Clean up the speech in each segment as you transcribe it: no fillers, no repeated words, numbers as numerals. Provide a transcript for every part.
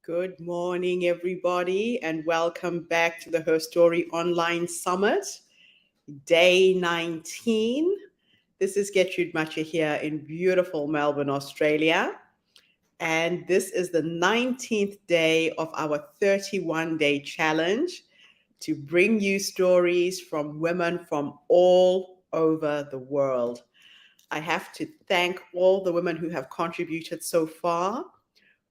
Good morning, everybody, and welcome back to the Herstory Online Summit, day 19. This is Gertrude Macha here in beautiful Melbourne, Australia. And this is the 19th day of our 31-day challenge to bring you stories from women from all over the world. I have to thank all the women who have contributed so far.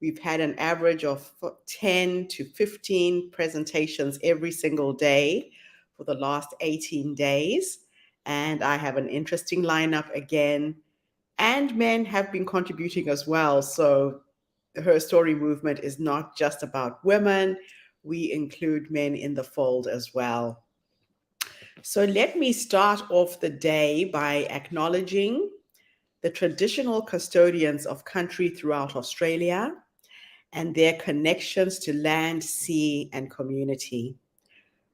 We've had an average of 10 to 15 presentations every single day for the last 18 days. And I have an interesting lineup again. And men have been contributing as well. So the Herstory movement is not just about women. We include men in the fold as well. So let me start off the day by acknowledging the traditional custodians of country throughout Australia and their connections to land, sea, and community.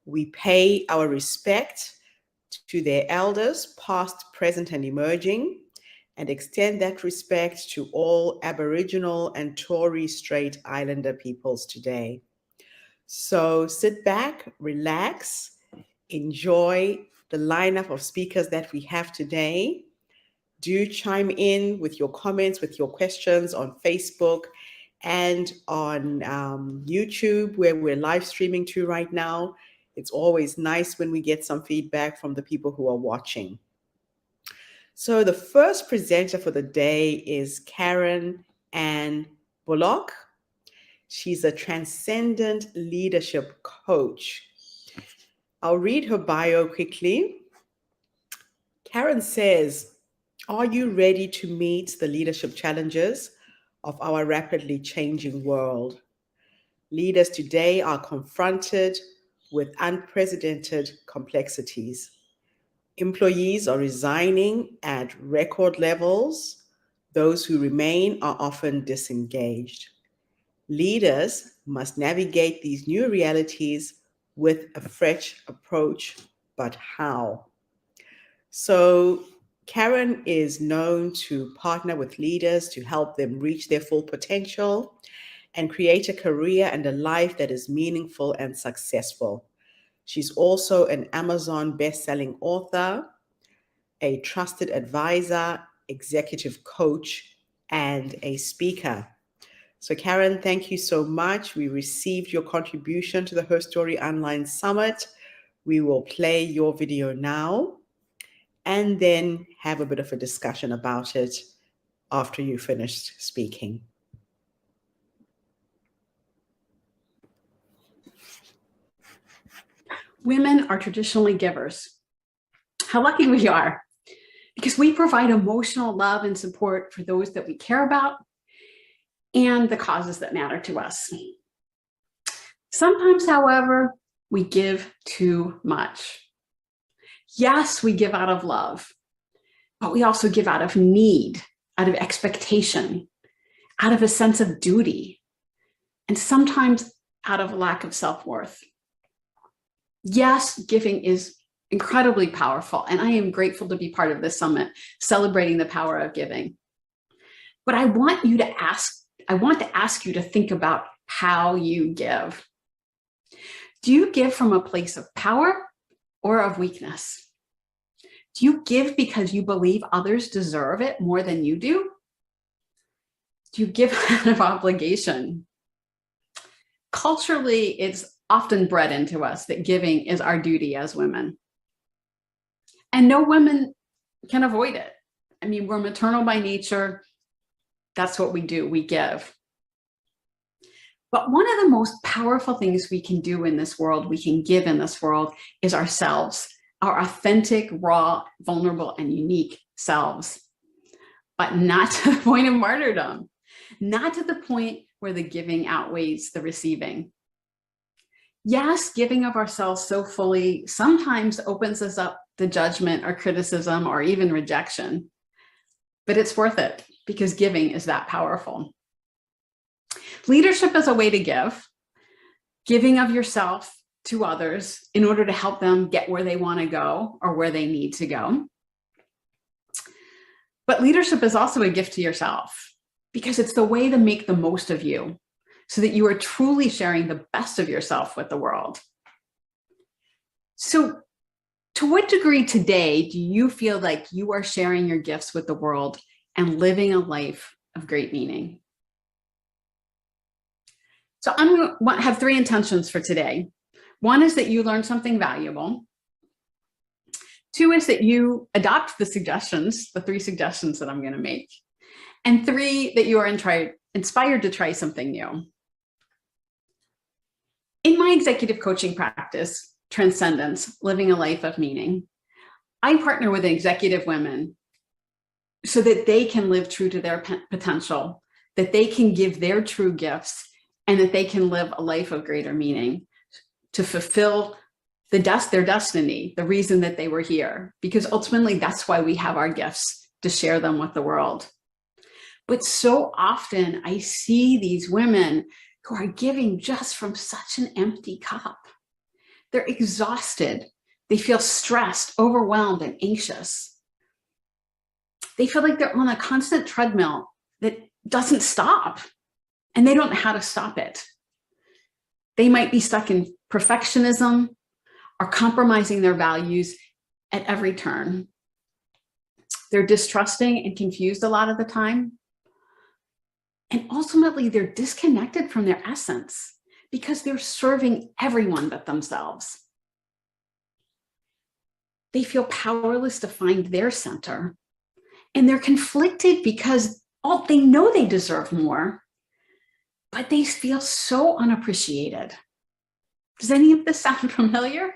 We pay our respect to their elders, past, present, and emerging, and extend that respect to all Aboriginal and Torres Strait Islander peoples today. So sit back, relax, enjoy the lineup of speakers that we have today. Do chime in with your comments, with your questions on Facebook and on YouTube, where we're live streaming to right now. It's always nice when we get some feedback from the people who are watching. So the first presenter for the day is Karen Ann Bullock. She's a transcendent leadership coach. I'll read her bio quickly. Karen says, "Are you ready to meet the leadership challenges of our rapidly changing world? Leaders today are confronted with unprecedented complexities. Employees are resigning at record levels. Those who remain are often disengaged. Leaders must navigate these new realities with a fresh approach, but how?" So Karen is known to partner with leaders to help them reach their full potential and create a career and a life that is meaningful and successful. She's also an Amazon best-selling author, a trusted advisor, executive coach, and a speaker. So Karen, thank you so much. We received your contribution to the Herstory Online Summit. We will play your video now and then have a bit of a discussion about it after you finished speaking. Women are traditionally givers. How lucky we are, because we provide emotional love and support for those that we care about and the causes that matter to us. Sometimes, however, we give too much. Yes, we give out of love, but we also give out of need, out of expectation, out of a sense of duty, and sometimes out of a lack of self-worth. Yes, giving is incredibly powerful, and I am grateful to be part of this summit celebrating the power of giving. But I want to ask you to think about how you give. Do you give from a place of power or of weakness? Do you give because you believe others deserve it more than you do? Do you give out of obligation? Culturally, it's often bred into us that giving is our duty as women. And no women can avoid it. I mean, we're maternal by nature. That's what we do, we give. But one of the most powerful things we can do in this world, we can give in this world, is ourselves, our authentic, raw, vulnerable, and unique selves. But not to the point of martyrdom, not to the point where the giving outweighs the receiving. Yes, giving of ourselves so fully sometimes opens us up to judgment or criticism or even rejection, but it's worth it because giving is that powerful. Leadership is a way to give, giving of yourself to others in order to help them get where they want to go or where they need to go. But leadership is also a gift to yourself because it's the way to make the most of you so that you are truly sharing the best of yourself with the world. So, to what degree today do you feel like you are sharing your gifts with the world and living a life of great meaning? So I'm going to have 3 intentions for today. 1 is that you learn something valuable. 2 is that you adopt the 3 suggestions that I'm going to make. And 3, that you are inspired to try something new. In my executive coaching practice, Transcendence, Living a Life of Meaning, I partner with executive women so that they can live true to their potential, that they can give their true gifts, and that they can live a life of greater meaning to fulfill their destiny, the reason that they were here, because ultimately that's why we have our gifts, to share them with the world. But so often I see these women who are giving just from such an empty cup. They're exhausted. They feel stressed, overwhelmed, and anxious. They feel like they're on a constant treadmill that doesn't stop, and they don't know how to stop it. They might be stuck in perfectionism or compromising their values at every turn. They're distrusting and confused a lot of the time. And ultimately, they're disconnected from their essence because they're serving everyone but themselves. They feel powerless to find their center. And they're conflicted because they know they deserve more, but they feel so unappreciated. Does any of this sound familiar?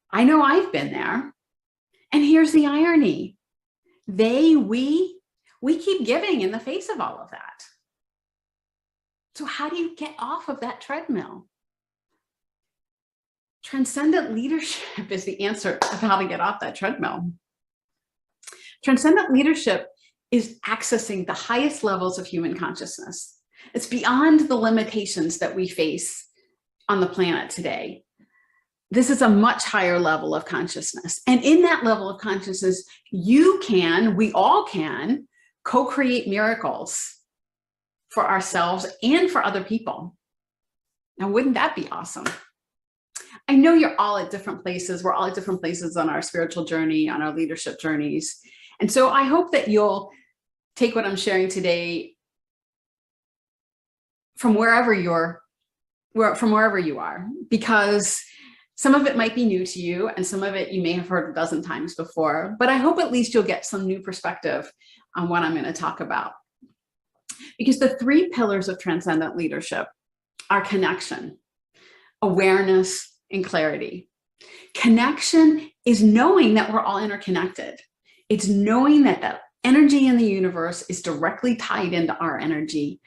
I know I've been there. And here's the irony. We keep giving in the face of all of that. So how do you get off of that treadmill? Transcendent leadership is the answer of how to get off that treadmill. Transcendent leadership is accessing the highest levels of human consciousness. It's beyond the limitations that we face on the planet today. This is a much higher level of consciousness. And in that level of consciousness, we all can co-create miracles for ourselves and for other people. Now, wouldn't that be awesome? I know you're all at different places. We're all at different places on our spiritual journey, on our leadership journeys. And so I hope that you'll take what I'm sharing today from wherever you are, because some of it might be new to you and some of it you may have heard a dozen times before, but I hope at least you'll get some new perspective on what I'm going to talk about. Because the 3 pillars of transcendent leadership are connection, awareness, and clarity. Connection is knowing that we're all interconnected. It's knowing that the energy in the universe is directly tied into our energy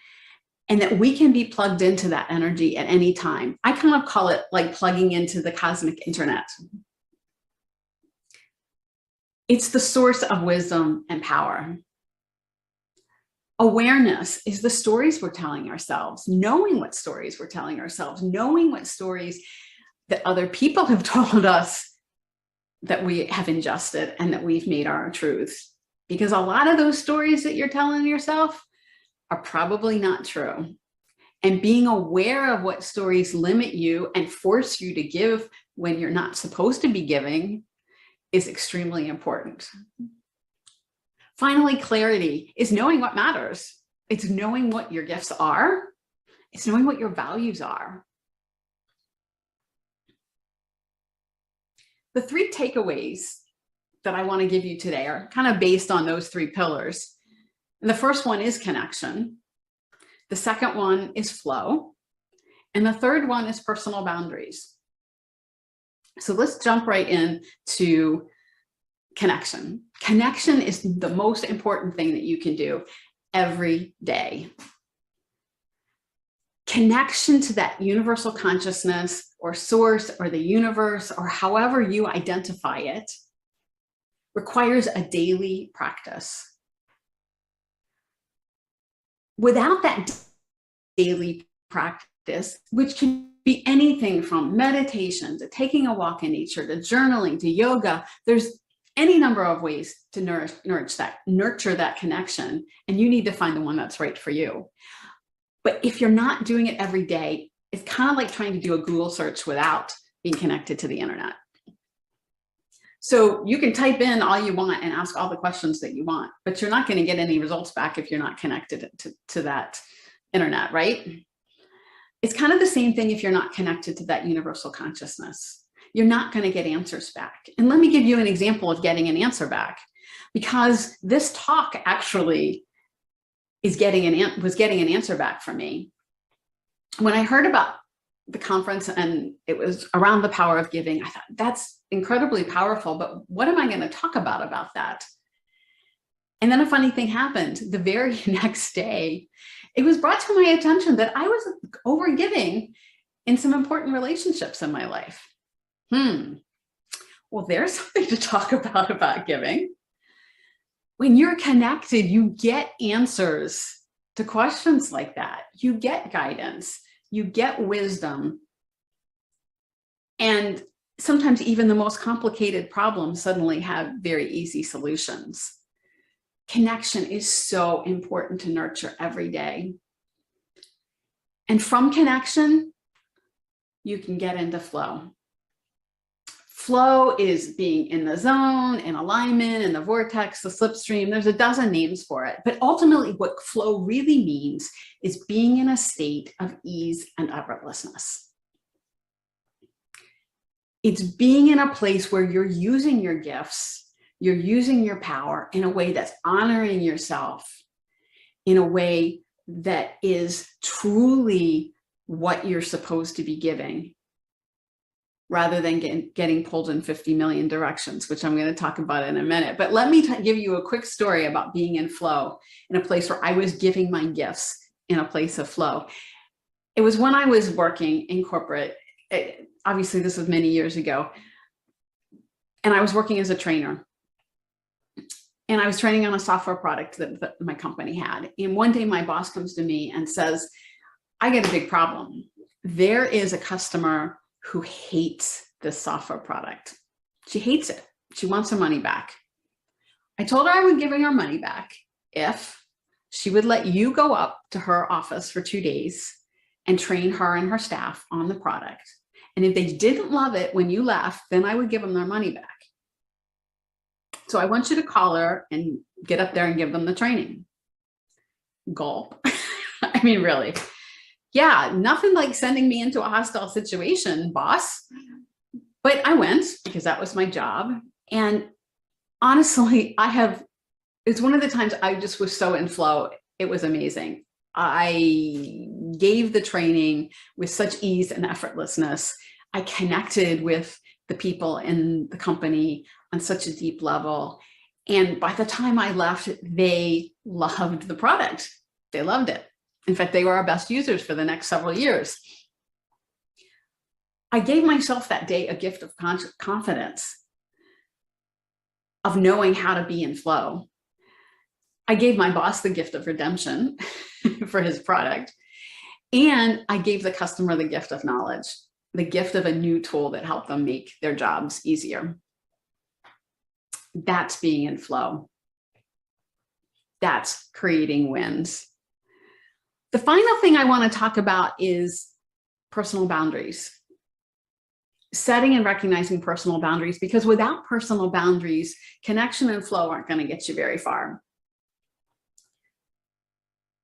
and that we can be plugged into that energy at any time. I kind of call it like plugging into the cosmic internet. It's the source of wisdom and power. Awareness is the stories we're telling ourselves, knowing what stories we're telling ourselves, knowing what stories that other people have told us that we have ingested and that we've made our truths. Because a lot of those stories that you're telling yourself are probably not true. And being aware of what stories limit you and force you to give when you're not supposed to be giving is extremely important. Finally, clarity is knowing what matters. It's knowing what your gifts are. It's knowing what your values are. The 3 takeaways that I want to give you today are kind of based on those 3 pillars. And the first one is connection. The second one is flow. And the third one is personal boundaries. So let's jump right into connection. Connection is the most important thing that you can do every day. Connection to that universal consciousness or source or the universe or however you identify it requires a daily practice. Without that daily practice, which can be anything from meditation to taking a walk in nature to journaling to yoga, there's any number of ways to nurture that connection, and you need to find the one that's right for you. But if you're not doing it every day, it's kind of like trying to do a Google search without being connected to the internet. So you can type in all you want and ask all the questions that you want, but you're not going to get any results back if you're not connected to that internet, right? It's kind of the same thing if you're not connected to that universal consciousness. You're not going to get answers back. And let me give you an example of getting an answer back, because this talk actually was getting an answer back for me. When I heard about the conference and it was around the power of giving, I thought, that's incredibly powerful, but what am I going to talk about that? And then a funny thing happened. The very next day, it was brought to my attention that I was overgiving in some important relationships in my life. Well, there's something to talk about giving. When you're connected, you get answers to questions like that. You get guidance, you get wisdom. And sometimes even the most complicated problems suddenly have very easy solutions. Connection is so important to nurture every day. And from connection, you can get into flow. Flow is being in the zone, in alignment, in the vortex, the slipstream. There's a dozen names for it. But ultimately, what flow really means is being in a state of ease and effortlessness. It's being in a place where you're using your gifts, you're using your power in a way that's honoring yourself, in a way that is truly what you're supposed to be giving, rather than getting pulled in 50 million directions, which I'm going to talk about in a minute. But let me give you a quick story about being in flow, in a place where I was giving my gifts in a place of flow. It was when I was working in corporate. Obviously, this was many years ago. And I was working as a trainer. And I was training on a software product that my company had. And one day my boss comes to me and says, I get a big problem. There is a customer who hates this software product. She hates it. She wants her money back. I told her I would give her money back if she would let you go up to her office for 2 days and train her and her staff on the product. And if they didn't love it when you left, then I would give them their money back. So I want you to call her and get up there and give them the training. Gulp. I mean, really. Yeah, nothing like sending me into a hostile situation, boss. But I went because that was my job. And honestly, it's one of the times I just was so in flow. It was amazing. I gave the training with such ease and effortlessness. I connected with the people in the company on such a deep level. And by the time I left, they loved the product. They loved it. In fact, they were our best users for the next several years. I gave myself that day a gift of confidence, of knowing how to be in flow. I gave my boss the gift of redemption for his product. And I gave the customer the gift of knowledge, the gift of a new tool that helped them make their jobs easier. That's being in flow. That's creating wins. The final thing I want to talk about is personal boundaries. Setting and recognizing personal boundaries, because without personal boundaries, connection and flow aren't going to get you very far.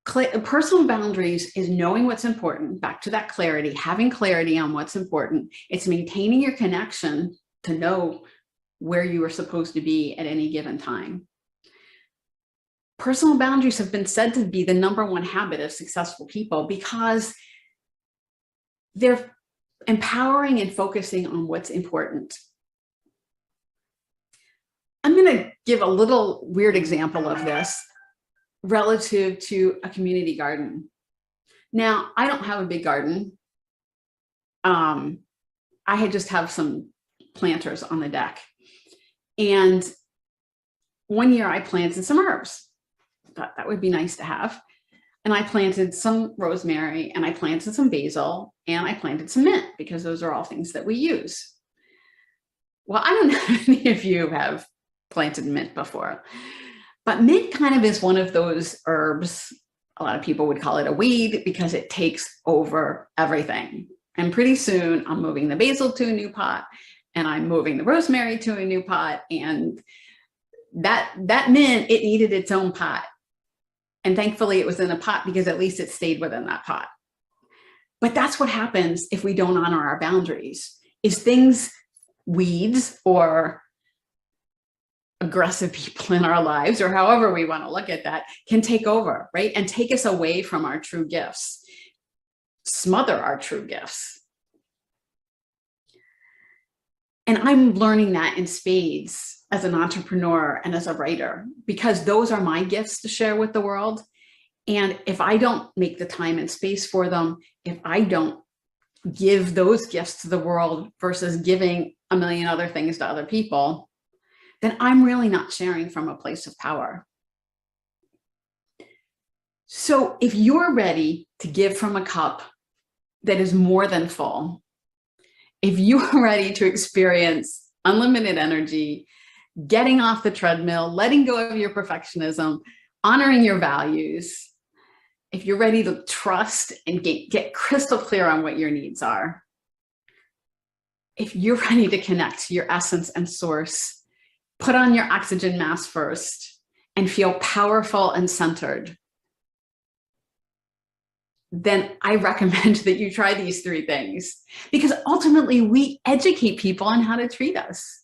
Personal boundaries is knowing what's important, back to that clarity, having clarity on what's important. It's maintaining your connection to know where you are supposed to be at any given time. Personal boundaries have been said to be the #1 habit of successful people because they're empowering and focusing on what's important. I'm going to give a little weird example of this relative to a community garden. Now, I don't have a big garden. I just have some planters on the deck. And one year I planted some herbs. Thought that would be nice to have. And I planted some rosemary, and I planted some basil, and I planted some mint, because those are all things that we use. Well, I don't know if any of you have planted mint before, but mint kind of is one of those herbs A lot of people would call it a weed because it takes over everything. And pretty soon I'm moving the basil to a new pot, and I'm moving the rosemary to a new pot. And that meant it needed its own pot. And thankfully it was in a pot because at least it stayed within that pot. But that's what happens if we don't honor our boundaries, is things, weeds or aggressive people in our lives, or however we want to look at that, can take over, right? And take us away from our true gifts, smother our true gifts. And I'm learning that in spades as an entrepreneur and as a writer, because those are my gifts to share with the world. And if I don't make the time and space for them, if I don't give those gifts to the world versus giving a million other things to other people, then I'm really not sharing from a place of power. So if you're ready to give from a cup that is more than full, if you're ready to experience unlimited energy, getting off the treadmill, letting go of your perfectionism, honoring your values, if you're ready to trust and get crystal clear on what your needs are, if you're ready to connect to your essence and source, put on your oxygen mask first and feel powerful and centered, then I recommend that you try these 3 things, because ultimately we educate people on how to treat us.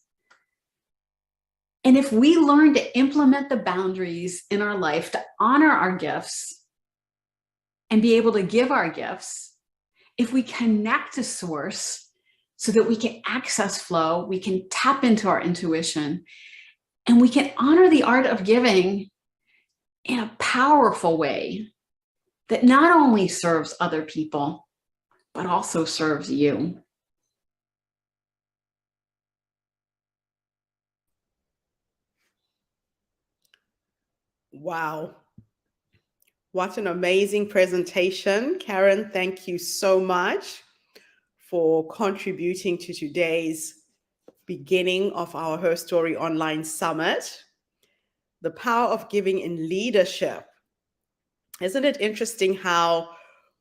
And if we learn to implement the boundaries in our life to honor our gifts and be able to give our gifts, if we connect to source so that we can access flow, we can tap into our intuition, and we can honor the art of giving in a powerful way that not only serves other people, but also serves you. Wow. What an amazing presentation. Karen, thank you so much for contributing to today's beginning of our Herstory Online Summit. The power of giving in leadership. Isn't it interesting how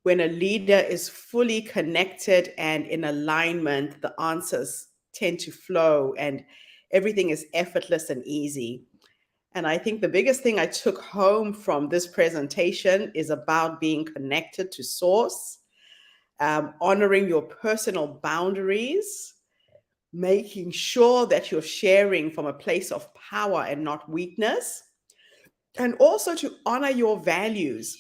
when a leader is fully connected and in alignment, the answers tend to flow and everything is effortless and easy. And I think the biggest thing I took home from this presentation is about being connected to source, honoring your personal boundaries, making sure that you're sharing from a place of power and not weakness, and also to honor your values.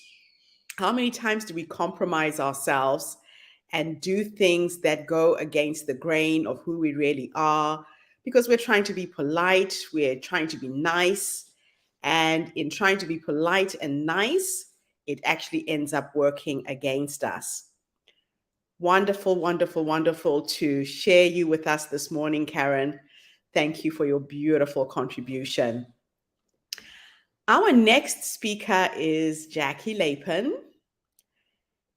How many times do we compromise ourselves and do things that go against the grain of who we really are because we're trying to be polite, we're trying to be nice, and in trying to be polite and nice, it actually ends up working against us. Wonderful, wonderful, wonderful to share you with us this morning, Karen. Thank you for your beautiful contribution. Our next speaker is Jackie Lapin.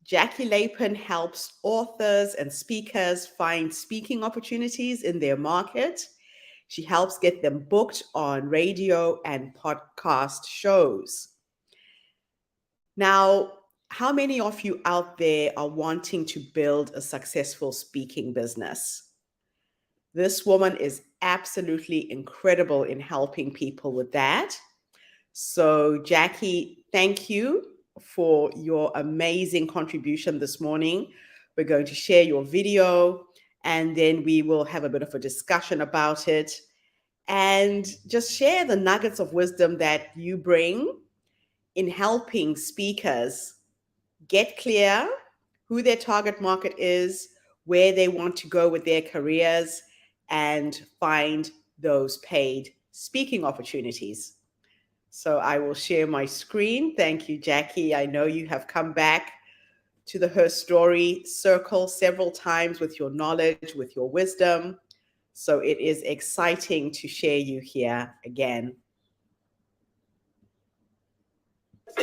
Jackie Lapin helps authors and speakers find speaking opportunities in their market. She helps get them booked on radio and podcast shows. Now, how many of you out there are wanting to build a successful speaking business? This woman is absolutely incredible in helping people with that. So, Jackie, thank you for your amazing contribution this morning. We're going to share your video and then we will have a bit of a discussion about it and just share the nuggets of wisdom that you bring in helping speakers get clear who their target market is, where they want to go with their careers, and find those paid speaking opportunities. So I will share my screen. Thank you, Jackie. I know you have come back to the Herstory circle several times with your knowledge, with your wisdom. So it is exciting to share you here again.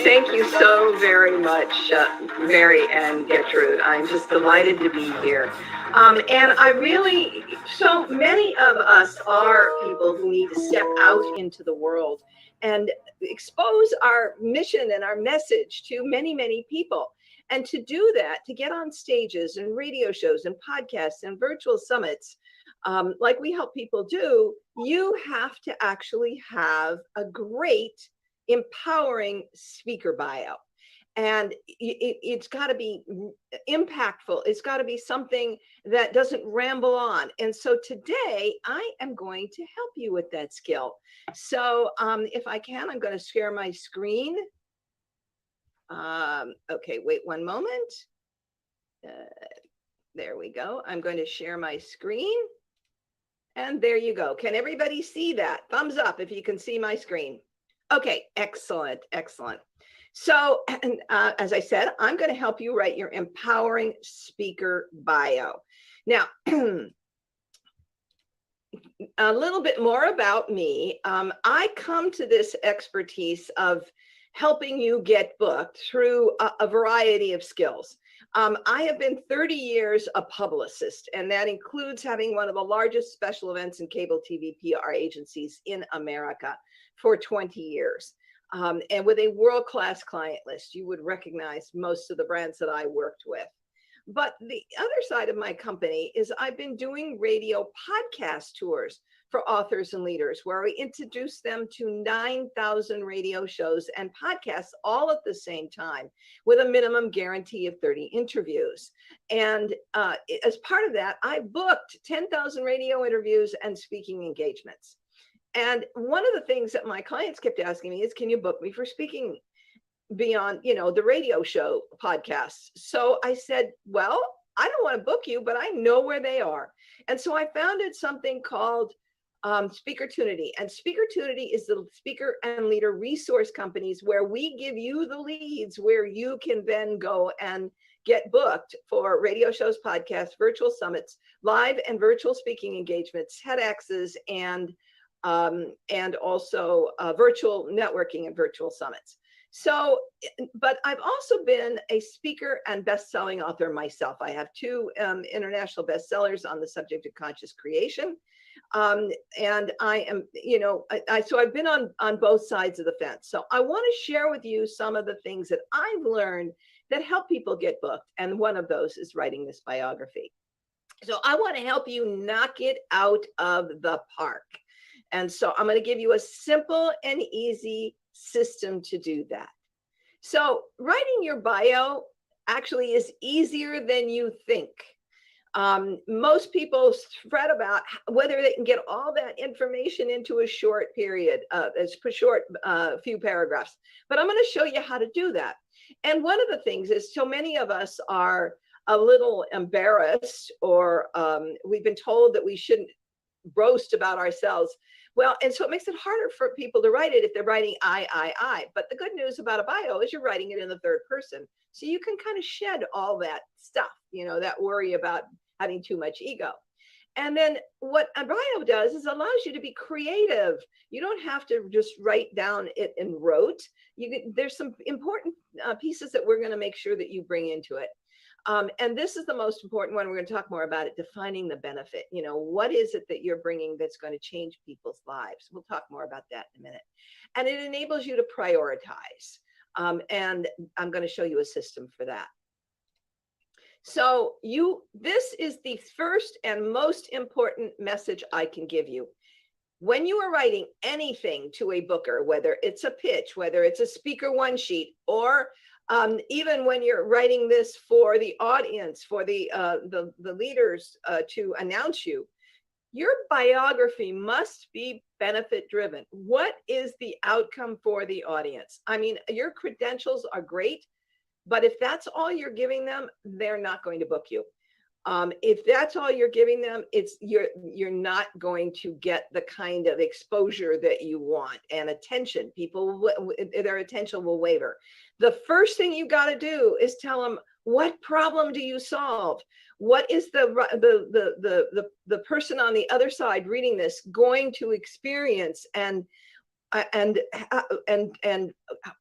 Thank you so very much, Mary and Gertrude. I'm just delighted to be here. And I really, so many of us are people who need to step out into the world and expose our mission and our message to many, many people. And to do that, to get on stages and radio shows and podcasts and virtual summits, like we help people do, you have to actually have a great, empowering speaker bio. And it's got to be impactful. It's got to be something that doesn't ramble on. And so today I am going to help you with that skill. So if I can, I'm going to share my screen. Okay, wait one moment. There we go. I'm going to share my screen. And there you go. Can everybody see that? Thumbs up if you can see my screen. Okay, excellent, excellent. So, as I said, I'm going to help you write your empowering speaker bio. Now, a little bit more about me. I come to this expertise of helping you get booked through a variety of skills. I have been 30 years a publicist, and that includes having one of the largest special events and cable TV PR agencies in America for 20 years. And with a world-class client list, you would recognize most of the brands that I worked with. But the other side of my company is I've been doing radio podcast tours for authors and leaders, where we introduce them to 9,000 radio shows and podcasts all at the same time with a minimum guarantee of 30 interviews. And as part of that, I booked 10,000 radio interviews and speaking engagements. And one of the things that my clients kept asking me is, can you book me for speaking beyond, the radio show podcasts? So I said, well, I don't want to book you, but I know where they are. And so I founded something called Speakertunity. And Speakertunity is the speaker and leader resource companies where we give you the leads where you can then go and get booked for radio shows, podcasts, virtual summits, live and virtual speaking engagements, TEDx's, and also virtual networking and virtual summits. So, but I've also been a speaker and best-selling author myself. I have 2 international bestsellers on the subject of conscious creation. And I am, so I've been on both sides of the fence. So I want to share with you some of the things that I've learned that help people get booked. And one of those is writing this biography. So I want to help you knock it out of the park. And so I'm going to give you a simple and easy system to do that. So writing your bio actually is easier than you think. Most people fret about whether they can get all that information into a short period, few paragraphs. But I'm going to show you how to do that. And one of the things is, so many of us are a little embarrassed, or we've been told that we shouldn't boast about ourselves. Well, and so it makes it harder for people to write it if they're writing I. But the good news about a bio is you're writing it in the third person. So you can kind of shed all that stuff, that worry about having too much ego. And then what a bio does is allows you to be creative. You don't have to just write down it in rote. There's some important pieces that we're going to make sure that you bring into it. And this is the most important one. We're going to talk more about it, defining the benefit. What is it that you're bringing that's going to change people's lives? We'll talk more about that in a minute. And it enables you to prioritize. And I'm going to show you a system for that. So this is the first and most important message I can give you. When you are writing anything to a booker, whether it's a pitch, whether it's a speaker one sheet, or even when you're writing this for the audience, for the leaders to announce you, your biography must be benefit driven. What is the outcome for the audience? I mean, your credentials are great, but if that's all you're giving them, they're not going to book you. If that's all you're giving them, you're not going to get the kind of exposure that you want and attention. Their attention will waver. The first thing you got to do is tell them, what problem do you solve? What is the person on the other side reading this going to experience? And and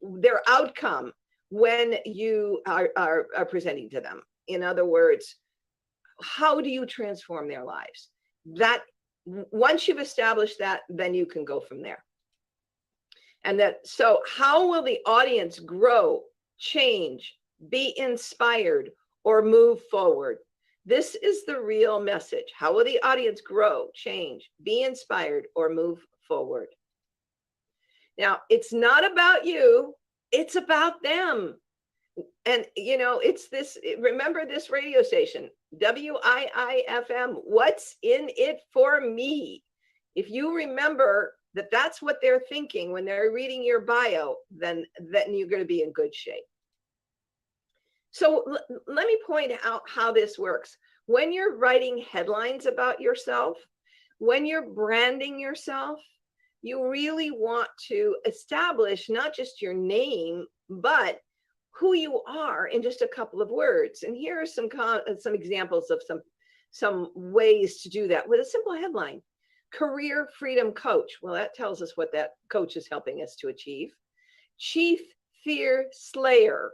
their outcome when you are presenting to them. In other words, how do you transform their lives? That once you've established that, then you can go from there. And so how will the audience grow, change, be inspired, or move forward? This is the real message. How will the audience grow, change, be inspired, or move forward? Now, it's not about you, it's about them. And, it's this, remember this radio station, WIIFM, what's in it for me? If you remember that that's what they're thinking when they're reading your bio, then you're going to be in good shape. So let me point out how this works. When you're writing headlines about yourself, when you're branding yourself, you really want to establish not just your name, but who you are in just a couple of words. And here are some examples of some ways to do that with a simple headline. Career Freedom Coach. Well, that tells us what that coach is helping us to achieve. Chief Fear Slayer.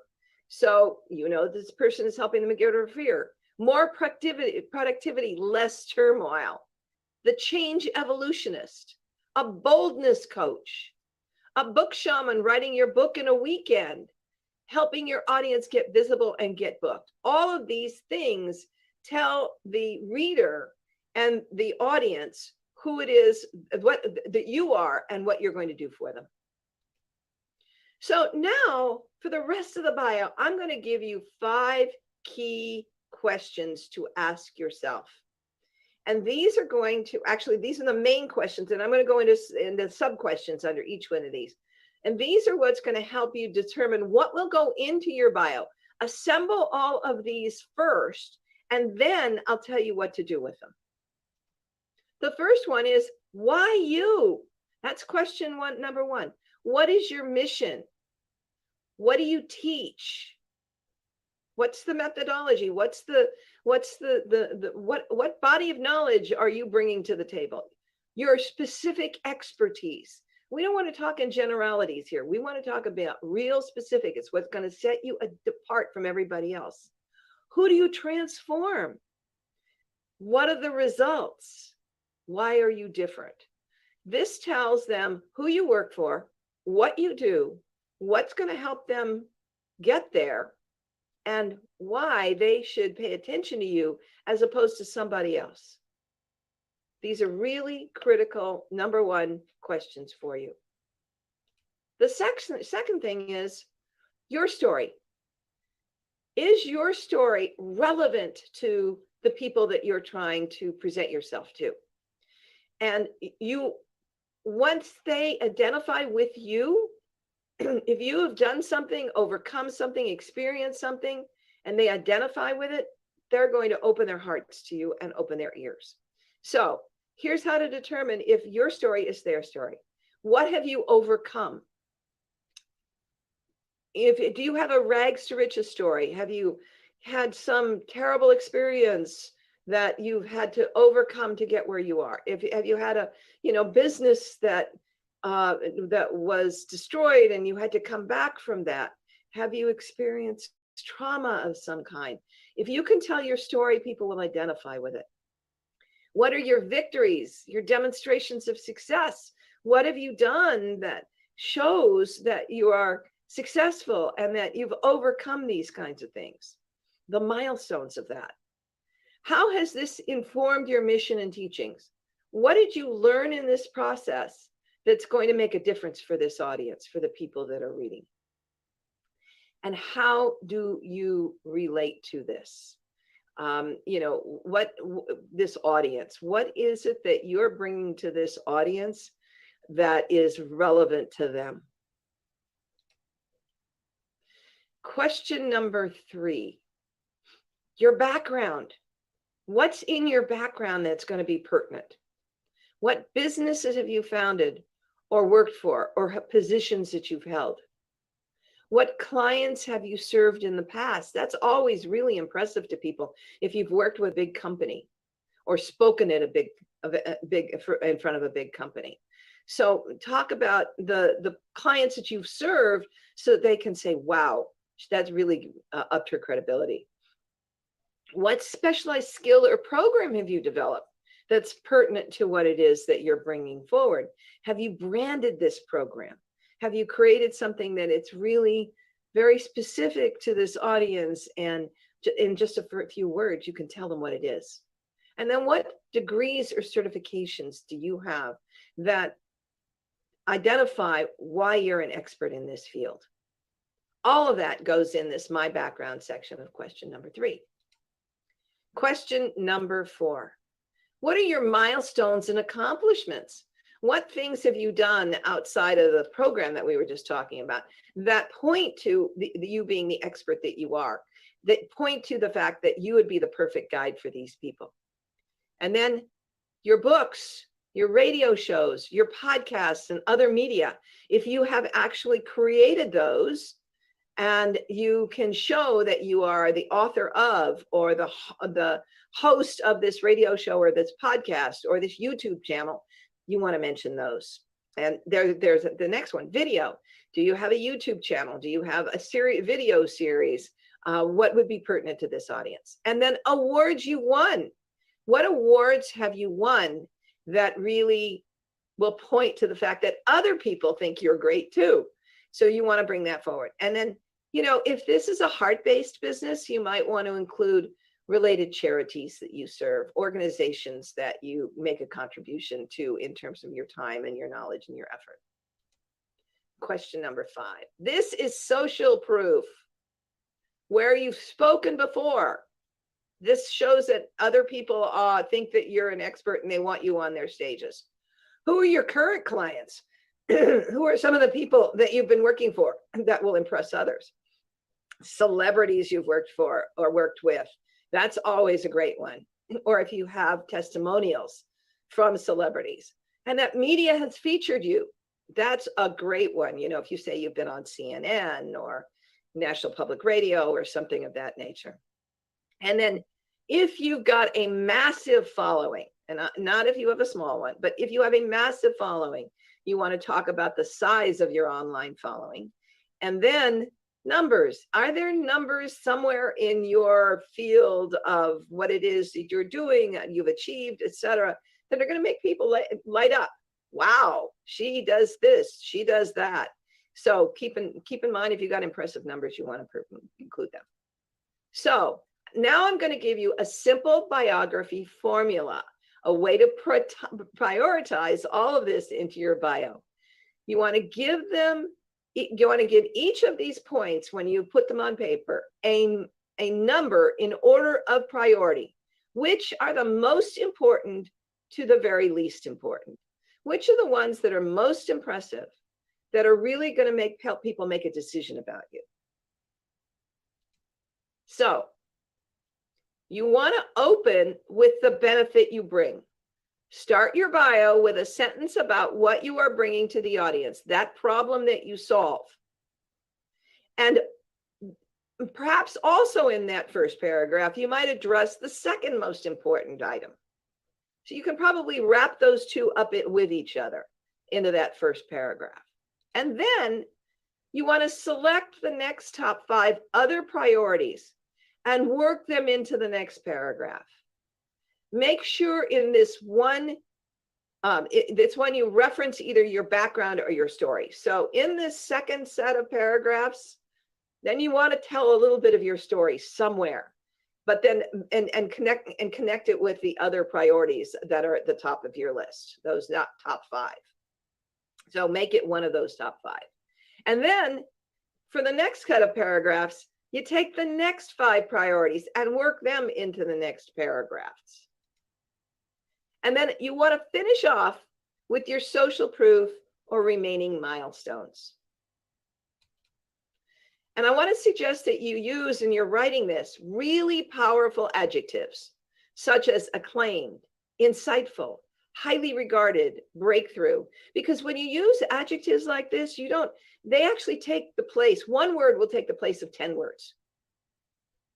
So, this person is helping them get rid of fear. More productivity, less turmoil. The Change Evolutionist. A boldness coach. A book shaman writing your book in a weekend. Helping your audience get visible and get booked. All of these things tell the reader and the audience who it is, that you are, and what you're going to do for them. So now, for the rest of the bio, I'm going to give you 5 key questions to ask yourself. And these are these are the main questions, and I'm going to go into sub-questions under each one of these. And these are what's going to help you determine what will go into your bio. Assemble all of these first, and then I'll tell you what to do with them. The first one is, why you? That's question number 1. What is your mission? What do you teach? What's the methodology? What body of knowledge are you bringing to the table? Your specific expertise. We don't want to talk in generalities here. We want to talk about real specific. It's what's going to set you apart from everybody else. Who do you transform? What are the results? Why are you different? This tells them who you work for, what you do, what's going to help them get there, and why they should pay attention to you as opposed to somebody else. These are really critical, number 1 questions for you. The second thing is your story. Is your story relevant to the people that you're trying to present yourself to? And once they identify with you, if you have done something, overcome something, experienced something, and they identify with it, they're going to open their hearts to you and open their ears. So here's how to determine if your story is their story. What have you overcome? Do you have a rags to riches story? Have you had some terrible experience that you've had to overcome to get where you are? Have you had a business that was destroyed and you had to come back from that? Have you experienced trauma of some kind? If you can tell your story, people will identify with it. What are your victories, your demonstrations of success? What have you done that shows that you are successful and that you've overcome these kinds of things? The milestones of that. How has this informed your mission and teachings? What did you learn in this process that's going to make a difference for this audience, for the people that are reading? And how do you relate to this? This audience, what is it that you're bringing to this audience that is relevant to them? Question number 3, your background. What's in your background that's going to be pertinent? What businesses have you founded or worked for, or positions that you've held? What clients have you served in the past? That's always really impressive to people if you've worked with a big company or spoken at in front of a big company. So talk about the clients that you've served so that they can say, wow, that's really upped her credibility. What specialized skill or program have you developed that's pertinent to what it is that you're bringing forward? Have you branded this program? Have you created something that it's really very specific to this audience, and in just a few words, you can tell them what it is? And then what degrees or certifications do you have that identify why you're an expert in this field? All of that goes in this My Background section of question number 3. Question number 4. What are your milestones and accomplishments? What things have you done outside of the program that we were just talking about that point to you being the expert that you are, that point to the fact that you would be the perfect guide for these people? And then your books, your radio shows, your podcasts, and other media, if you have actually created those, and you can show that you are the author of, or the host of this radio show or this podcast or this YouTube channel, you want to mention those. And there's the next one, video. Do you have a YouTube channel? Do you have a video series? What would be pertinent to this audience? And then awards you won. What awards have you won that really will point to the fact that other people think you're great too? So you want to bring that forward. And then, if this is a heart-based business, you might want to include related charities that you serve, organizations that you make a contribution to in terms of your time and your knowledge and your effort. Question number 5. This is social proof, where you've spoken before. This shows that other people think that you're an expert and they want you on their stages. Who are your current clients? Who are some of the people that you've been working for that will impress others? Celebrities you've worked for or worked with. That's always a great one. Or if you have testimonials from celebrities and that media has featured you, that's a great one. If you say you've been on CNN or National Public Radio or something of that nature. And then if you've got a massive following, and not if you have a small one, but if you have a massive following, you want to talk about the size of your online following. And then numbers. Are there numbers somewhere in your field of what it is that you're doing, you've achieved, etc., that are going to make people light up? Wow, she does this, she does that. So keep in mind, if you got impressive numbers, you want to include them. So now I'm going to give you a simple biography formula, a way to prioritize all of this into your bio. You want to give each of these points, when you put them on paper, a number in order of priority. Which are the most important to the very least important? Which are the ones that are most impressive, that are really going to help people make a decision about you? So you want to open with the benefit you bring. Start your bio with a sentence about what you are bringing to the audience, that problem that you solve. And perhaps also in that first paragraph, you might address the second most important item. So you can probably wrap those two up with each other into that first paragraph. And then you want to select the next top 5 other priorities and work them into the next paragraph. Make sure in this one you reference either your background or your story. So in this second set of paragraphs, then you want to tell a little bit of your story somewhere, but then and connect it with the other priorities that are at the top of your list, those not top 5. So make it one of those top 5. And then for the next set of paragraphs, you take the next 5 priorities and work them into the next paragraphs. And then you want to finish off with your social proof or remaining milestones. And I want to suggest that you use, in your writing this, really powerful adjectives, such as acclaimed, insightful, highly regarded, breakthrough. Because when you use adjectives like this, they actually take the place, one word will take the place of 10 words.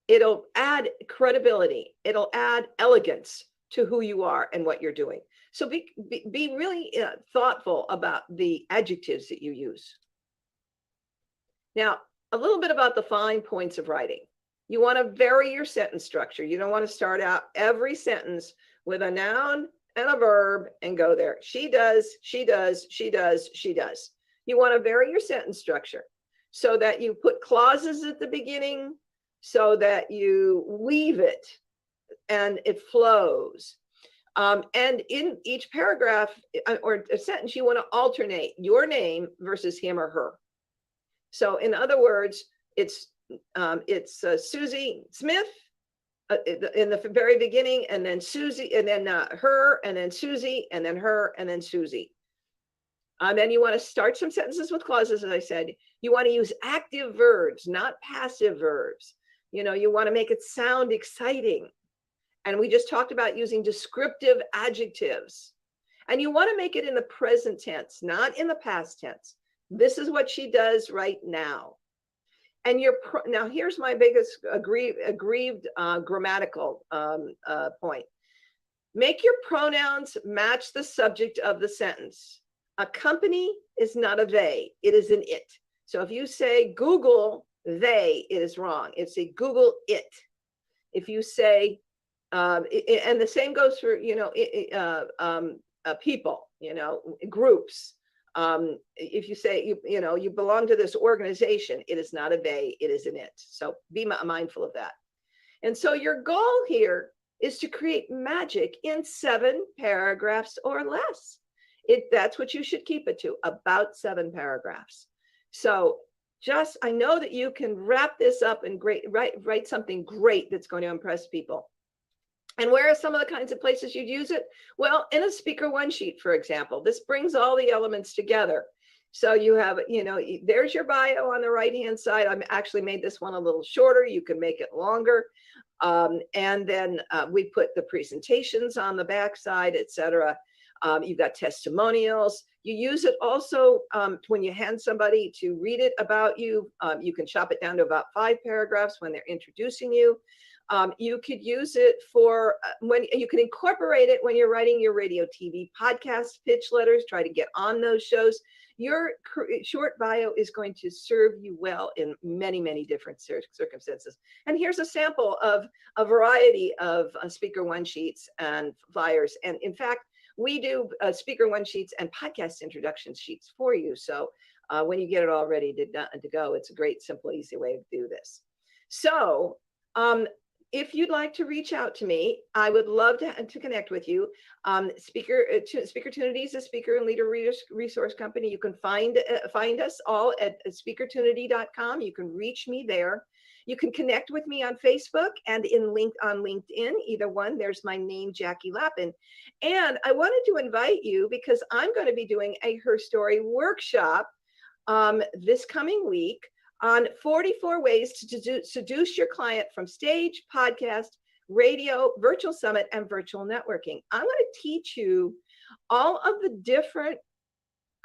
It'll add credibility. It'll add elegance to who you are and what you're doing. So be really thoughtful about the adjectives that you use. Now, a little bit about the fine points of writing. You want to vary your sentence structure. You don't want to start out every sentence with a noun and a verb and go there. She does, she does, she does, she does. You want to vary your sentence structure so that you put clauses at the beginning, so that you weave it and it flows. And in each paragraph or a sentence, you want to alternate your name versus him or her. So in other words, it's Susie Smith in the very beginning, and then Susie, and then her, and then Susie, and then her, and then Susie. Then you want to start some sentences with clauses, as I said. You want to use active verbs, not passive verbs. You know, you want to make it sound exciting. And we just talked about using descriptive adjectives. And you want to make it in the present tense, not in the past tense. This is what she does right now. And now here's my biggest aggrieved grammatical point. Make your pronouns match the subject of the sentence. A company is not a they, it is an it. So if you say Google they, it is wrong. It's a Google it. If you say, and the same goes for, you know, people, you know, groups. If you say, you know, you belong to this organization, it is not a they, it is an it. So be mindful of that. And so your goal here is to create magic in 7 paragraphs or less. That's what you should keep it to, about 7 paragraphs. So I know that you can wrap this up and write something great that's going to impress people. And where are some of the kinds of places you'd use it? Well, in a speaker one sheet, for example. This brings all the elements together. So you have, you know, there's your bio on the right-hand side. I've actually made this one a little shorter. You can make it longer. And then we put the presentations on the back side, et cetera. You've got testimonials. You use it also when you hand somebody to read it about you. You can chop it down to about 5 paragraphs when they're introducing you. You could use it for when you can incorporate it when you're writing your radio, TV, podcast, pitch letters, try to get on those shows. Your short bio is going to serve you well in many, many different circumstances. And here's a sample of a variety of speaker one sheets and flyers. And in fact, we do speaker one sheets and podcast introduction sheets for you. So when you get it all ready to go, it's a great, simple, easy way to do this. So if you'd like to reach out to me, I would love to connect with you. Speakertunity is a speaker and leader resource company. You can find us all at speakertunity.com. You can reach me there. You can connect with me on Facebook and on LinkedIn, either one. There's my name, Jackie Lappin. And I wanted to invite you because I'm going to be doing a Herstory workshop this coming week on 44 ways to seduce your client from stage, podcast, radio, virtual summit, and virtual networking. I'm going to teach you all of the different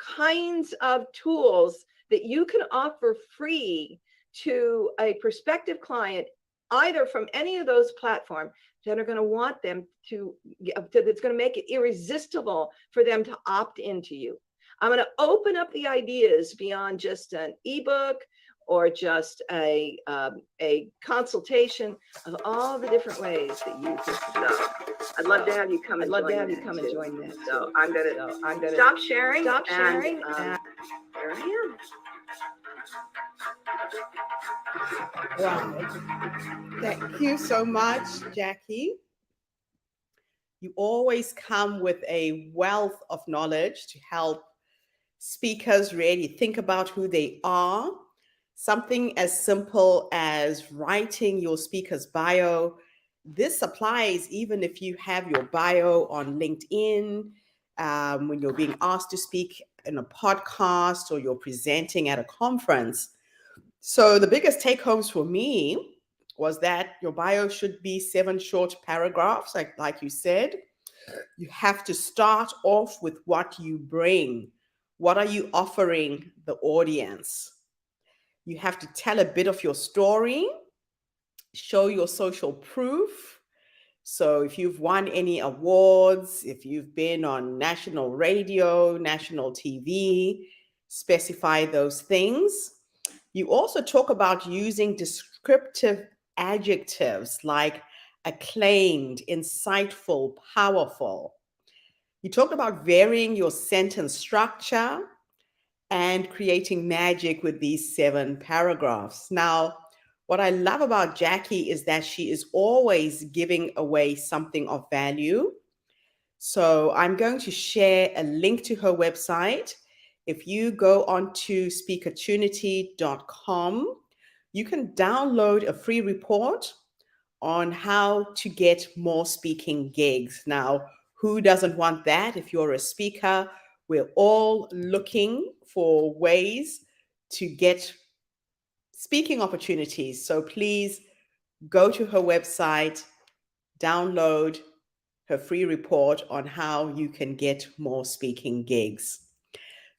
kinds of tools that you can offer free to a prospective client, either from any of those platforms that are going to want them that's going to make it irresistible for them to opt into you. I'm going to open up the ideas beyond just an ebook or just a consultation of all the different ways that you can. So I'd love to have you come and join that. So I'm gonna stop sharing. And there I am. Wow. Thank you so much, Jackie. You always come with a wealth of knowledge to help speakers really think about who they are. Something as simple as writing your speaker's bio. This applies even if you have your bio on LinkedIn, when you're being asked to speak in a podcast or you're presenting at a conference. So the biggest take homes for me was that your bio should be 7 short paragraphs, like you said. You have to start off with what you bring. What are you offering the audience? You have to tell a bit of your story, show your social proof, So if you've won any awards, if you've been on national radio, national TV, specify those things. You also talk about using descriptive adjectives like acclaimed, insightful, powerful. You talked about varying your sentence structure and creating magic with these 7 paragraphs. Now, what I love about Jackie is that she is always giving away something of value. So I'm going to share a link to her website. If you go onto speakertunity.com, you can download a free report on how to get more speaking gigs. Now, who doesn't want that? If you're a speaker, we're all looking for ways to get speaking opportunities. So please go to her website, download her free report on how you can get more speaking gigs.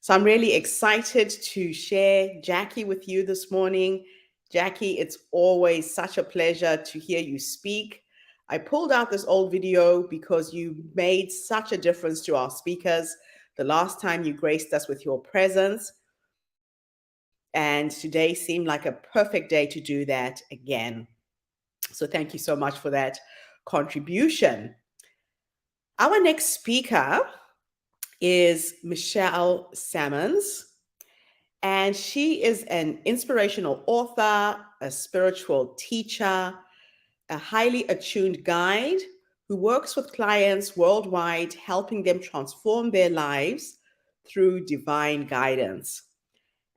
So I'm really excited to share Jackie with you this morning. Jackie, it's always such a pleasure to hear you speak. I pulled out this old video because you made such a difference to our speakers the last time you graced us with your presence. And today seemed like a perfect day to do that again. So thank you so much for that contribution. Our next speaker is Michelle Salmons, and she is an inspirational author, a spiritual teacher, a highly attuned guide who works with clients worldwide, helping them transform their lives through divine guidance.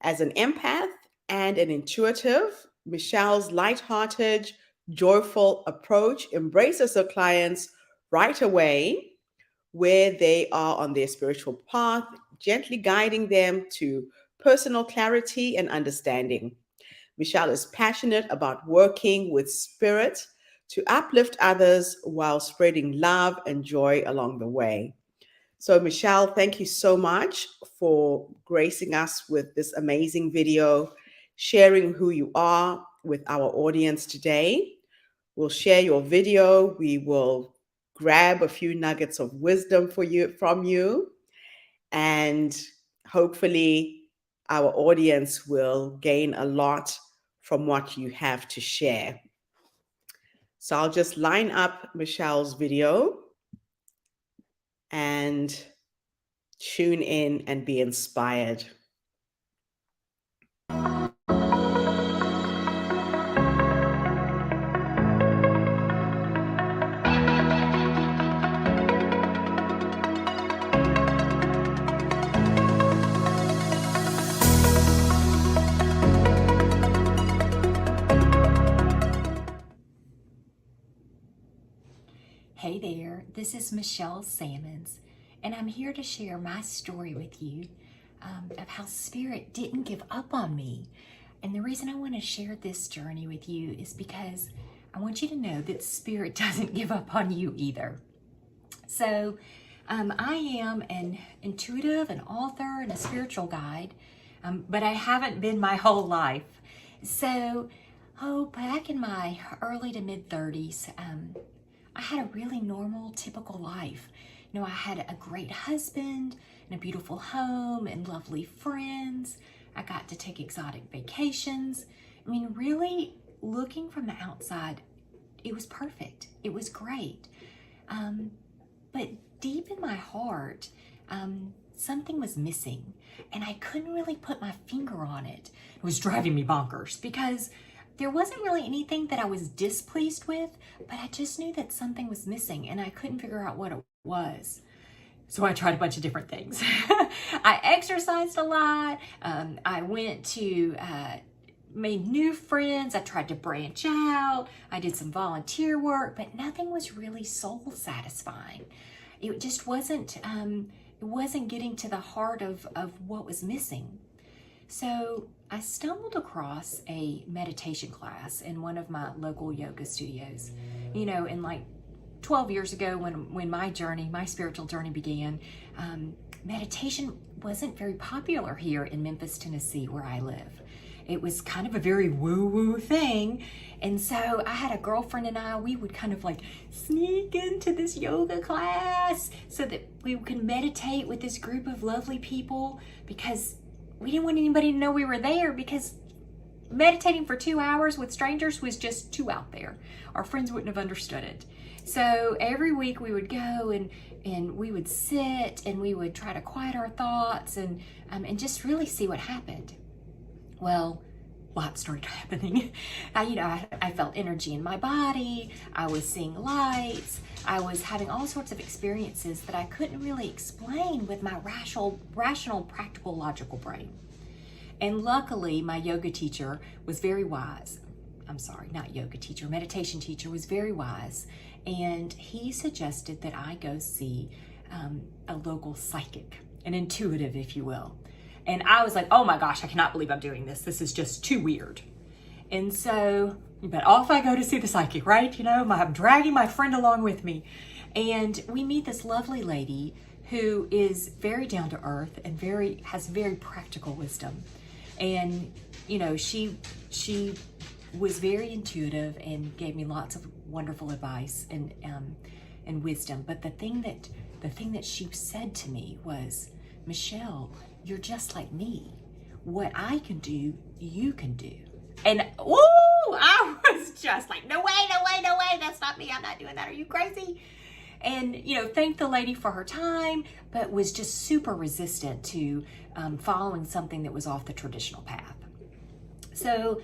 As an empath and an intuitive, Michelle's lighthearted, joyful approach embraces her clients right away where they are on their spiritual path, gently guiding them to personal clarity and understanding. Michelle is passionate about working with spirit to uplift others while spreading love and joy along the way. So, Michelle, thank you so much for gracing us with this amazing video, sharing who you are with our audience today. We'll share your video. We will grab a few nuggets of wisdom from you, and hopefully our audience will gain a lot from what you have to share. So I'll just line up Michelle's video and tune in and be inspired. Hey there, this is Michelle Salmons, and I'm here to share my story with you of how Spirit didn't give up on me. And the reason I want to share this journey with you is because I want you to know that Spirit doesn't give up on you either. So I am an intuitive, an author, and a spiritual guide, but I haven't been my whole life. So, back in my early to mid 30s, I had a really normal, typical life. You know, I had a great husband and a beautiful home and lovely friends. I got to take exotic vacations. I mean, really, looking from the outside, it was perfect. It was great. But deep in my heart, something was missing, and I couldn't really put my finger on it. It was driving me bonkers because there wasn't really anything that I was displeased with, but I just knew that something was missing and I couldn't figure out what it was. So I tried a bunch of different things. I exercised a lot. I went to, made new friends. I tried to branch out. I did some volunteer work, but nothing was really soul satisfying. It just wasn't, it wasn't getting to the heart of what was missing. So I stumbled across a meditation class in one of my local yoga studios. You know, in like 12 years ago when my journey, my spiritual journey began, meditation wasn't very popular here in Memphis, Tennessee, where I live. it was kind of a very woo-woo thing. And so I had a girlfriend and we would kind of like sneak into this yoga class so that we could meditate with this group of lovely people, because we didn't want anybody to know we were there, because meditating for 2 hours with strangers was just too out there. Our friends wouldn't have understood it. So every week we would go and we would sit and we would try to quiet our thoughts and just really see what happened. Well, lots started happening. I felt energy in my body. I was seeing lights. I was having all sorts of experiences that I couldn't really explain with my rational, practical, logical brain. And luckily, my yoga teacher was very wise. I'm sorry, not yoga teacher, meditation teacher was very wise. And he suggested that I go see a local psychic, an intuitive, if you will. And I was like, oh my gosh, I cannot believe I'm doing this. This is just too weird. And so, but off I go to see the psychic, right? I'm dragging my friend along with me. And we meet this lovely lady who is very down to earth and has very practical wisdom. And, she was very intuitive and gave me lots of wonderful advice and wisdom. But the thing that she said to me was, Michelle, you're just like me. What I can do, you can do. And I was just like, no way, that's not me. I'm not doing that. Are you crazy? And, thanked the lady for her time, but was just super resistant to following something that was off the traditional path. So,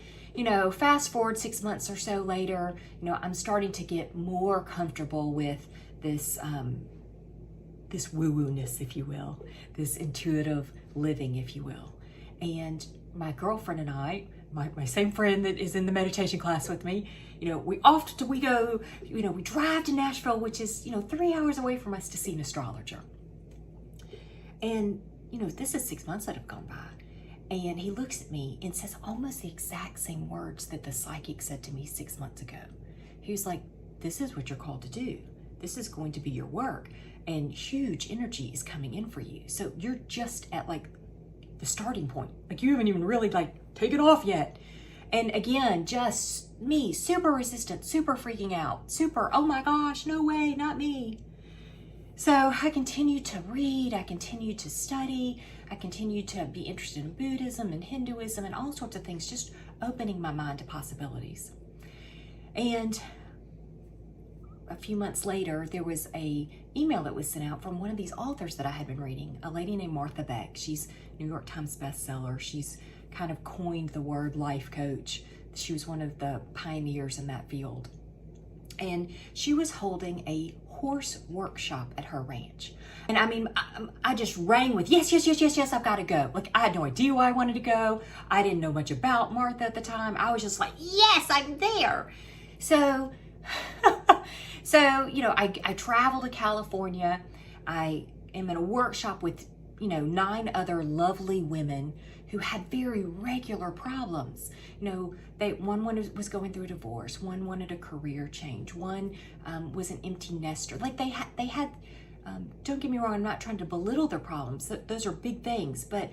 fast forward 6 months or so later, I'm starting to get more comfortable with this woo-woo-ness, if you will, this intuitive living, if you will. And my girlfriend and I, my same friend that is in the meditation class with me, we drive to Nashville, which is, 3 hours away from us, to see an astrologer. And, this is 6 months that have gone by. And he looks at me and says almost the exact same words that the psychic said to me 6 months ago. He was like, this is what you're called to do. This is going to be your work. And huge energy is coming in for you. So you're just at like the starting point. Like you haven't even really like taken off yet. And again, just me, super resistant, super freaking out, super, oh my gosh, no way, not me. So I continued to read, I continued to study, I continued to be interested in Buddhism and Hinduism and all sorts of things, just opening my mind to possibilities. And a few months later, there was a email that was sent out from one of these authors that I had been reading, a lady named Martha Beck. She's New York Times bestseller. She's kind of coined the word life coach. She was one of the pioneers in that field. And she was holding a horse workshop at her ranch. And I mean, I just rang with, yes, I've got to go. Like, I had no idea why I wanted to go. I didn't know much about Martha at the time. I was just like, yes, I'm there. So, I travel to California. I am in a workshop with, 9 other lovely women who had very regular problems. One was going through a divorce. One wanted a career change. One was an empty nester. Like they had. Don't get me wrong. I'm not trying to belittle their problems. Those are big things, but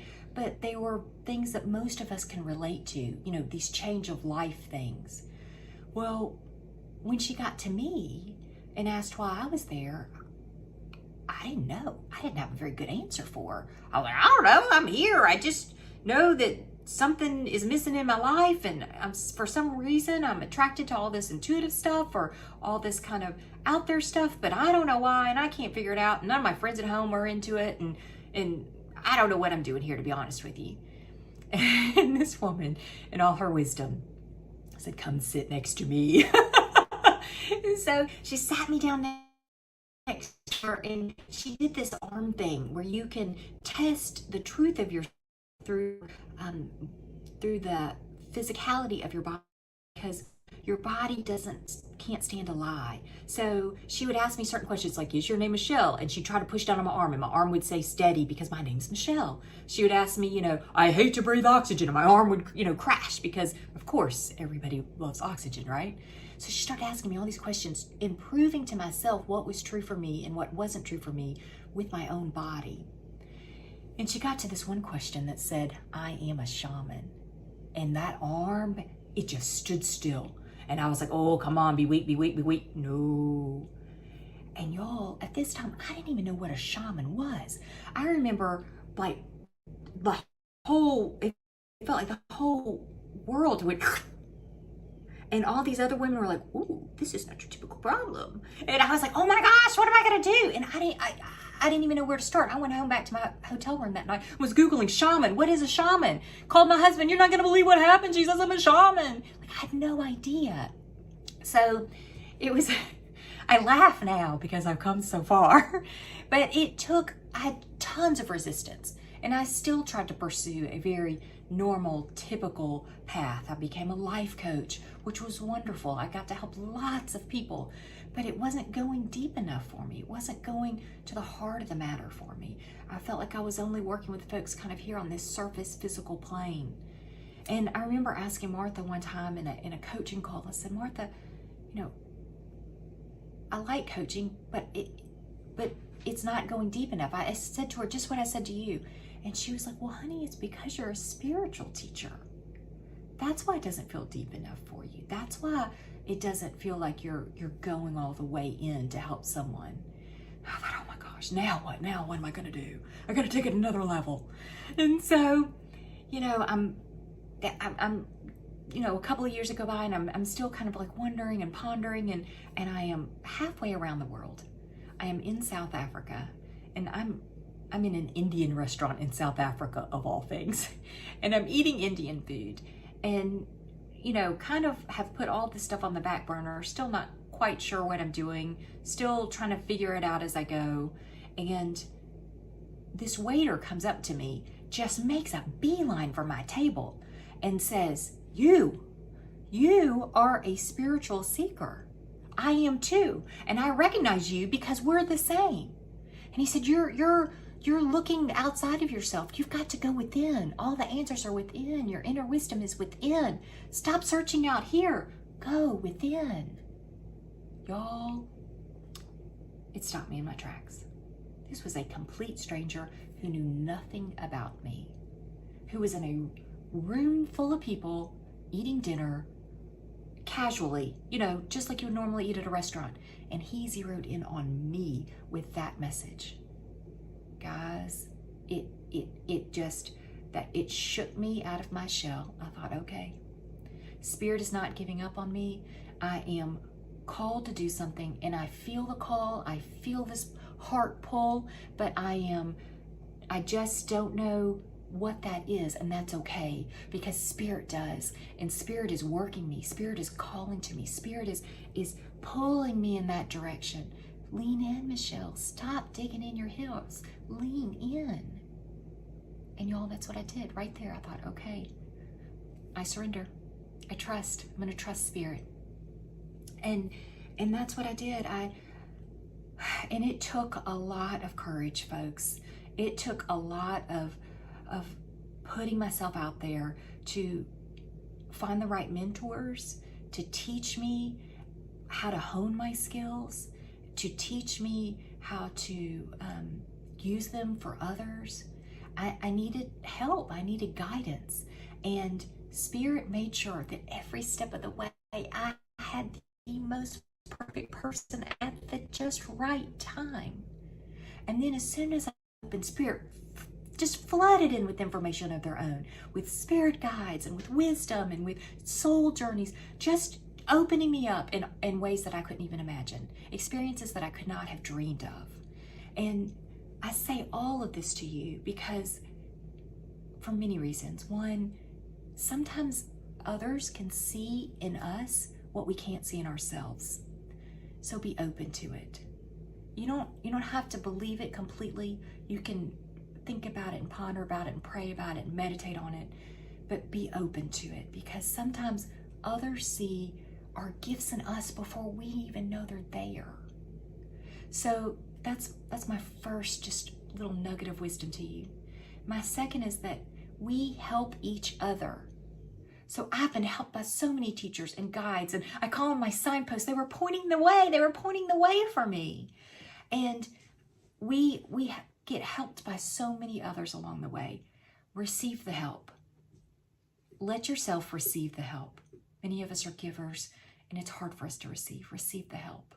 they were things that most of us can relate to. These change of life things. Well, when she got to me and asked why I was there, I didn't know. I didn't have a very good answer for her. I was like, I don't know. I'm here. I just know that something is missing in my life, and for some reason I'm attracted to all this intuitive stuff or all this kind of out there stuff, but I don't know why, and I can't figure it out. None of my friends at home are into it, and I don't know what I'm doing here, to be honest with you. And this woman, in all her wisdom, said, come sit next to me. So she sat me down next to her, and she did this arm thing where you can test the truth of your through the physicality of your body, because your body can't stand a lie. So she would ask me certain questions like, is your name Michelle? And she'd try to push down on my arm, and my arm would say steady because my name's Michelle. She would ask me, I hate to breathe oxygen, and my arm would, crash because, of course, everybody loves oxygen, right? So she started asking me all these questions and proving to myself what was true for me and what wasn't true for me with my own body. And she got to this one question that said, I am a shaman. And that arm, it just stood still. And I was like, oh, come on, be weak, be weak, be weak. No. And y'all, at this time, I didn't even know what a shaman was. I remember like the it felt like the whole world went, and all these other women were like, ooh, this is not your typical problem. And I was like, oh my gosh, what am I gonna do? And I didn't even know where to start. I went home back to my hotel room that night, was Googling shaman. What is a shaman? Called my husband, you're not gonna believe what happened. She says I'm a shaman. Like, I had no idea. So it was, I laugh now because I've come so far, but I had tons of resistance, and I still tried to pursue a very normal, typical path. I became a life coach, which was wonderful. I got to help lots of people, but it wasn't going deep enough for me. It wasn't going to the heart of the matter for me. I felt like I was only working with folks kind of here on this surface physical plane. And I remember asking Martha one time in a coaching call, I said, Martha, you know, I like coaching, but it's not going deep enough. I said to her just what I said to you. And she was like, well, honey, it's because you're a spiritual teacher. That's why it doesn't feel deep enough for you. That's why it doesn't feel like you're going all the way in to help someone. I thought, oh my gosh, now what? Now what am I going to do? I got to take it another level. And so, you know, I'm you know, a couple of years go by, and I'm still kind of like wondering and pondering, and I am halfway around the world. I am in South Africa, and I'm in an Indian restaurant in South Africa, of all things, and I'm eating Indian food, and, you know, kind of have put all this stuff on the back burner, still not quite sure what I'm doing, still trying to figure it out as I go. And this waiter comes up to me, just makes a beeline for my table and says, you are a spiritual seeker. I am too. And I recognize you because we're the same. And he said, you're looking outside of yourself. You've got to go within. All the answers are within. Your inner wisdom is within. Stop searching out here. Go within. Y'all, it stopped me in my tracks. This was a complete stranger who knew nothing about me, who was in a room full of people eating dinner casually, you know, just like you would normally eat at a restaurant. And he zeroed in on me with that message. Guys, it shook me out of my shell. I thought, okay, Spirit is not giving up on me. I am called to do something, and I feel the call. I feel this heart pull, but I just don't know what that is, and that's okay, because Spirit does, and Spirit is working me. Spirit is calling to me. Spirit is pulling me in that direction. Lean in, Michelle. Stop digging in your heels. Lean in. And y'all, that's what I did right there. I thought, okay, I surrender. I trust. I'm going to trust Spirit. And that's what I did. And it took a lot of courage, folks. It took a lot of putting myself out there to find the right mentors, to teach me how to hone my skills, to teach me how to use them for others. I needed help. I needed guidance. And Spirit made sure that every step of the way I had the most perfect person at the just right time. And then as soon as I opened, Spirit just flooded in with information of their own, with spirit guides and with wisdom and with soul journeys, just opening me up in ways that I couldn't even imagine, experiences that I could not have dreamed of. And I say all of this to you because, for many reasons. One, sometimes others can see in us what we can't see in ourselves. So be open to it. You don't have to believe it completely. You can think about it and ponder about it and pray about it and meditate on it, but be open to it, because sometimes others see our gifts in us before we even know they're there. So that's my first just little nugget of wisdom to you. My second is that we help each other. So I've been helped by so many teachers and guides, and I call them my signposts. They were pointing the way. They were pointing the way for me. And we get helped by so many others along the way. Receive the help. let yourself receive the help. Many of us are givers, and it's hard for us to receive. Receive the help.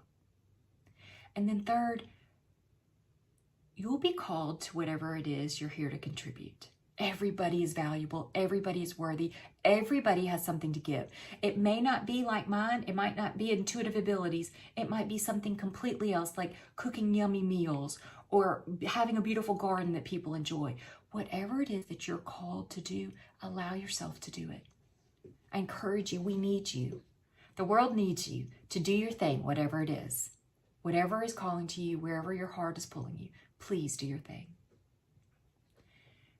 And then third, you'll be called to whatever it is you're here to contribute. Everybody is valuable. Everybody is worthy. Everybody has something to give. It may not be like mine. It might not be intuitive abilities. It might be something completely else, like cooking yummy meals or having a beautiful garden that people enjoy. Whatever it is that you're called to do, allow yourself to do it. I encourage you. We need you. The world needs you to do your thing, whatever it is. Whatever is calling to you, wherever your heart is pulling you, please do your thing.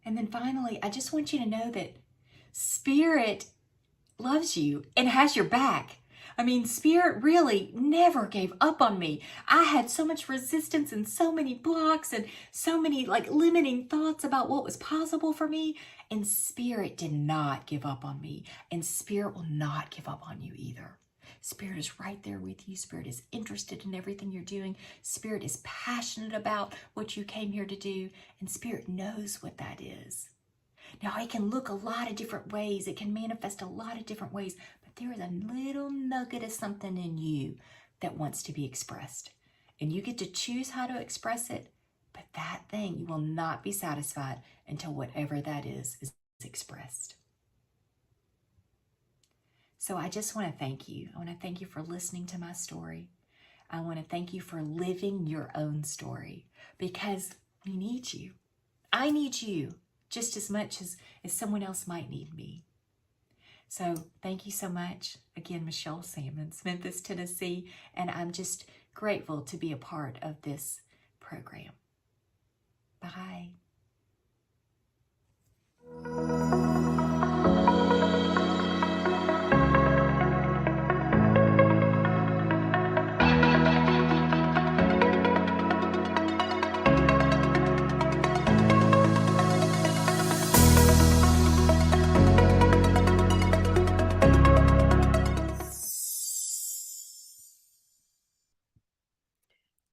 And then finally, I just want you to know that Spirit loves you and has your back. I mean, Spirit really never gave up on me. I had so much resistance and so many blocks and so many limiting thoughts about what was possible for me. And Spirit did not give up on me. And Spirit will not give up on you either. Spirit is right there with you. Spirit is interested in everything you're doing. Spirit is passionate about what you came here to do. And Spirit knows what that is. Now, it can look a lot of different ways. It can manifest a lot of different ways. But there is a little nugget of something in you that wants to be expressed. And you get to choose how to express it. But that thing, you will not be satisfied until whatever that is expressed. So I just want to thank you. I want to thank you for listening to my story. I want to thank you for living your own story, because we need you. I need you just as much as someone else might need me. So thank you so much. Again, Michelle Salmons, Memphis, Tennessee, and I'm just grateful to be a part of this program. Bye.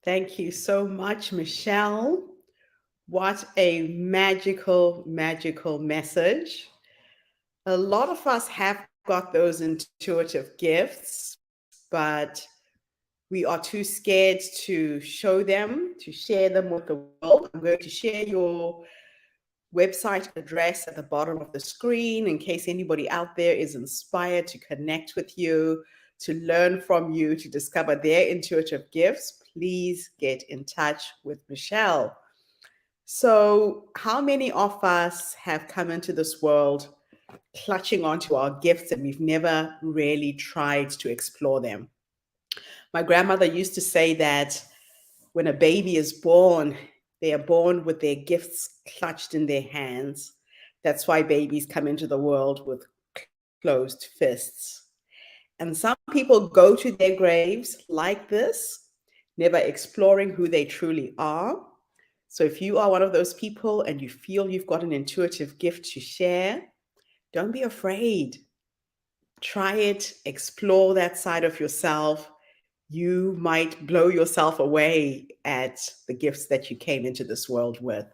Thank you so much, Michelle. What a magical, magical message. A lot of us have got those intuitive gifts, but we are too scared to show them, to share them with the world. I'm going to share your website address at the bottom of the screen in case anybody out there is inspired to connect with you, to learn from you, to discover their intuitive gifts. Please get in touch with Michelle. So, how many of us have come into this world clutching onto our gifts and we've never really tried to explore them? My grandmother used to say that when a baby is born, they are born with their gifts clutched in their hands. That's why babies come into the world with closed fists. And some people go to their graves like this, never exploring who they truly are. So if you are one of those people and you feel you've got an intuitive gift to share, don't be afraid. Try it, explore that side of yourself. You might blow yourself away at the gifts that you came into this world with.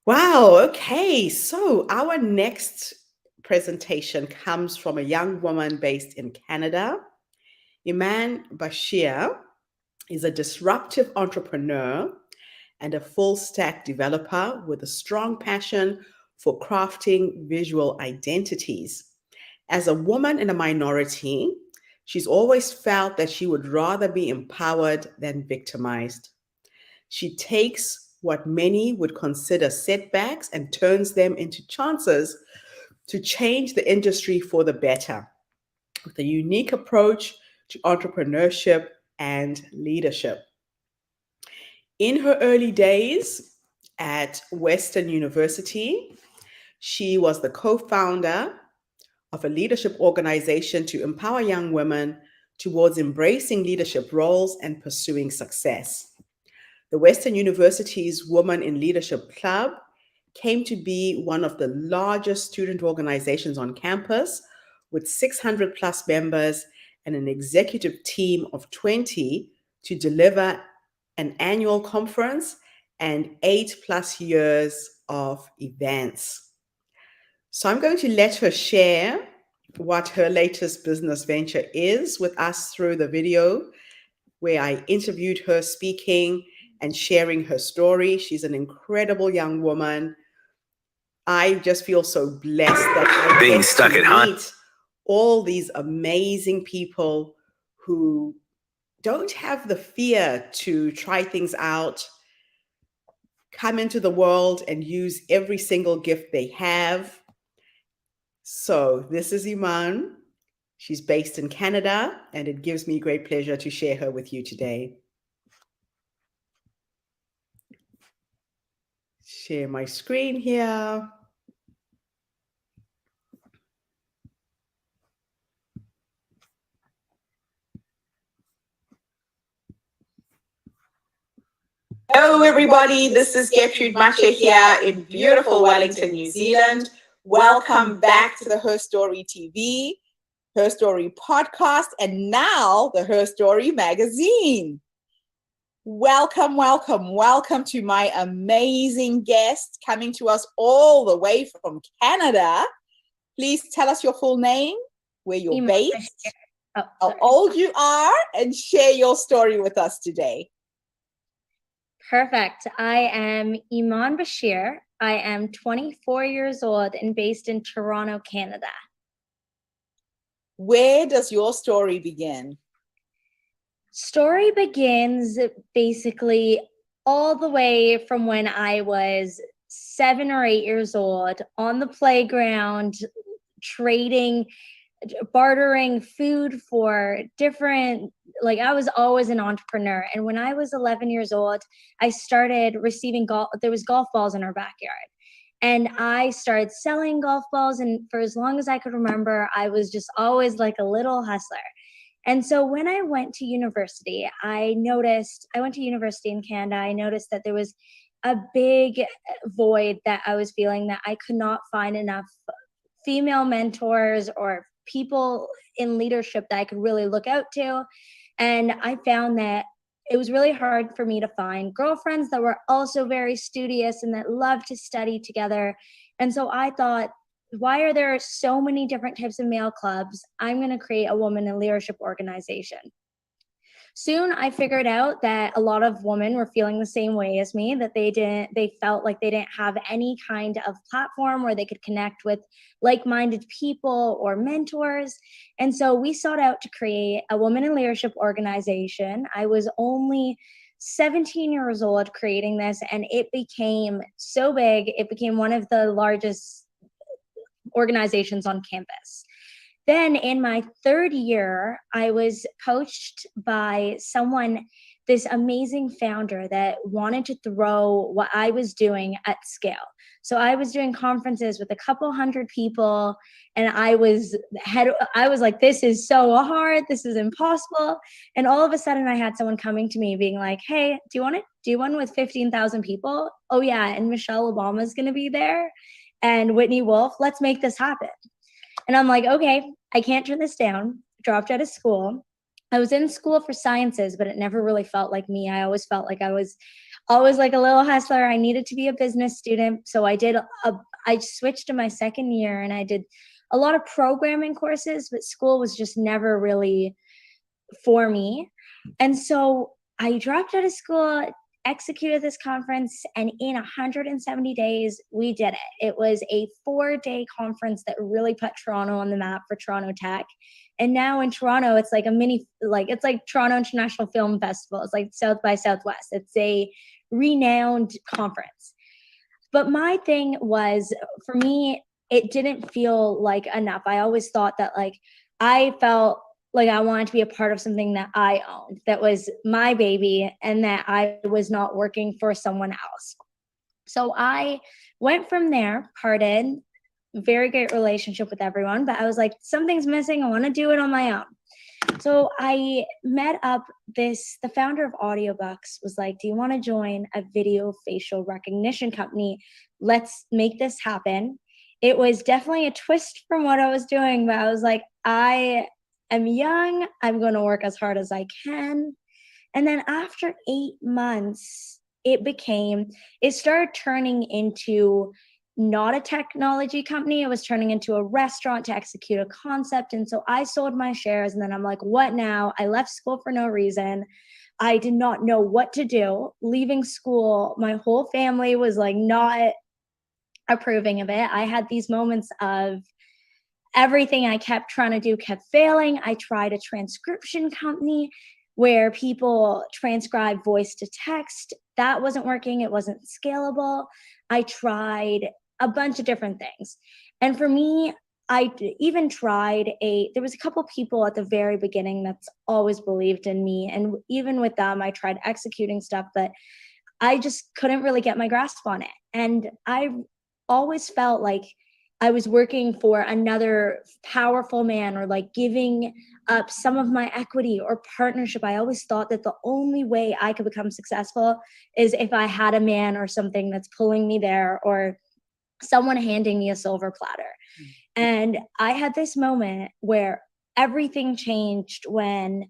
Wow, okay. So our next presentation comes from a young woman based in Canada. Iman Bashir is a disruptive entrepreneur and a full stack developer with a strong passion for crafting visual identities. As a woman in a minority, she's always felt that she would rather be empowered than victimized. She takes what many would consider setbacks and turns them into chances to change the industry for the better, with a unique approach to entrepreneurship and leadership. In her early days at Western University, she was the co-founder of a leadership organization to empower young women towards embracing leadership roles and pursuing success. The Western University's Women in Leadership Club came to be one of the largest student organizations on campus, with 600 plus members and an executive team of 20 to deliver an annual conference and 8+ years of events. So I'm going to let her share what her latest business venture is with us through the video where I interviewed her speaking and sharing her story. She's an incredible young woman. I just feel so blessed that I Being get stuck to at home. meet all these amazing people who don't have the fear to try things out, come into the world and use every single gift they have. So this is Iman. She's based in Canada, and it gives me great pleasure to share her with you today. Share my screen here. Hello, everybody. This is Gertrude Mache here in beautiful Wellington, New Zealand. Welcome back to the Her Story TV, Her Story podcast, and now the Her Story magazine. Welcome, welcome, welcome to my amazing guest coming to us all the way from Canada. Please tell us your full name, where you're based, how old you are, and share your story with us today. Perfect. I am Iman Bashir. I am 24 years old and based in Toronto, Canada. Where does your story begin? Story begins basically all the way from when I was 7 or 8 years old on the playground, trading, bartering food for different, like I was always an entrepreneur. And when I was 11 years old, I started receiving there was golf balls in our backyard. And I started selling golf balls. And for as long as I could remember, I was just always like a little hustler. And so when I went to university, I went to university in Canada. I noticed that there was a big void that I was feeling, that I could not find enough female mentors or people in leadership that I could really look out to. And I found that it was really hard for me to find girlfriends that were also very studious and that loved to study together. And so I thought, why are there so many different types of male clubs? I'm going to create a woman in leadership organization. Soon I figured out that a lot of women were feeling the same way as me, that they felt like they didn't have any kind of platform where they could connect with like-minded people or mentors. And so we sought out to create a woman in leadership organization. I was only 17 years old creating this, and it became so big. It became one of the largest organizations on campus. Then in my third year, I was coached by this amazing founder that wanted to throw what I was doing at scale. So I was doing conferences with a couple hundred people, and I was like, this is so hard, this is impossible. And all of a sudden I had someone coming to me being like, hey, do you want to do one with 15,000 people? Oh yeah, and Michelle Obama's going to be there, and Whitney Wolf, let's make this happen. And I'm like, okay, I can't turn this down. Dropped out of school. I was in school for sciences, but it never really felt like me. I always felt like I was always like a little hustler. I needed to be a business student. So I switched to my second year, and I did a lot of programming courses, but school was just never really for me. And so I dropped out of school, executed this conference, and in 170 days, we did it. It was a 4-day conference that really put Toronto on the map for Toronto Tech. And now in Toronto, it's like it's like Toronto International Film Festival. It's like South by Southwest. It's a renowned conference. But my thing was, for me, it didn't feel like enough. I always thought that I felt like I wanted to be a part of something that I owned, that was my baby, and that I was not working for someone else. So I went from there, parted, very great relationship with everyone, but I was like, something's missing. I want to do it on my own. So I met up the founder of Audiobooks was like, do you want to join a video facial recognition company? Let's make this happen. It was definitely a twist from what I was doing, but I was like, I'm young. I'm going to work as hard as I can. And then after 8 months, it started turning into not a technology company. It was turning into a restaurant to execute a concept. And so I sold my shares, and then I'm like, what now? I left school for no reason. I did not know what to do. Leaving school, my whole family was like not approving of it. I had these moments of everything I kept trying to do kept failing. I tried a transcription company where people transcribe voice to text. That wasn't working. It wasn't scalable. I tried a bunch of different things. And for me, even tried there was a couple people at the very beginning that's always believed in me. And even with them, I tried executing stuff, but I just couldn't really get my grasp on it. And I always felt like I was working for another powerful man, or like giving up some of my equity or partnership. I always thought that the only way I could become successful is if I had a man or something that's pulling me there, or someone handing me a silver platter. And I had this moment where everything changed when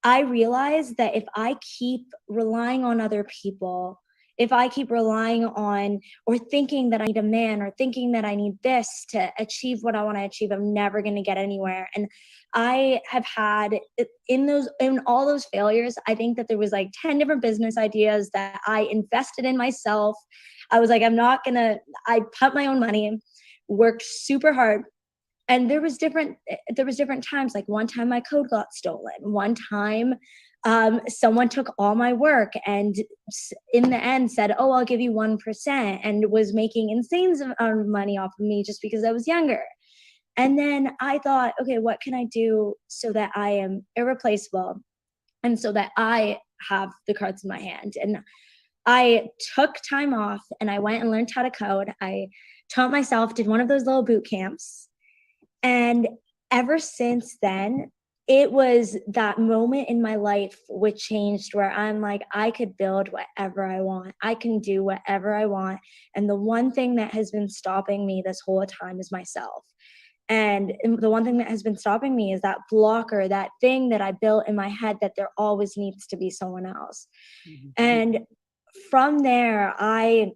I realized that if I keep relying on other people, if I keep relying on, or thinking that I need a man, or thinking that I need this to achieve what I want to achieve, I'm never going to get anywhere. And I have had in all those failures, I think that there was like 10 different business ideas that I invested in myself. I was like, I put my own money, worked super hard. And there was different times. Like one time my code got stolen. One time someone took all my work and in the end said, oh, I'll give you 1%, and was making insane amount of money off of me just because I was younger. And then I thought, okay, what can I do so that I am irreplaceable and so that I have the cards in my hand? And I took time off and I went and learned how to code. I taught myself, did one of those little boot camps. And ever since then, it was that moment in my life which changed, where I'm like, I could build whatever I want. I can do whatever I want. And the one thing that has been stopping me this whole time is myself. And the one thing that has been stopping me is that blocker, that thing that I built in my head, that there always needs to be someone else. Mm-hmm. And from there, I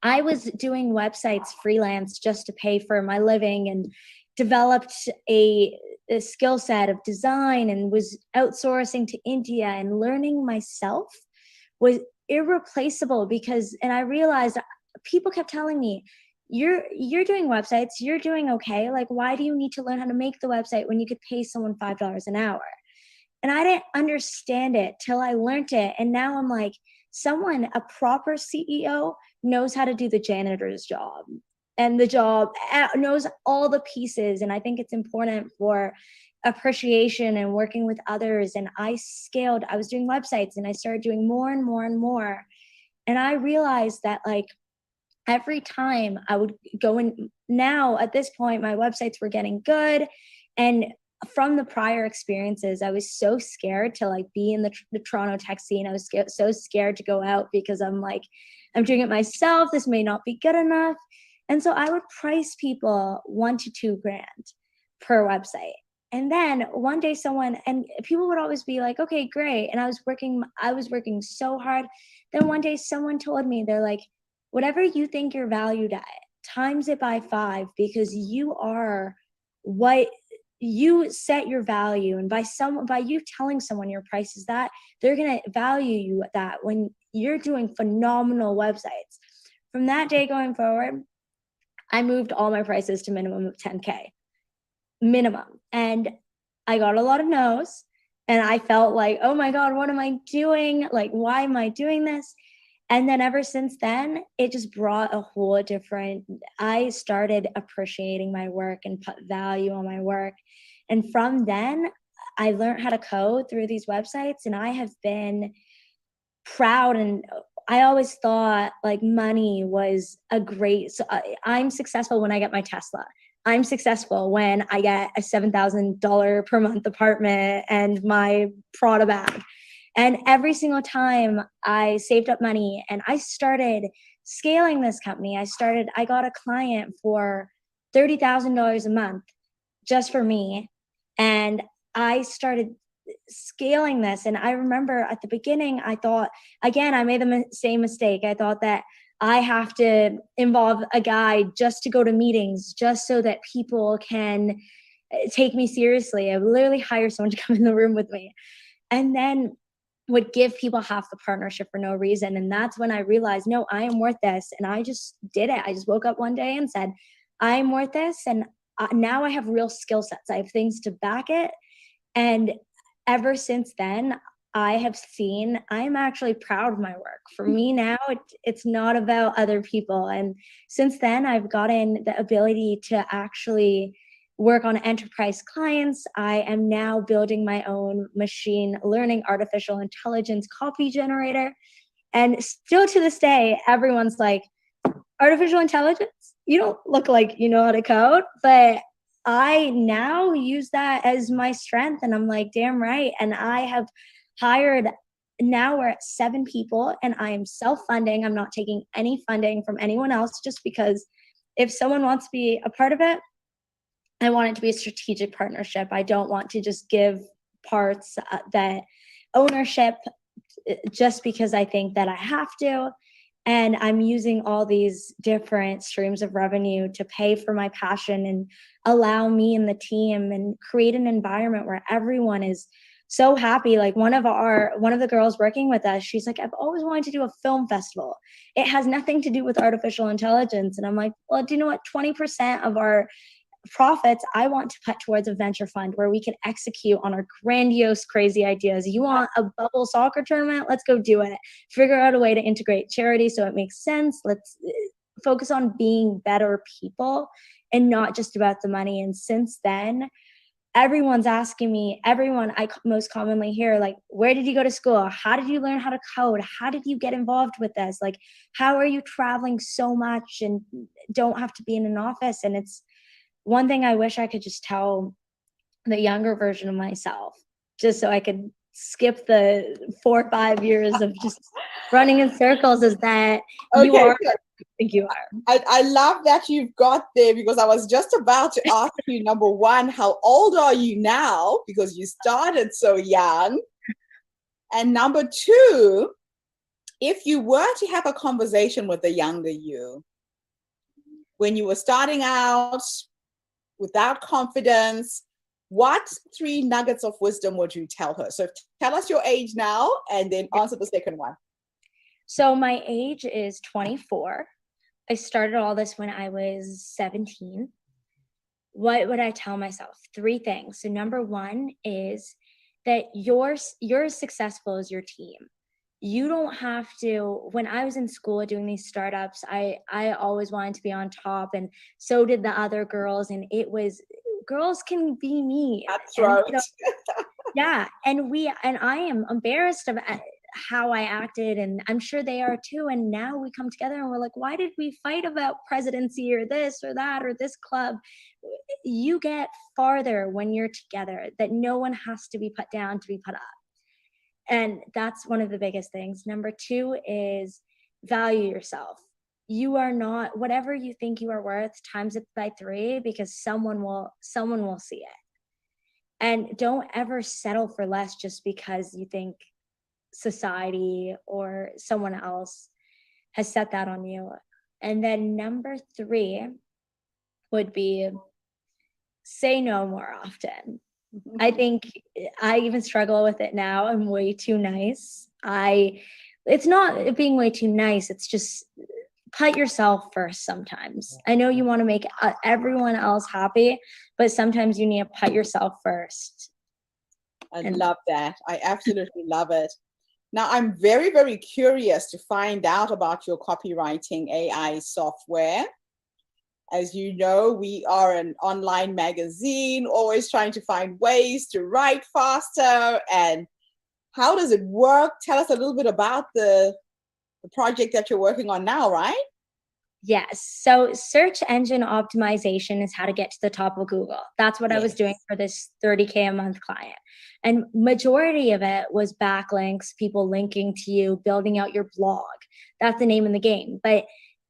was doing websites freelance just to pay for my living, and developed a skill set of design, and was outsourcing to India, and learning myself was irreplaceable and I realized people kept telling me, you're doing websites, you're doing okay. Like, why do you need to learn how to make the website when you could pay someone $5 an hour? And I didn't understand it till I learned it. And now I'm like, a proper CEO knows how to do the janitor's job, and the job knows all the pieces. And I think it's important for appreciation and working with others. And I was doing websites, and I started doing more and more and more. And I realized that like every time I would go in, now at this point, my websites were getting good. And from the prior experiences, I was so scared to like be in the Toronto tech scene. I was so scared to go out because I'm like, I'm doing it myself. This may not be good enough. And so I would price people $1,000 to $2,000 per website. And then one day and people would always be like, okay, great. And I was working so hard. Then one day someone told me, they're like, whatever you think you're valued at, times it by 5, because you are what you set your value. And by you telling someone your price is that, they're going to value you at that when you're doing phenomenal websites. From that day going forward, I moved all my prices to minimum of 10K minimum. And I got a lot of no's, and I felt like, oh my God, what am I doing? Like, why am I doing this? And then ever since then, it just brought a whole I started appreciating my work and put value on my work. And from then, I learned how to code through these websites, and I have been proud. And I always thought like money was I'm successful when I get my Tesla. I'm successful when I get a $7,000 per month apartment and my Prada bag. And every single time I saved up money and I started scaling this company, I got a client for $30,000 a month just for me. And I started scaling this. And I remember at the beginning, I thought, again, I made the same mistake. I thought that I have to involve a guide just to go to meetings, just so that people can take me seriously. I would literally hire someone to come in the room with me, and then would give people half the partnership for no reason. And that's when I realized, no, I am worth this. And I just did it. I just woke up one day and said, I'm worth this. And now I have real skill sets. I have things to back it. And ever since then, I have seen I'm actually proud of my work. For me now, it's not about other people. And since then, I've gotten the ability to actually work on enterprise clients. I am now building my own machine learning, artificial intelligence copy generator. And still to this day, everyone's like, artificial intelligence? You don't look like you know how to code. But I now use that as my strength. And I'm like, damn right. And I have hired, now we're at 7 people, and I am self-funding. I'm not taking any funding from anyone else, just because if someone wants to be a part of it, I want it to be a strategic partnership. I don't want to just give parts that ownership just because I think that I have to. And I'm using all these different streams of revenue to pay for my passion and allow me and the team and create an environment where everyone is so happy. Like one of the girls working with us, she's like, I've always wanted to do a film festival. It has nothing to do with artificial intelligence. And I'm like, well, do you know what? 20% of our profits I want to put towards a venture fund where we can execute on our grandiose, crazy ideas. You want a bubble soccer tournament? Let's go do it. Figure out a way to integrate charity so it makes sense. Let's focus on being better people and not just about the money. And since then, everyone's asking me, I most commonly hear, like, where did you go to school? How did you learn how to code? How did you get involved with this? Like, how are you traveling so much and don't have to be in an office? And it's one thing I wish I could just tell the younger version of myself, just so I could skip the 4 or 5 years of just running in circles, is that you are what you think you are. I love that you've got there, because I was just about to ask you, number one, how old are you now? Because you started so young. And number two, if you were to have a conversation with the younger you, when you were starting out, without confidence, what 3 nuggets of wisdom would you tell her? So tell us your age now and then answer the second one. So my age is 24. I started all this when I was 17. What would I tell myself? 3 things. So number 1 is that you're as successful as your team. You don't have to. When I was in school doing these startups, I always wanted to be on top, and so did the other girls. And it was, girls can be me. That's right. Yeah. And I am embarrassed of how I acted, and I'm sure they are too. And now we come together and we're like, why did we fight about presidency or this or that or this club? You get farther when you're together, that no one has to be put down to be put up. And that's one of the biggest things. Number 2 is value yourself. You are not, whatever you think you are worth, times it by 3, because someone will see it. And don't ever settle for less just because you think society or someone else has set that on you. And then number 3 would be say no more often. I think I even struggle with it now. I'm way too nice. It's not being way too nice. It's just put yourself first sometimes. I know you want to make everyone else happy, but sometimes you need to put yourself first. I love that. I absolutely love it. Now, I'm very, very curious to find out about your copywriting AI software. As you know, we are an online magazine, always trying to find ways to write faster. And how does it work? Tell us a little bit about the project that you're working on now, right? Yes. So search engine optimization is how to get to the top of Google. That's what I was doing for this $30K a month client. And majority of it was backlinks, people linking to you, building out your blog. That's the name of the game. But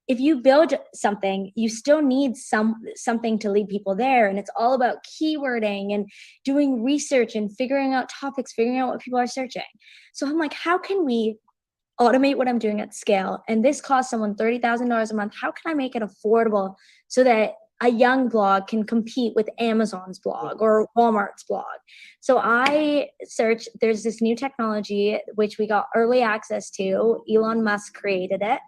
if you build something, you still need something to lead people there. And it's all about keywording and doing research and figuring out topics, figuring out what people are searching. So I'm like, how can we automate what I'm doing at scale, and this costs someone $30,000 a month. How can I make it affordable so that a young blog can compete with Amazon's blog or Walmart's blog? So I searched, there's this new technology, which we got early access to. Elon Musk created it.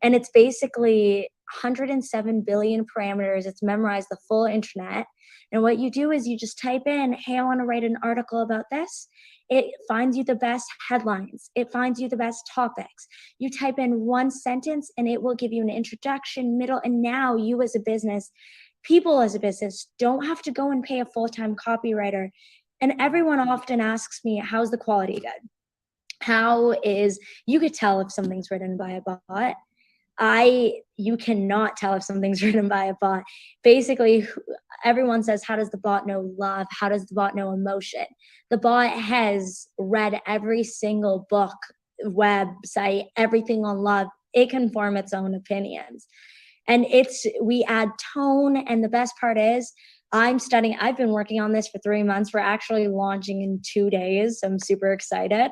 And it's basically 107 billion parameters. It's memorized the full internet. And what you do is you just type in, hey, I want to write an article about this. It finds you the best headlines. It finds you the best topics. You type in one sentence and it will give you an introduction, middle, and now you as a business, people as a business, don't have to go and pay a full-time copywriter. And everyone often asks me, how's the quality good? You could tell if something's written by a bot. You cannot tell if something's written by a bot. Basically, everyone says, how does the bot know love? How does the bot know emotion? The bot has read every single book, website, everything on love. It can form its own opinions. And we add tone. And the best part is I've been working on this for 3 months. We're actually launching in 2 days. I'm super excited.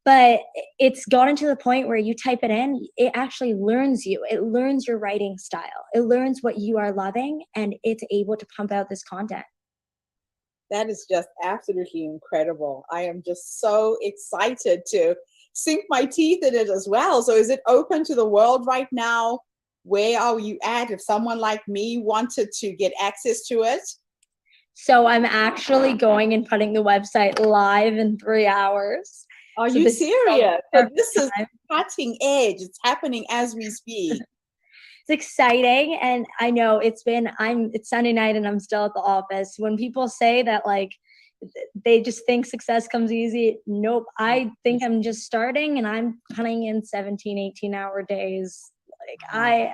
But it's gotten to the point where you type it in, it actually learns you. It learns your writing style. It learns what you are loving, and it's able to pump out this content. That is just absolutely incredible. I am just so excited to sink my teeth in it as well. So is it open to the world right now? Where are you at if someone like me wanted to get access to it? So I'm actually going and putting the website live in 3 hours. Are you serious? So this is cutting edge. It's happening as we speak. It's exciting. And I know it's Sunday night and I'm still at the office. When people say that, like, they just think success comes easy. Nope. I think I'm just starting and I'm putting in 17, 18-hour days. Like,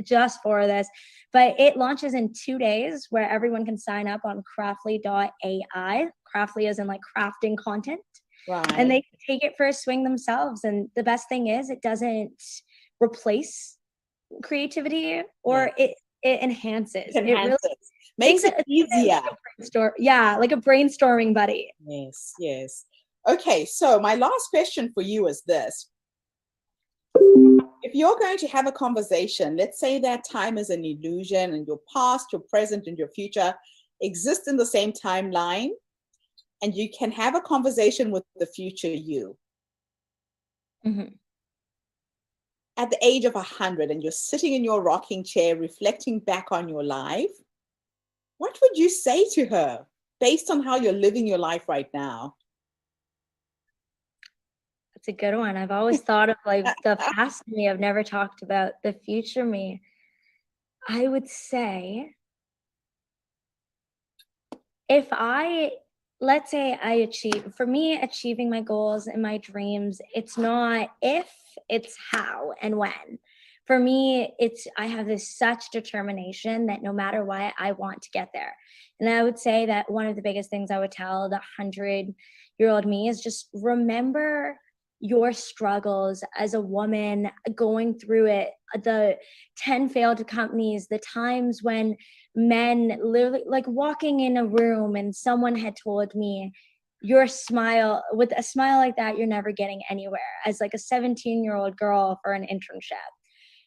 just for this. But it launches in 2 days where everyone can sign up on craftly.ai. Craftly as in like crafting content. Right. And they can take it for a swing themselves. And the best thing is it doesn't replace creativity, or it enhances. It really makes it easier. Like a brainstorming buddy. Yes, yes. Okay, so my last question for you is this. If you're going to have a conversation, let's say that time is an illusion and your past, your present, and your future exist in the same timeline, and you can have a conversation with the future you. Mm-hmm. At the age of 100, and you're sitting in your rocking chair reflecting back on your life, what would you say to her based on how you're living your life right now? That's a good one. I've always thought of like the past me. I've never talked about the future me. I would say let's say achieving my goals and my dreams, it's not if, it's how and when. For me, I have such determination that no matter what, I want to get there. And I would say that one of the biggest things I would tell the 100-year-old me is just remember your struggles as a woman going through it, the 10 failed companies, the times when men literally, like walking in a room and someone had told me, with a smile like that, you're never getting anywhere, as like a 17-year-old girl for an internship.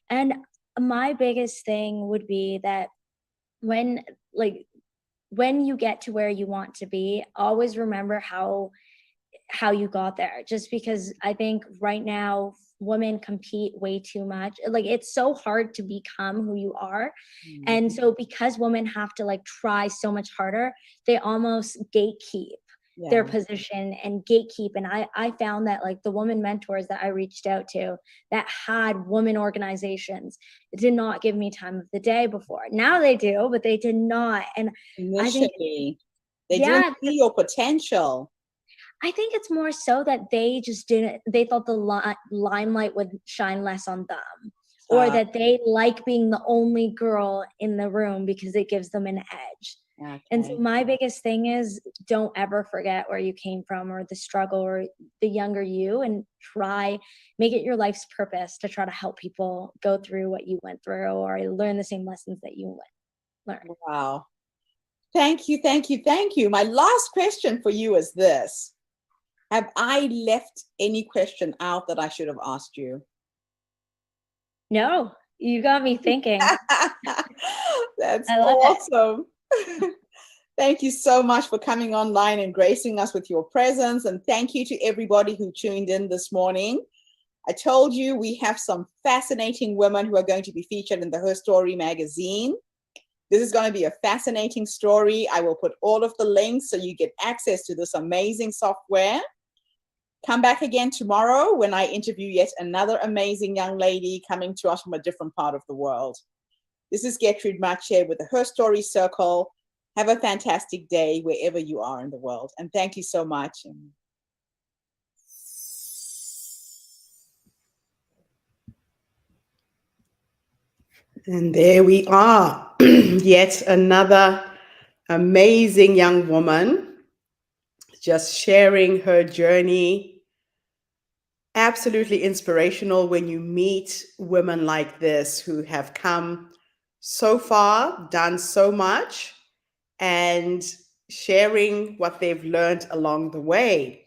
And my biggest thing would be that when you get to where you want to be, always remember how you got there. Just because I think right now women compete way too much. Like, it's so hard to become who you are. Mm-hmm. And so because women have to like try so much harder, they almost gatekeep their position and gatekeep. And I found that like the woman mentors that I reached out to that had women organizations did not give me time of the day before. Now they do, but they did not. And initially, they didn't see your potential. I think it's more so that they thought the limelight would shine less on them, or that they like being the only girl in the room because it gives them an edge. Okay. And so my biggest thing is, don't ever forget where you came from or the struggle or the younger you, and make it your life's purpose to try to help people go through what you went through or learn the same lessons that you learned. Wow. Thank you, thank you, thank you. My last question for you is this. Have I left any question out that I should have asked you? No, you got me thinking. That's I love it. awesome. Thank you so much for coming online and gracing us with your presence. And thank you to everybody who tuned in this morning. I told you we have some fascinating women who are going to be featured in the Herstory magazine. This is going to be a fascinating story. I will put all of the links so you get access to this amazing software. Come back again tomorrow when I interview yet another amazing young lady coming to us from a different part of the world. This is Gertrude Mache with the Herstory Circle. Have a fantastic day wherever you are in the world. And thank you so much. And there we are, yet another amazing young woman just sharing her journey. Absolutely inspirational when you meet women like this who have come so far, done so much, and sharing what they've learned along the way.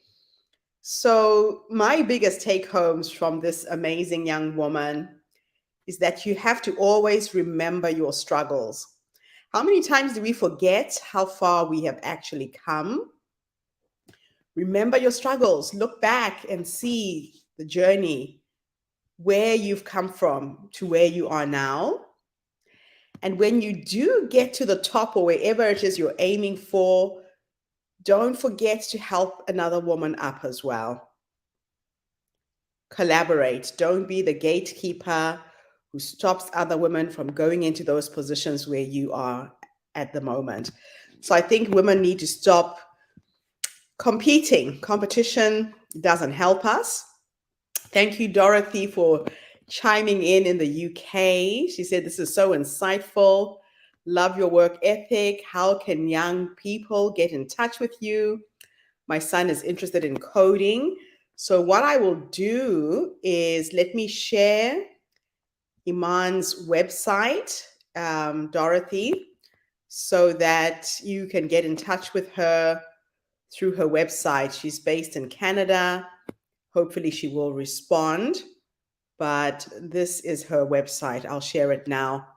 So my biggest take homes from this amazing young woman is that you have to always remember your struggles. How many times do we forget how far we have actually come? Remember your struggles. Look back and see the journey, where you've come from to where you are now. And when you do get to the top or wherever it is you're aiming for, don't forget to help another woman up as well. Collaborate. Don't be the gatekeeper who stops other women from going into those positions where you are at the moment. So I think women need to stop competing. Competition doesn't help us. Thank you, Dorothy, for chiming in the UK. She said, this is so insightful. Love your work ethic. How can young people get in touch with you? My son is interested in coding. So what I will do is let me share Iman's website, Dorothy, so that you can get in touch with her through her website. She's based in Canada. Hopefully she will respond, but this is her website. I'll share it now.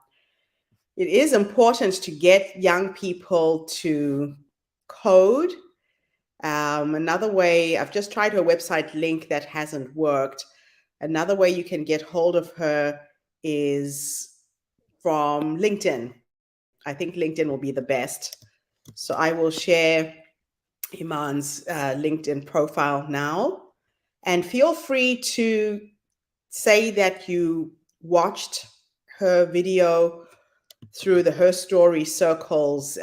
It is important to get young people to code. Another way, I've just tried her website link that hasn't worked. Another way you can get hold of her is from LinkedIn. I think LinkedIn will be the best. So I will share Iman's LinkedIn profile now. And feel free to say that you watched her video through the Herstory Circles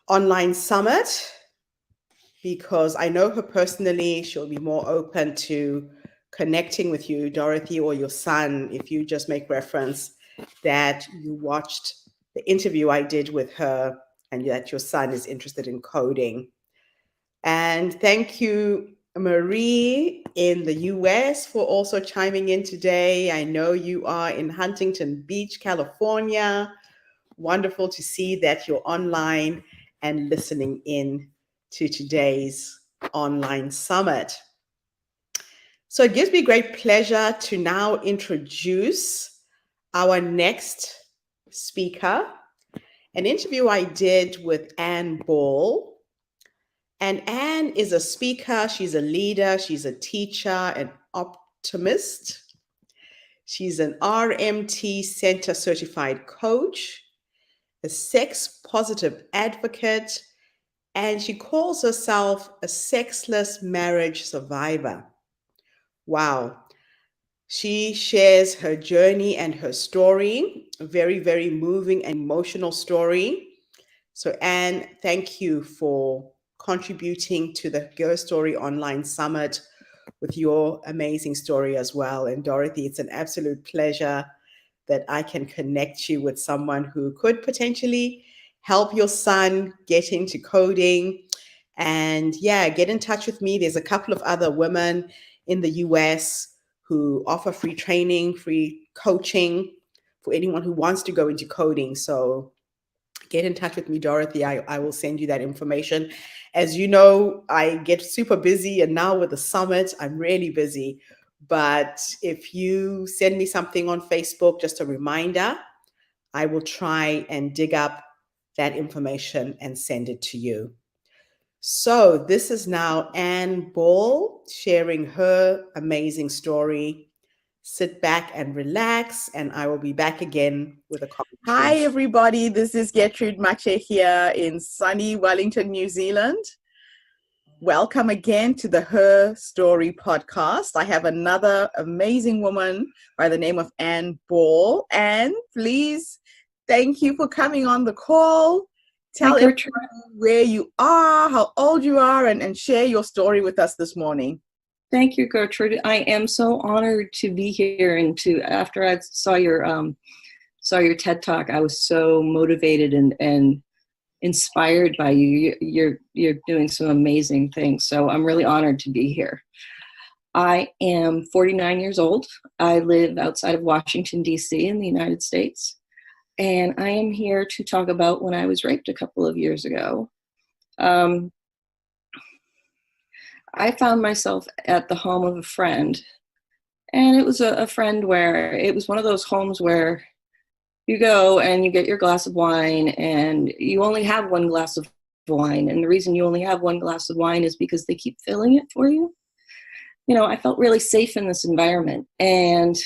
online summit, because I know her personally. She'll be more open to connecting with you, Dorothy, or your son, if you just make reference that you watched the interview I did with her and that your son is interested in coding. And thank you, Marie in the US, for also chiming in today. I know you are in Huntington Beach, California. Wonderful to see that you're online and listening in to today's online summit. So it gives me great pleasure to now introduce our next speaker, an interview I did with Ann Ball. And Ann is a speaker, she's a leader, she's a teacher, an optimist. She's an RMT Center certified coach, a sex positive advocate, and she calls herself a sexless marriage survivor. Wow. She shares her journey and her story, a very, very moving and emotional story. So Ann, thank you for contributing to the Herstory Online Summit with your amazing story as well. And Dorothy, it's an absolute pleasure that I can connect you with someone who could potentially help your son get into coding. And yeah, get in touch with me. There's a couple of other women in the US who offer free training, free coaching for anyone who wants to go into coding. So get in touch with me, Dorothy. I will send you that information. As you know, I get super busy, and now with the summit, I'm really busy. But if you send me something on Facebook, just a reminder, I will try and dig up that information and send it to you. So this is now Anne Ball sharing her amazing story. Sit back and relax, and I will be back again with a commentary. Hi, everybody. This is Gertrude Mache here in sunny Wellington, New Zealand. Welcome again to the Her Story podcast. I have another amazing woman by the name of Anne Ball. Anne, please, thank you for coming on the call. Tell everybody where you are, how old you are, and share your story with us this morning. Thank you, Gertrude. I am so honored to be here, and after I saw your TED Talk, I was so motivated and inspired by you. You're doing some amazing things. So I'm really honored to be here. I am 49 years old. I live outside of Washington, D.C. in the United States. And I am here to talk about when I was raped a couple of years ago. I found myself at the home of a friend. And it was a friend where it was one of those homes where you go and you get your glass of wine, and you only have one glass of wine. And the reason you only have one glass of wine is because they keep filling it for you. You know, I felt really safe in this environment. And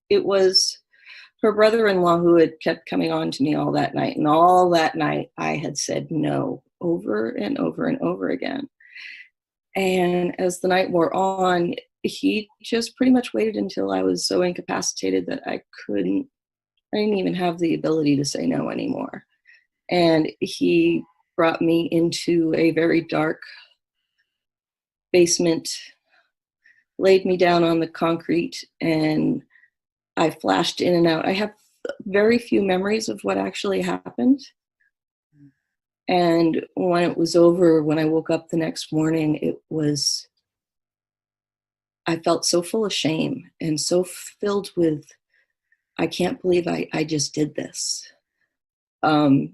it was her brother-in-law who had kept coming on to me all that night. And all that night I had said no over and over and over again. And as the night wore on, he just pretty much waited until I was so incapacitated that I didn't even have the ability to say no anymore. And he brought me into a very dark basement, laid me down on the concrete, and I flashed in and out. I have very few memories of what actually happened. And when it was over, when I woke up the next morning, I felt so full of shame and so filled with, I can't believe I just did this. And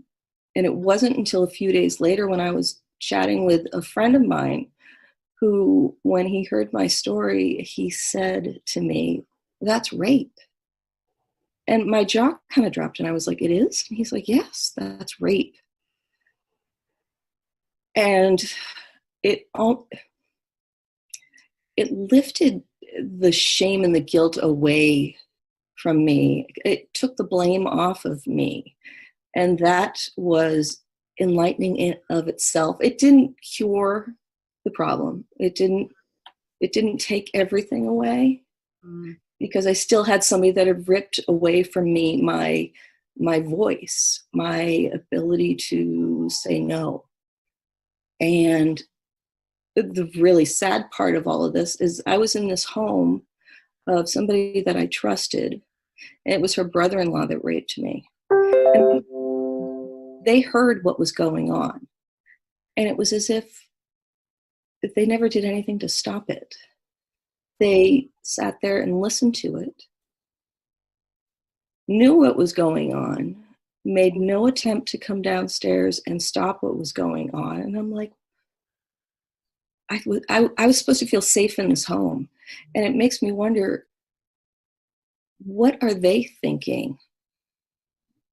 it wasn't until a few days later when I was chatting with a friend of mine who, when he heard my story, he said to me, "That's rape." And my jaw kind of dropped, and I was like, "It is?" And he's like, "Yes, that's rape." And it lifted the shame and the guilt away from me. It took the blame off of me. And that was enlightening in of itself. It didn't cure the problem. It didn't take everything away, because I still had somebody that had ripped away from me my voice, my ability to say no. And the really sad part of all of this is I was in this home of somebody that I trusted, and it was her brother-in-law that raped me. And they heard what was going on, and it was as if they never did anything to stop it. They sat there and listened to it, knew what was going on, made no attempt to come downstairs and stop what was going on. And I'm like, I was supposed to feel safe in this home. And it makes me wonder, what are they thinking?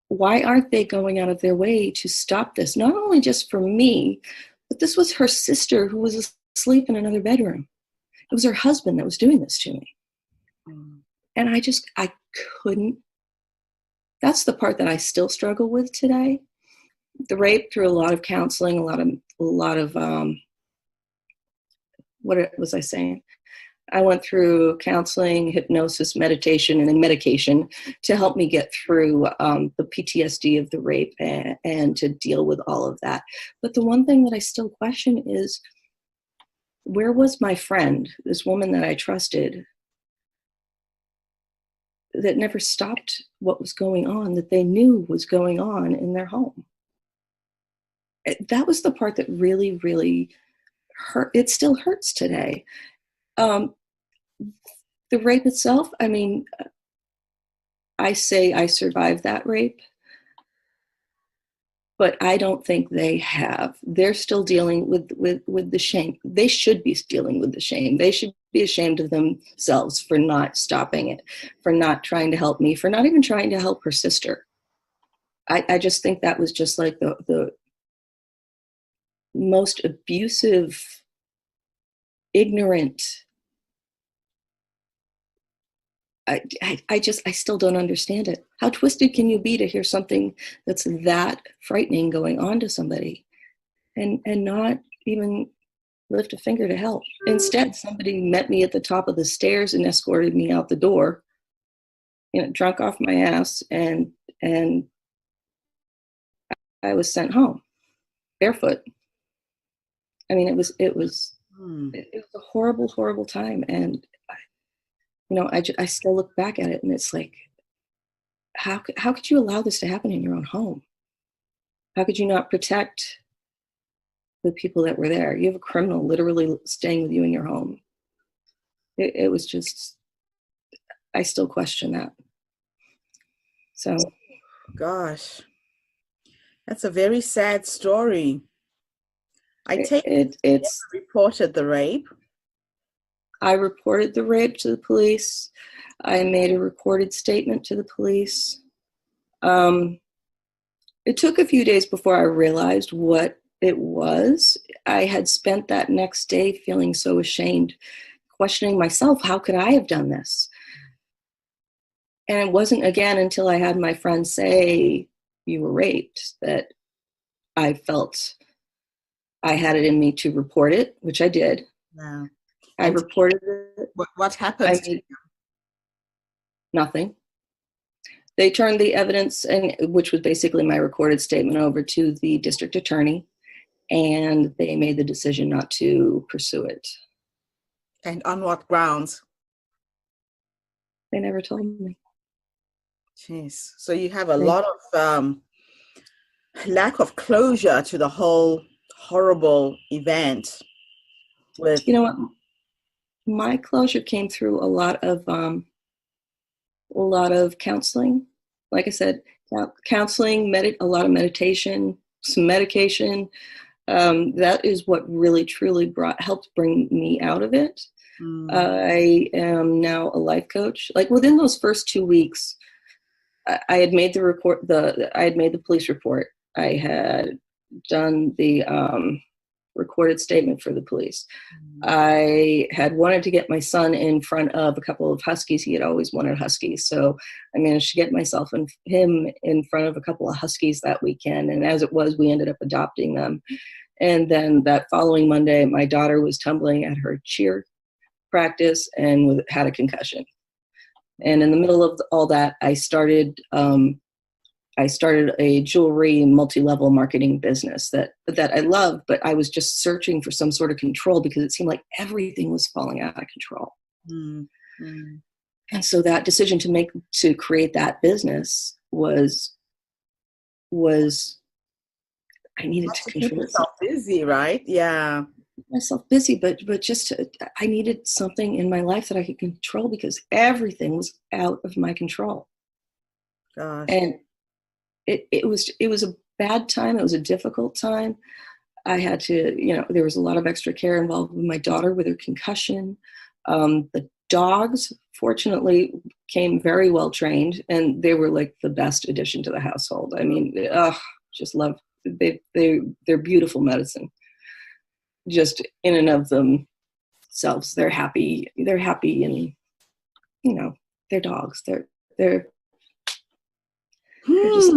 Why aren't they going out of their way to stop this? Not only just for me, but this was her sister who was asleep in another bedroom. It was her husband that was doing this to me. And I couldn't. That's the part that I still struggle with today. The rape, through a lot of counseling, a lot of what was I saying? I went through counseling, hypnosis, meditation, and then medication to help me get through the PTSD of the rape and to deal with all of that. But the one thing that I still question is, where was my friend, this woman that I trusted, that never stopped what was going on, that they knew was going on in their home? That was the part that really, really hurt. It still hurts today. The rape itself, I mean, I say I survived that rape. but I don't think they have. They're still dealing with the shame. They should be dealing with the shame. They should be ashamed of themselves for not stopping it, for not trying to help me, for not even trying to help her sister. I just think that was just like the most abusive, ignorant. I still don't understand it. How twisted can you be to hear something that's that frightening going on to somebody and not even lift a finger to help? Instead, somebody met me at the top of the stairs and escorted me out the door, drunk off my ass, and I was sent home barefoot. I mean, it was a horrible, horrible time. And I still look back at it and it's like, how could you allow this to happen in your own home? How could you not protect the people that were there? You have a criminal literally staying with you in your home. It was just, I still question that. So. Gosh, that's a very sad story. I take it's reported the rape. I reported the rape to the police. I made a recorded statement to the police. It took a few days before I realized what it was. I had spent that next day feeling so ashamed, questioning myself, how could I have done this? And it wasn't again until I had my friend say, you were raped, that I felt I had it in me to report it, which I did. Yeah. I reported it. What happened? Nothing. They turned the evidence, which was basically my recorded statement, over to the district attorney, and they made the decision not to pursue it. And on what grounds? They never told me. Jeez. So you have a lot of lack of closure to the whole horrible event. With what? My closure came through a lot of counseling. Like I said, counseling, a lot of meditation, some medication. That is what really truly helped bring me out of it. I am now a life coach. Like within those first 2 weeks, I had made the report. I had made the police report. I had done the recorded statement for the police. I had wanted to get my son in front of a couple of huskies. He had always wanted huskies. So I managed to get myself and him in front of a couple of huskies that weekend. And as it was, we ended up adopting them. And then that following Monday, my daughter was tumbling at her cheer practice and had a concussion. And in the middle of all that, I started a jewelry multi-level marketing business that I loved, but I was just searching for some sort of control because it seemed like everything was falling out of control. And so that decision to create that business was I needed to control myself busy, right? Yeah. Myself busy, but just I needed something in my life that I could control because everything was out of my control. Gosh. And it was a bad time. It was a difficult time. I had to, there was a lot of extra care involved with my daughter with her concussion. The dogs, fortunately, came very well trained, and they were like the best addition to the household. I mean, just love. They're beautiful medicine. Just in and of themselves, they're happy, and they're dogs. They're just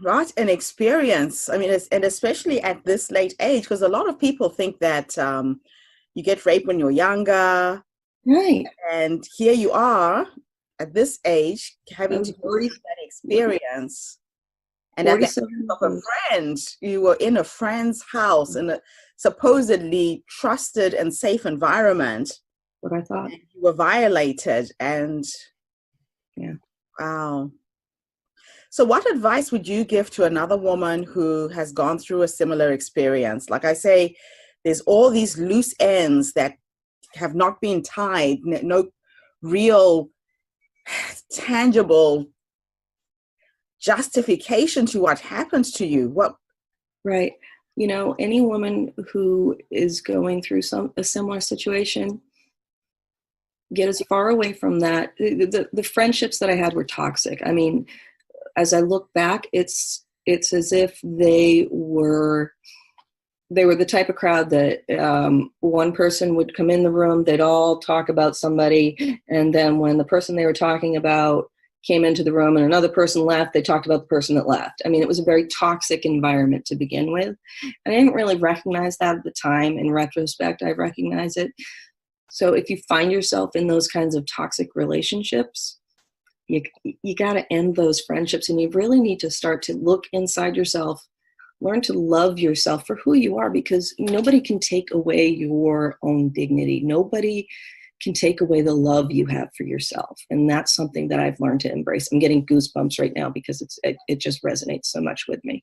right, an experience. I mean, and especially at this late age, because a lot of people think that you get raped when you're younger, right? And here you are at this age having to go through that experience. And at the hands of a friend, you were in a friend's house in a supposedly trusted and safe environment. What I thought. And you were violated, and wow. So what advice would you give to another woman who has gone through a similar experience? Like I say, there's all these loose ends that have not been tied, no real tangible justification to what happened to you. Right. You know, any woman who is going through a similar situation, get as far away from that. The friendships that I had were toxic. I mean, as I look back, it's as if they were the type of crowd that one person would come in the room, they'd all talk about somebody, and then when the person they were talking about came into the room and another person left, they talked about the person that left. I mean, it was a very toxic environment to begin with. And I didn't really recognize that at the time. In retrospect, I recognize it. So if you find yourself in those kinds of toxic relationships, you got to end those friendships, and you really need to start to look inside yourself, learn to love yourself for who you are, because nobody can take away your own dignity. Nobody can take away the love you have for yourself. And that's something that I've learned to embrace. I'm getting goosebumps right now because it just resonates so much with me.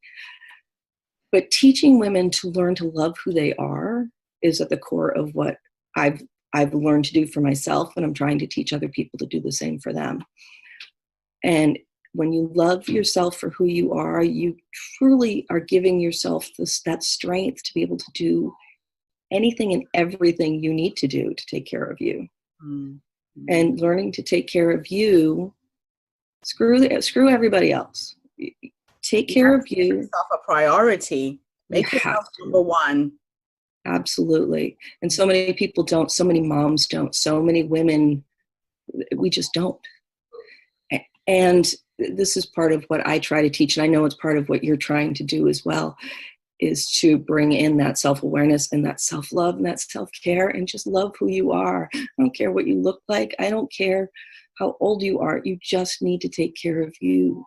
But teaching women to learn to love who they are is at the core of what I've learned to do for myself, and I'm trying to teach other people to do the same for them. And when you love yourself for who you are, you truly are giving yourself that strength to be able to do anything and everything you need to do to take care of you. Mm-hmm. And learning to take care of you, screw everybody else. Take care of you. Make yourself a priority. Make yourself number one. Absolutely. And so many people don't, so many moms don't, so many women, we just don't. And this is part of what I try to teach, and I know it's part of what you're trying to do as well, is to bring in that self-awareness and that self-love and that self-care, and just love who you are. I don't care what you look like. I don't care how old you are. You just need to take care of you.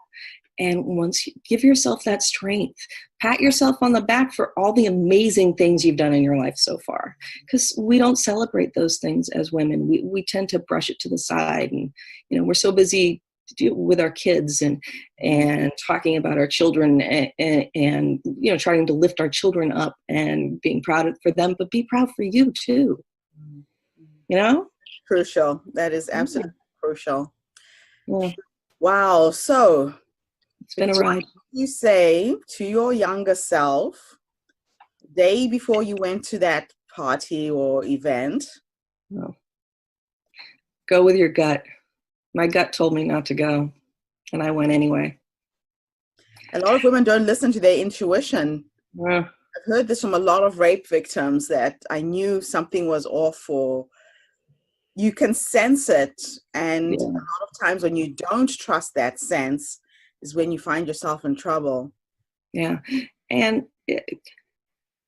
And once you give yourself that strength, pat yourself on the back for all the amazing things you've done in your life so far, because we don't celebrate those things as women. We tend to brush it to the side, and we're so busy with our kids and talking about our children and trying to lift our children up and being proud for them, but be proud for you too. Crucial. That is absolutely crucial. Yeah. Wow. So it's been a ride. What you say to your younger self day before you went to that party or event? Oh. Go with your gut. My gut told me not to go, and I went anyway. A lot of women don't listen to their intuition. Yeah. I've heard this from a lot of rape victims, that I knew something was off, or you can sense it. And a lot of times when you don't trust that sense is when you find yourself in trouble. Yeah. And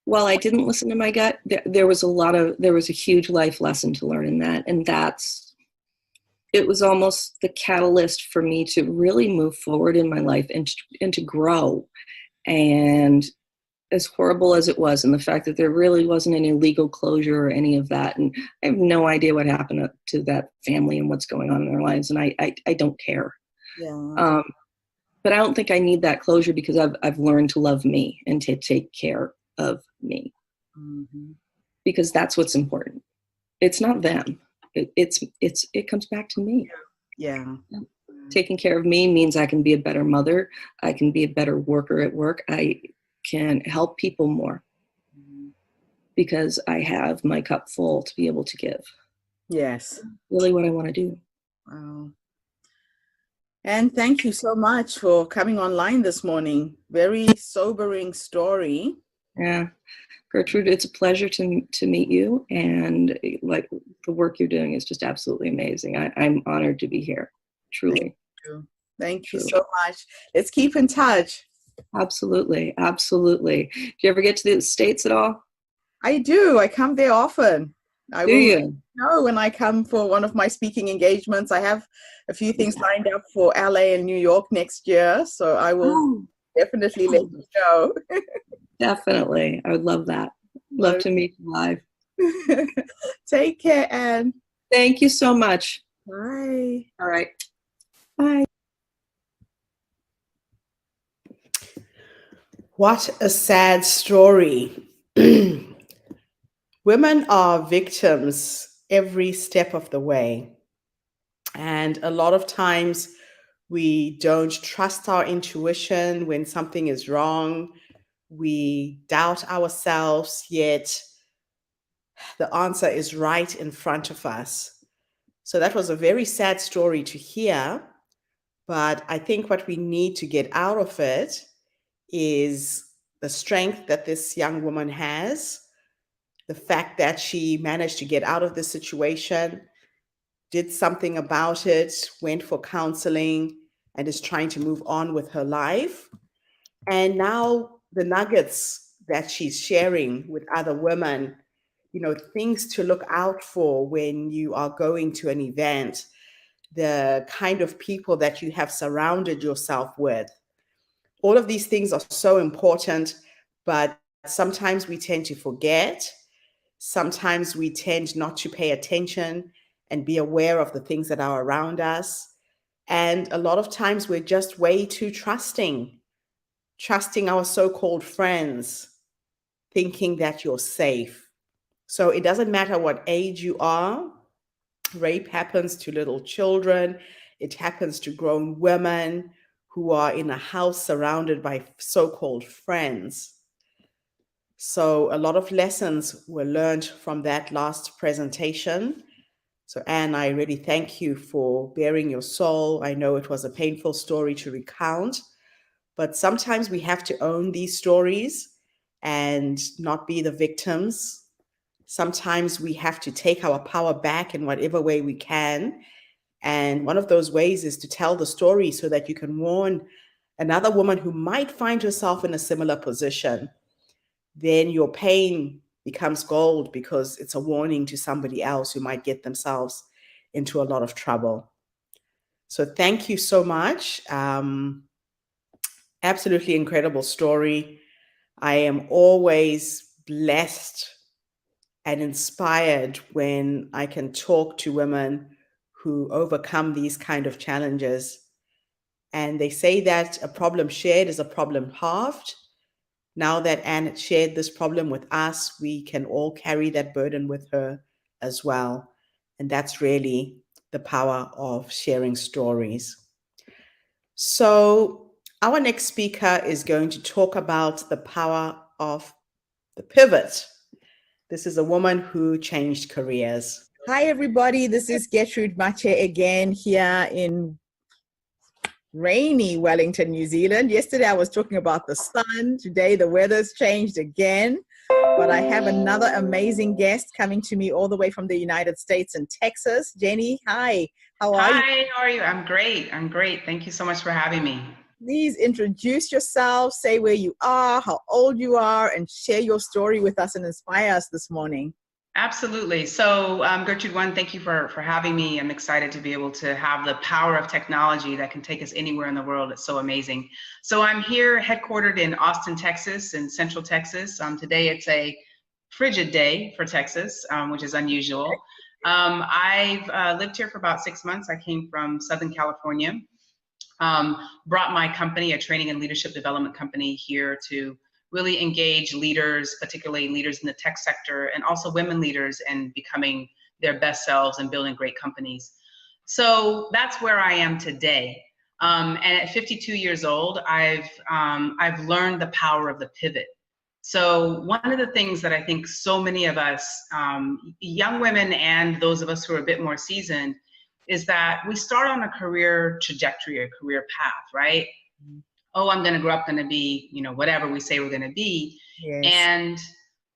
while I didn't listen to my gut, there was a huge life lesson to learn in that. And it was almost the catalyst for me to really move forward in my life and to grow. And as horrible as it was, and the fact that there really wasn't any legal closure or any of that, and I have no idea what happened to that family and what's going on in their lives, and I don't care. Yeah. But I don't think I need that closure, because I've learned to love me and to take care of me. Mm-hmm. Because that's what's important. It's not them. It comes back to me. Yeah. Taking care of me means I can be a better mother. I can be a better worker at work. I can help people more because I have my cup full to be able to give. Yes. Really what I want to do. Wow. And thank you so much for coming online this morning. Very sobering story. Yeah. Gertrude, it's a pleasure to meet you, and like the work you're doing is just absolutely amazing. I'm honored to be here, truly. Thank you so much. Let's keep in touch. Absolutely, absolutely. Do you ever get to the States at all? I do. I come there often. Do you? No, when I come for one of my speaking engagements. I have a few things lined up for LA and New York next year, so I will definitely let you know. Definitely. I would love that. Love to meet you live. Take care, Anne. Thank you so much. Bye. All right. Bye. What a sad story. Women are victims every step of the way. And a lot of times we don't trust our intuition when something is wrong. We doubt ourselves, yet the answer is right in front of us. So that was a very sad story to hear. But I think what we need to get out of it is the strength that this young woman has, the fact that she managed to get out of this situation, did something about it, went for counseling, and is trying to move on with her life. And now the nuggets that she's sharing with other women, things to look out for when you are going to an event, the kind of people that you have surrounded yourself with. All of these things are so important, but sometimes we tend to forget. Sometimes we tend not to pay attention and be aware of the things that are around us. And a lot of times we're just way too trusting our so-called friends, thinking that you're safe. So it doesn't matter what age you are. Rape happens to little children. It happens to grown women who are in a house surrounded by so-called friends. So a lot of lessons were learned from that last presentation. So Anne, I really thank you for bearing your soul. I know it was a painful story to recount, but sometimes we have to own these stories and not be the victims. Sometimes we have to take our power back in whatever way we can. And one of those ways is to tell the story so that you can warn another woman who might find herself in a similar position. Then your pain becomes gold because it's a warning to somebody else who might get themselves into a lot of trouble. So thank you so much. Absolutely incredible story. I am always blessed and inspired when I can talk to women who overcome these kind of challenges. And they say that a problem shared is a problem halved. Now that Anne shared this problem with us, we can all carry that burden with her as well. And that's really the power of sharing stories. So our next speaker is going to talk about the power of the pivot. This is a woman who changed careers. Hi, everybody. This is Gertrude Mache again here in rainy Wellington, New Zealand. Yesterday I was talking about the sun. Today the weather's changed again. But I have another amazing guest coming to me all the way from the United States in Texas. Jenny, hi. How are you? Hi, how are you? I'm great. I'm great. Thank you so much for having me. Please introduce yourself, say where you are, how old you are, and share your story with us and inspire us this morning. Absolutely. So Gertrude, one, thank you for having me. I'm excited to be able to have the power of technology that can take us anywhere in the world. It's so amazing. So I'm here headquartered in Austin, Texas, in Central Texas. Today it's a frigid day for Texas, which is unusual. I've lived here for about 6 months. I came from Southern California. Brought my company, a training and leadership development company, here to really engage leaders, particularly leaders in the tech sector, and also women leaders, and becoming their best selves and building great companies. So that's where I am today. And at 52 years old, I've learned the power of the pivot. So one of the things that I think so many of us, young women and those of us who are a bit more seasoned, is that we start on a career trajectory, a career path, right? Mm-hmm. Oh, I'm going to grow up, going to be, whatever we say we're going to be. Yes.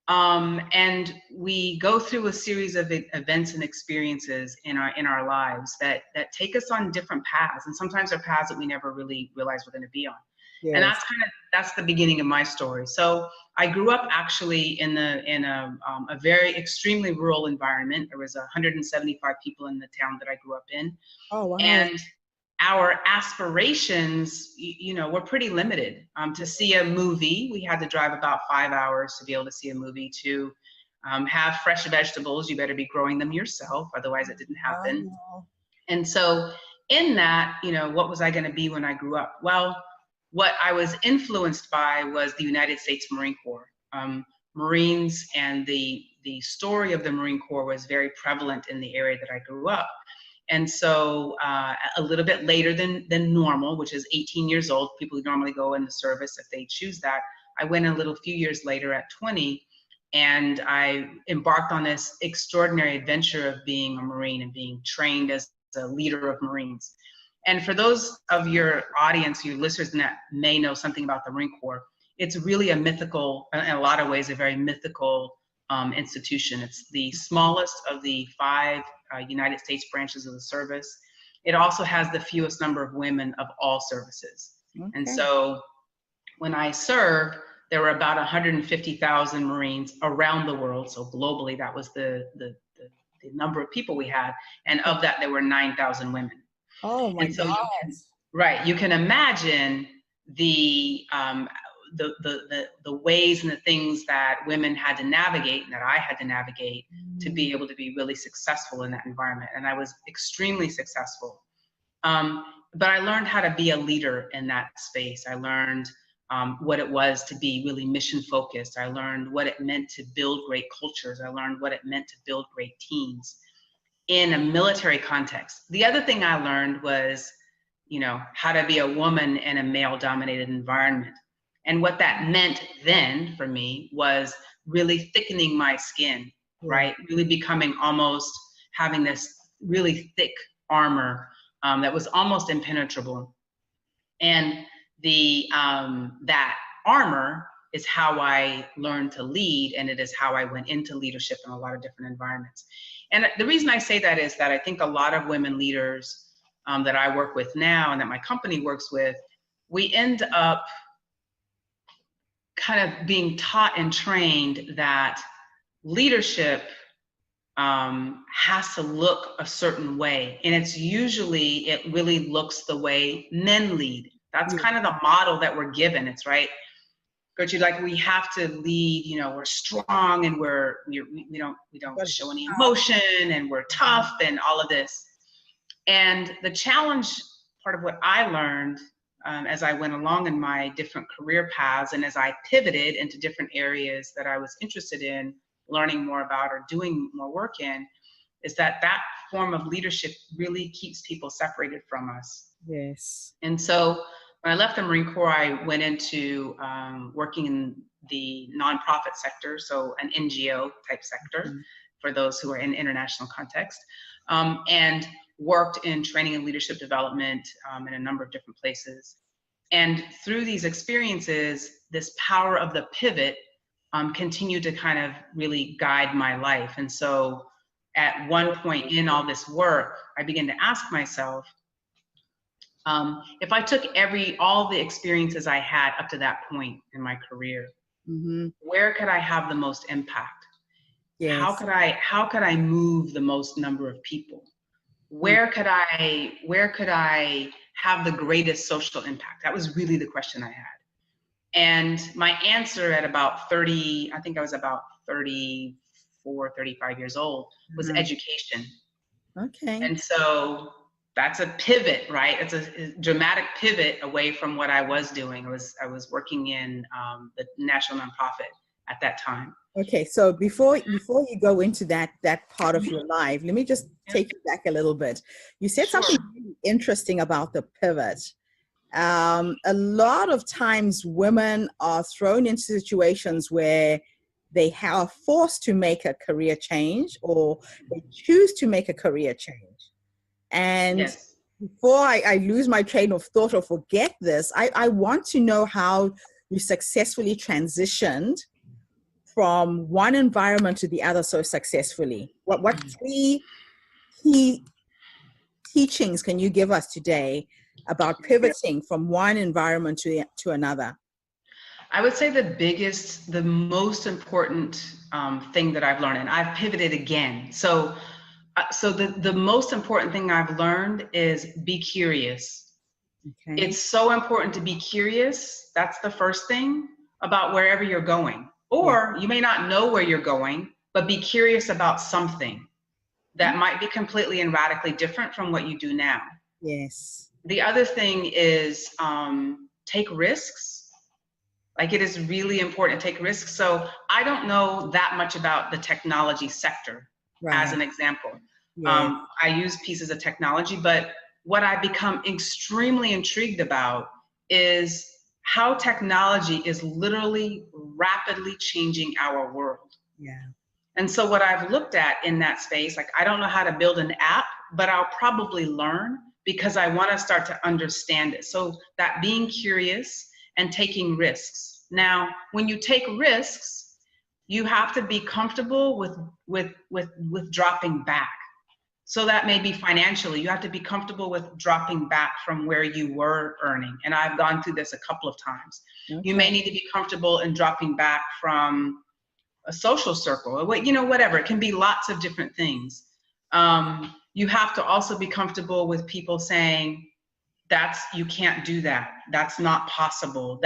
And we go through a series of events and experiences in our lives that take us on different paths, and sometimes they're paths that we never really realize we're going to be on. Yes. And that's the beginning of my story. So I grew up actually in a very extremely rural environment. There was 175 people in the town that I grew up in. Oh, wow. And our aspirations, were pretty limited. To see a movie, we had to drive about 5 hours to be able to see a movie. To have fresh vegetables, you better be growing them yourself, otherwise it didn't happen. Wow. And so in that, what was I going to be when I grew up? Well, what I was influenced by was the United States Marine Corps. Marines, and the story of the Marine Corps was very prevalent in the area that I grew up. And so a little bit later than normal, which is 18 years old, people who normally go in the service if they choose that, I went a little few years later at 20, and I embarked on this extraordinary adventure of being a Marine and being trained as a leader of Marines. And for those of your audience, your listeners that may know something about the Marine Corps, it's really a mythical, in a lot of ways, a very mythical institution. It's the smallest of the 5 United States branches of the service. It also has the fewest number of women of all services. Okay. And so when I served, there were about 150,000 Marines around the world. So globally, that was the number of people we had. And of that, there were 9,000 women. Oh my And so God. you can imagine the ways and the things that women had to navigate and that I had to navigate to be able to be really successful in that environment. And I was extremely successful. But I learned how to be a leader in that space. I learned what it was to be really mission focused. I learned what it meant to build great cultures. I learned what it meant to build great teams in a military context. The other thing I learned was, how to be a woman in a male dominated environment. And what that meant then for me was really thickening my skin, right? Really becoming almost having this really thick armor that was almost impenetrable. And that armor is how I learned to lead, and it is how I went into leadership in a lot of different environments. And the reason I say that is that I think a lot of women leaders that I work with now and that my company works with, we end up kind of being taught and trained that leadership has to look a certain way. And it's usually, it really looks the way men lead. That's kind of the model that we're given. It's right. Gertrude, like we have to lead, we're strong and we don't show any emotion and we're tough and all of this. And the challenge, part of what I learned as I went along in my different career paths and as I pivoted into different areas that I was interested in learning more about or doing more work in, is that form of leadership really keeps people separated from us. Yes. And so when I left the Marine Corps, I went into working in the nonprofit sector, so an NGO type sector for those who are in international context, and worked in training and leadership development in a number of different places. And through these experiences, this power of the pivot continued to kind of really guide my life. And so at one point in all this work, I began to ask myself, if I took all the experiences I had up to that point in my career, where could I have the most impact? Yes. How could I move the most number of people? Where could I have the greatest social impact? That was really the question I had. And my answer at about 30, I think I was about 34, 35 years old, was education. Okay. And so that's a pivot, right? It's a dramatic pivot away from what I was doing. I was working in the national nonprofit at that time. Okay, so before you go into that part of your life, let me just take you back a little bit. You said something really interesting about the pivot. A lot of times women are thrown into situations where they are forced to make a career change or they choose to make a career change. And before I lose my train of thought or forget this, I want to know how you successfully transitioned from one environment to the other so successfully. What 3 key teachings can you give us today about pivoting from one environment to another? I would say the most important thing that I've learned, and I've pivoted again. So the most important thing I've learned is be curious. Okay. It's so important to be curious. That's the first thing about wherever you're going. Or you may not know where you're going, but be curious about something that might be completely and radically different from what you do now. Yes. The other thing is take risks. Like it is really important to take risks. So I don't know that much about the technology sector as an example. Yeah. I use pieces of technology, but what I've become extremely intrigued about is how technology is literally rapidly changing our world. Yeah. And so what I've looked at in that space, like I don't know how to build an app, but I'll probably learn because I want to start to understand it. So that being curious and taking risks. Now, when you take risks, you have to be comfortable with dropping back. So that may be financially. You have to be comfortable with dropping back from where you were earning. And I've gone through this a couple of times. Okay. You may need to be comfortable in dropping back from a social circle, or whatever. It can be lots of different things. You have to also be comfortable with people saying, you can't do that. That's not possible.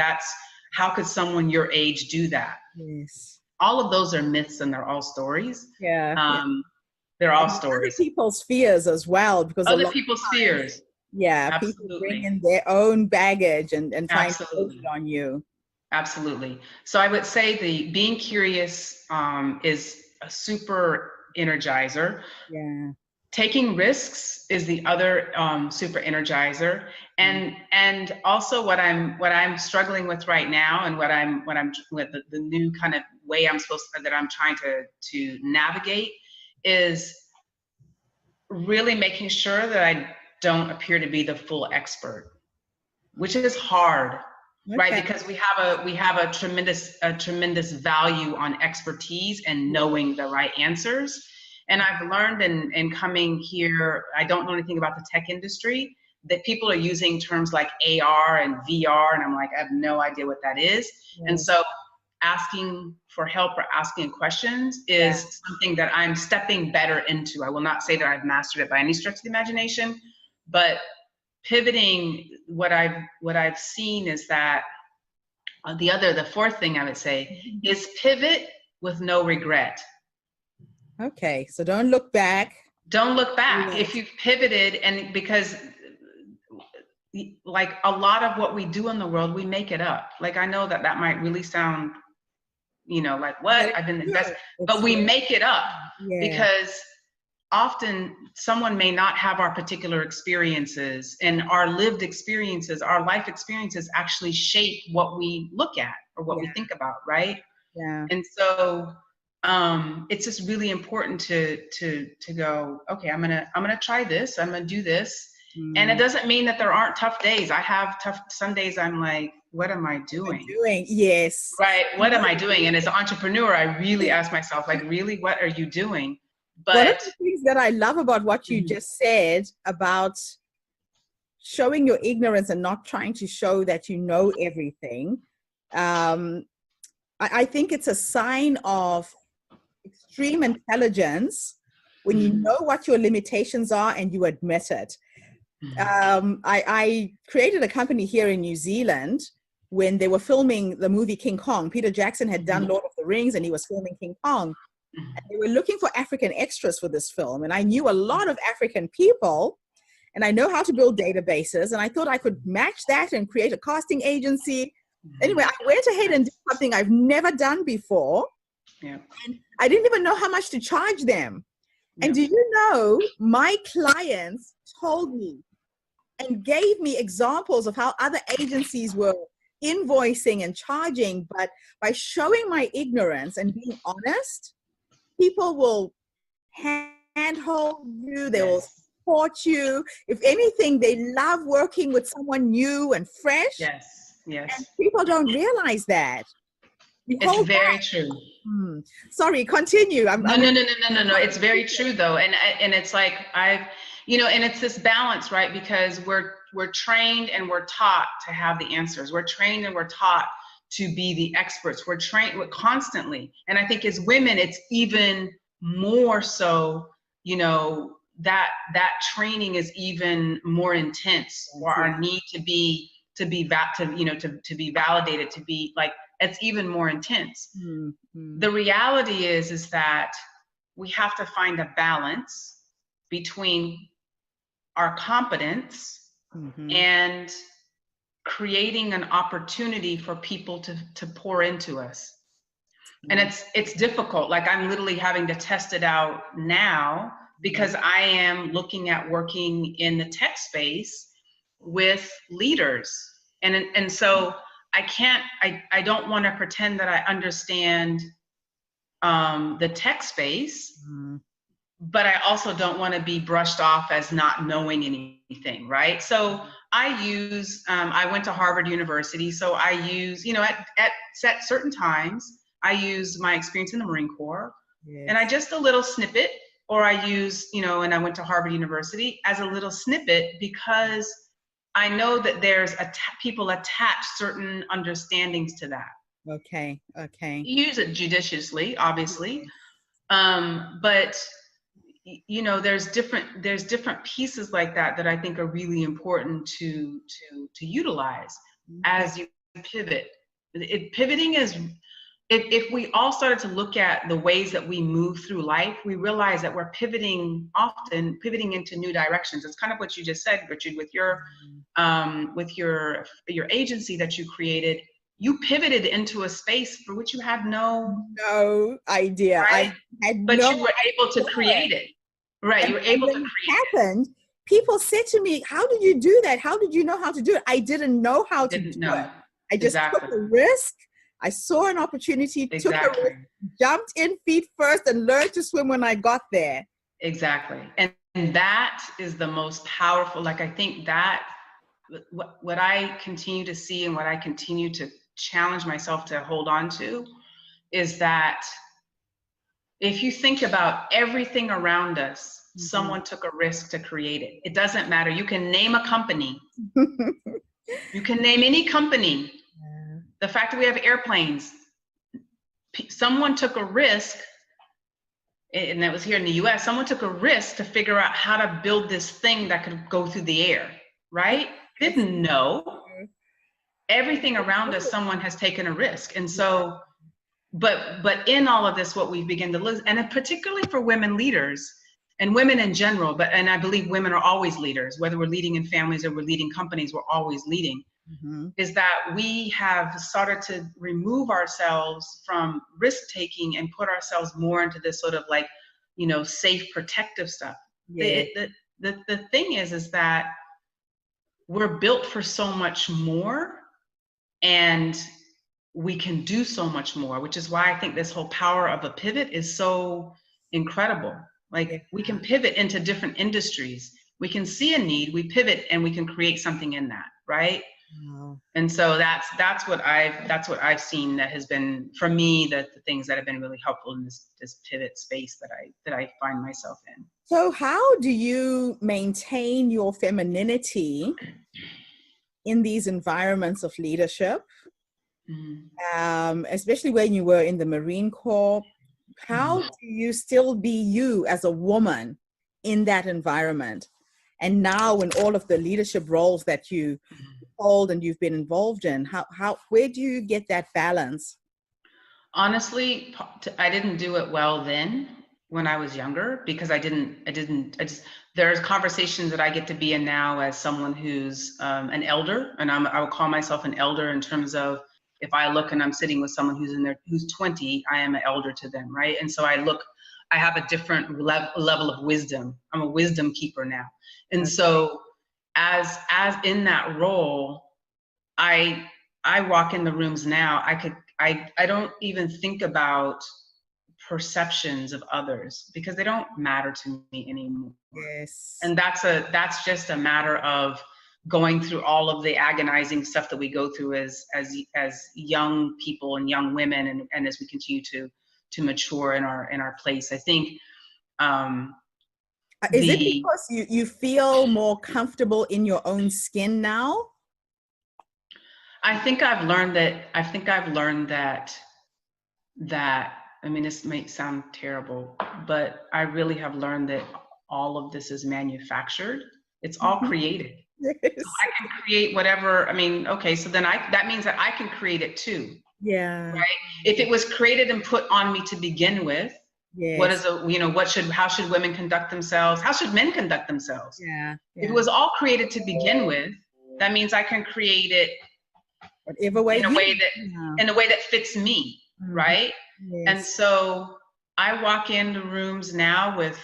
How could someone your age do that? Yes. All of those are myths and they're all stories. Yeah. They're all And stories. other people's fears as well, because Other people's fears. Yeah, Absolutely. people bring in their own baggage and try to put Absolutely. it on you. Absolutely. So I would say the being curious is a super energizer. Yeah. Taking risks is the other super energizer, and also what I'm struggling with right now, and what I'm with the new kind of way that I'm trying to navigate is really making sure that I don't appear to be the full expert, which is hard. Okay. Right, because we have a tremendous value on expertise and knowing the right answers. And I've learned in coming here, I don't know anything about the tech industry, that people are using terms like AR and VR, and I'm like, I have no idea what that is. Yes. And so asking for help or asking questions is something that I'm stepping better into. I will not say that I've mastered it by any stretch of the imagination, but pivoting, what I've seen is that the fourth thing I would say is pivot with no regret. Okay, so don't look back. Don't look back. Yes. If you've pivoted, and because like a lot of what we do in the world, we make it up. Like I know that might really sound, like what I've been invested, but we make it up because often someone may not have our particular experiences, and our lived experiences, our life experiences actually shape what we look at or what we think about, right? Yeah. And so it's just really important to go, okay, I'm gonna try this, I'm gonna do this. And it doesn't mean that there aren't tough days. I have some days I'm like, what am I doing? Yes. Right, what am I doing? And as an entrepreneur, I really ask myself, like, really, what are you doing? But one of the things that I love about what you just said about showing your ignorance and not trying to show that you know everything, I think it's a sign of extreme intelligence when you know what your limitations are and you admit it. I created a company here in New Zealand when they were filming the movie King Kong. Peter Jackson had done Lord of the Rings and he was filming King Kong. And they were looking for African extras for this film. And I knew a lot of African people, and I know how to build databases. And I thought I could match that and create a casting agency. Anyway, I went ahead and did something I've never done before. Yeah. And I didn't even know how much to charge them. Yeah. And do you know, my clients told me and gave me examples of how other agencies were invoicing and charging. But by showing my ignorance and being honest, people will handhold you, they will support you. If anything, they love working with someone new and fresh. Yes. And people don't realize that. It's very true. Sorry, continue. No. It's very true though. And it's like and it's this balance, right? Because we're trained and we're taught to have the answers. We're trained and we're taught to be the experts. We're trained constantly. And I think as women, it's even more so, that training is even more intense, or our need to be validated, to be like, it's even more intense. The reality is that we have to find a balance between our competence and creating an opportunity for people to pour into us. And it's difficult. Like I'm literally having to test it out now because I am looking at working in the tech space with leaders. And so I don't want to pretend that I understand the tech space, but I also don't want to be brushed off as not knowing anything, right? So I went to Harvard University, so I use, at certain times, I use my experience in the Marine Corps, and I just a little snippet, or I use, and I went to Harvard University as a little snippet, because I know that there's people attach certain understandings to that. Okay. Use it judiciously, obviously, but there's different pieces like that I think are really important to utilize as you pivot. Pivoting is, if we all started to look at the ways that we move through life, we realize that we're often pivoting into new directions. It's kind of what you just said, Gertrude, with your agency that you created. You pivoted into a space for which you had no idea. Right? But you were able to create it. Right. You were able to create it. Happened. People said to me, "How did you do that? How did you know how to do it?" I didn't know how to do it. I just took a risk. I saw an opportunity, took a risk, jumped in feet first, and learned to swim when I got there. Exactly. And that is the most powerful. Like, I think that what I continue to see and what I continue to challenge myself to hold on to is that if you think about everything around us, someone took a risk to create it. It doesn't matter. You can name a company. You can name any company. Yeah. The fact that we have airplanes, someone took a risk, and that was here in the US, someone took a risk to figure out how to build this thing that could go through the air, right? Didn't know. Everything around us, someone has taken a risk. And so, but in all of this, what we've begun to lose, and particularly for women leaders and women in general, and I believe women are always leaders, whether we're leading in families or we're leading companies, we're always leading, is that we have started to remove ourselves from risk-taking and put ourselves more into this sort of like, safe, protective stuff. Yeah. The thing is that we're built for so much more, and we can do so much more, which is why I think this whole power of a pivot is so incredible. Like, we can pivot into different industries. We can see a need, we pivot, and we can create something in that, right? Wow. And so that's what I've seen that has been, for me, the things that have been really helpful in this pivot space that I find myself in. So how do you maintain your femininity in these environments of leadership? Especially when you were in the Marine Corps, how do you still be you as a woman in that environment? And now in all of the leadership roles that you hold and you've been involved in, where do you get that balance? Honestly, I didn't do it well then when I was younger, because there's conversations that I get to be in now as someone who's an elder, and I would call myself an elder in terms of, if I look and I'm sitting with someone who's 20, I am an elder to them, right? And so I have a different level of wisdom. I'm a wisdom keeper now. And so as in that role, I walk in the rooms now, I don't even think about perceptions of others, because they don't matter to me anymore. Yes. And that's just a matter of going through all of the agonizing stuff that we go through as young people and young women, and as we continue to mature in our place. I think is it because you feel more comfortable in your own skin now? I think I've learned that I mean, this may sound terrible, but I really have learned that all of this is manufactured. It's all created. Yes. So I can create whatever. I mean, okay, so then that means that I can create it too. Yeah. Right. If it was created and put on me to begin with, yes. How should women conduct themselves? How should men conduct themselves? Yeah. If it was all created to begin with, that means I can create it whatever way in a way that fits me, right? Yes. And so I walk into rooms now with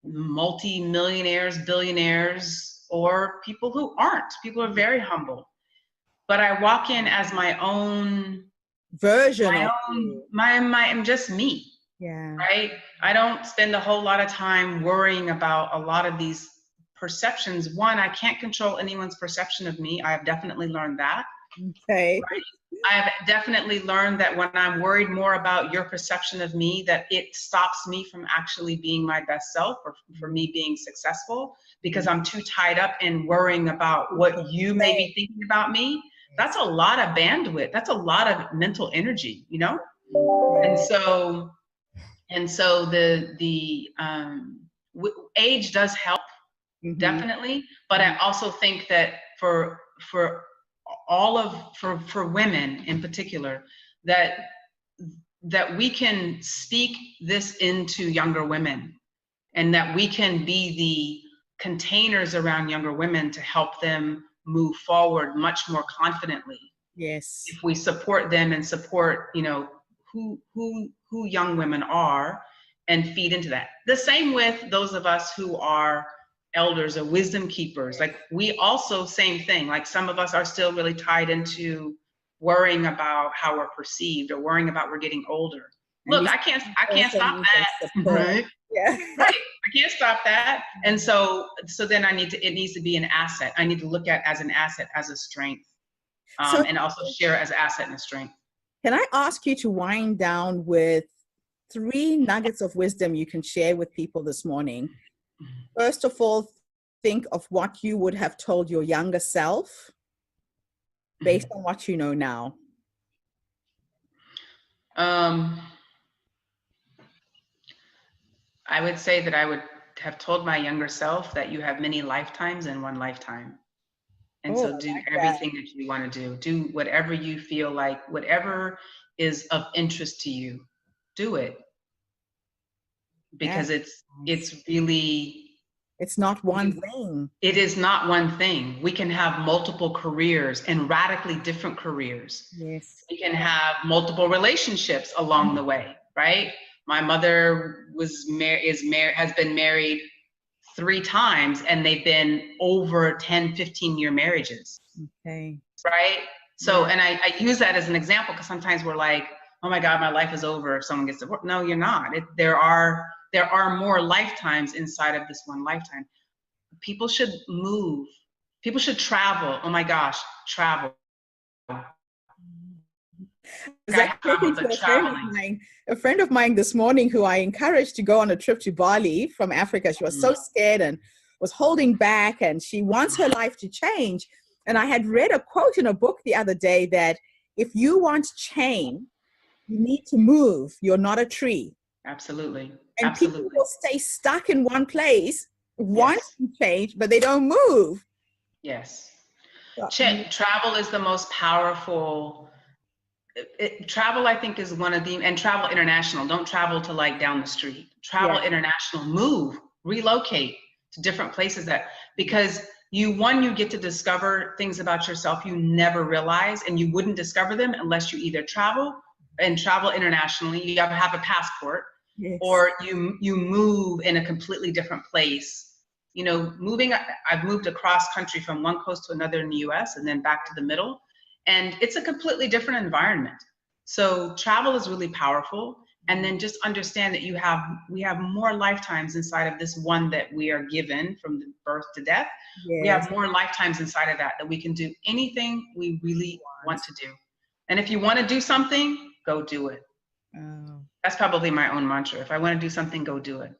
multi-millionaires, billionaires, or people who aren't. People are very humble. but I walk in as my own version of I'm just me. Yeah. Right? I don't spend a whole lot of time worrying about a lot of these perceptions. One, I can't control anyone's perception of me. I have definitely learned that. Okay. Right? I have definitely learned that when I'm worried more about your perception of me, that it stops me from actually being my best self, or for me being successful, because I'm too tied up in worrying about what you may be thinking about me. That's a lot of bandwidth. That's a lot of mental energy, you know? And so age does help, definitely, but I also think that for women in particular, that we can speak this into younger women, and that we can be the containers around younger women to help them move forward much more confidently. Yes. If we support them and support, you know, who young women are, and feed into that. The same with those of us who are elders or wisdom keepers. Like, we also, same thing, like some of us are still really tied into worrying about how we're perceived, or worrying about we're getting older. Look, I can't stop that. Right? Yeah. Right. I can't stop that. And so then it needs to be an asset. I need to look at as an asset, as a strength, and also share as an asset and a strength. Can I ask you to wind down with 3 nuggets of wisdom you can share with people this morning? First of all, think of what you would have told your younger self based on what you know now. I would say that I would have told my younger self that you have many lifetimes in one lifetime. And so do everything that you want to do. Do whatever you feel like, whatever is of interest to you, do it. Because it's really, it's not one thing. It is not one thing. We can have multiple careers, and radically different careers. Yes. We can have multiple relationships along the way, right? My mother has been married 3 times, and they've been over 10, 15-year marriages. Okay. Right? So, and I use that as an example, because sometimes we're like, oh my God, my life is over if someone gets divorced. No, you're not. There are more lifetimes inside of this one lifetime. People should move. People should travel. Oh my gosh, travel. A friend of mine this morning, who I encouraged to go on a trip to Bali from Africa. She was so scared and was holding back, and she wants her life to change. And I had read a quote in a book the other day that if you want change, you need to move. You're not a tree. Absolutely. And Absolutely. people will stay stuck in one place, want to change, but they don't move. Yes. Travel is the most powerful. Travel, I think, is one of the, and travel international. Don't travel to like down the street. Travel international. Move, relocate to different places, because you get to discover things about yourself you never realized, and you wouldn't discover them unless you either travel internationally. You have a passport, or you move in a completely different place. You know, I've moved across country from one coast to another in the US, and then back to the middle. And it's a completely different environment. So travel is really powerful. And then just understand that we have more lifetimes inside of this one that we are given from the birth to death. We have more lifetimes inside of that we can do anything we really want to do. And if you want to do something, go do it. That's probably my own mantra. If I want to do something, go do it.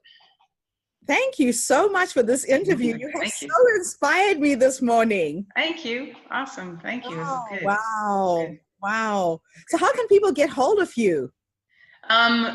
Thank you so much for this interview. You have so inspired me this morning. Thank you. Awesome. Thank you. Oh, this is good. Wow. Wow. So how can people get hold of you?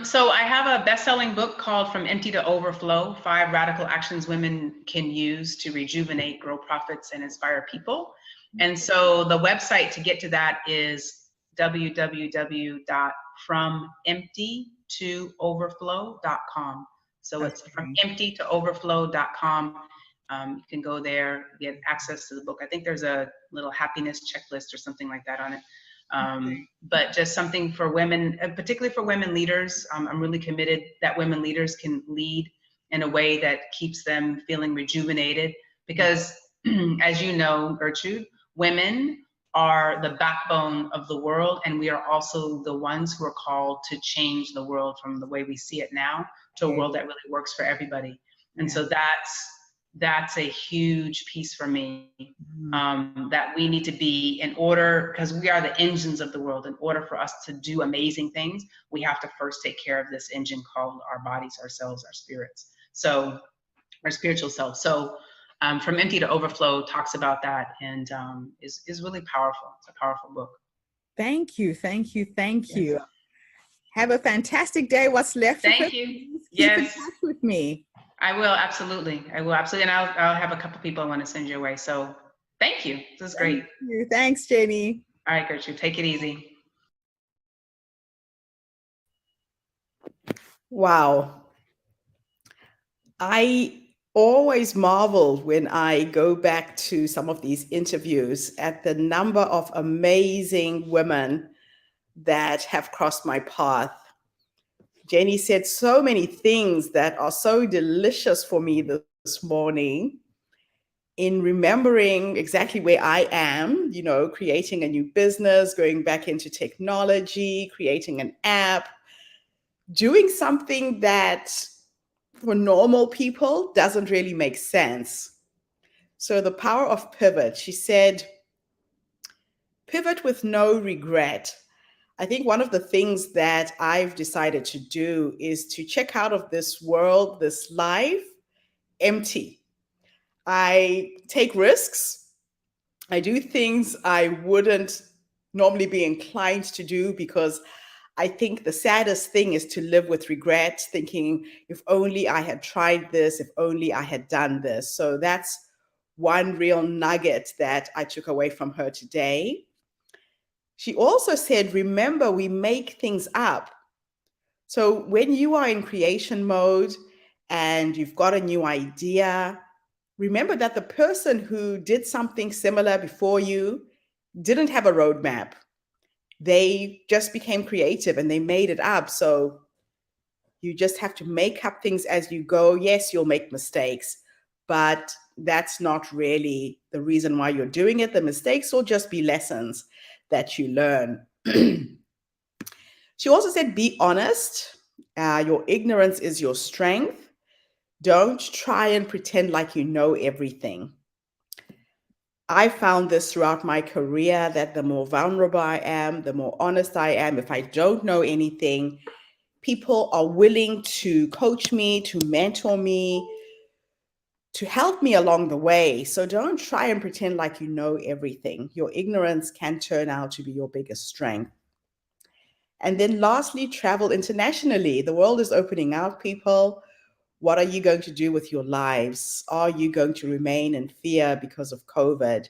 So I have a best-selling book called From Empty to Overflow, 5 Radical Actions Women Can Use to Rejuvenate, Grow Profits, and Inspire People. And so the website to get to that is www.fromemptytooverflow.com. So it's fromemptytooverflow.com. You can go there, get access to the book. I think there's a little happiness checklist or something like that on it. But just something for women, particularly for women leaders. I'm really committed that women leaders can lead in a way that keeps them feeling rejuvenated, because as you know, Gertrude, women are the backbone of the world, and we are also the ones who are called to change the world from the way we see it now to a world that really works for everybody. And so that's a huge piece for me, that we need to be, in order, because we are the engines of the world, in order for us to do amazing things, we have to first take care of this engine called our bodies, ourselves, our spirits, so our spiritual self. So From Empty to Overflow talks about that, and is really powerful. It's a powerful book. Thank you. Thank you. Thank you. Have a fantastic day. What's left of it? Thank you. Keep in Yes. touch with me. I will, absolutely. I will, absolutely. And I'll have a couple people I want to send your way. So thank you. This is great. Thank you. Thanks, Jenny. All right, Gertrude, take it easy. Wow. I always marvel when I go back to some of these interviews at the number of amazing women that have crossed my path. Jenny said so many things that are so delicious for me this morning in remembering exactly where I am, creating a new business, going back into technology, creating an app, doing something that for normal people doesn't really make sense. So the power of pivot, she said, pivot with no regret. I think one of the things that I've decided to do is to check out of this world, this life, empty. I take risks. I do things I wouldn't normally be inclined to do, because I think the saddest thing is to live with regret, thinking, if only I had tried this, if only I had done this. So that's one real nugget that I took away from her today. She also said, remember, we make things up. So when you are in creation mode and you've got a new idea, remember that the person who did something similar before you didn't have a roadmap. They just became creative and they made it up. So you just have to make up things as you go. Yes, you'll make mistakes, but that's not really the reason why you're doing it. The mistakes will just be lessons that you learn. She also said, be honest. Your ignorance is your strength. Don't try and pretend like you know everything. I found this throughout my career, that the more vulnerable I am, the more honest I am. If I don't know anything, people are willing to coach me, to mentor me, to help me along the way. So don't try and pretend like you know everything. Your ignorance can turn out to be your biggest strength. And then lastly, travel internationally. The world is opening out, people. What are you going to do with your lives? Are you going to remain in fear because of COVID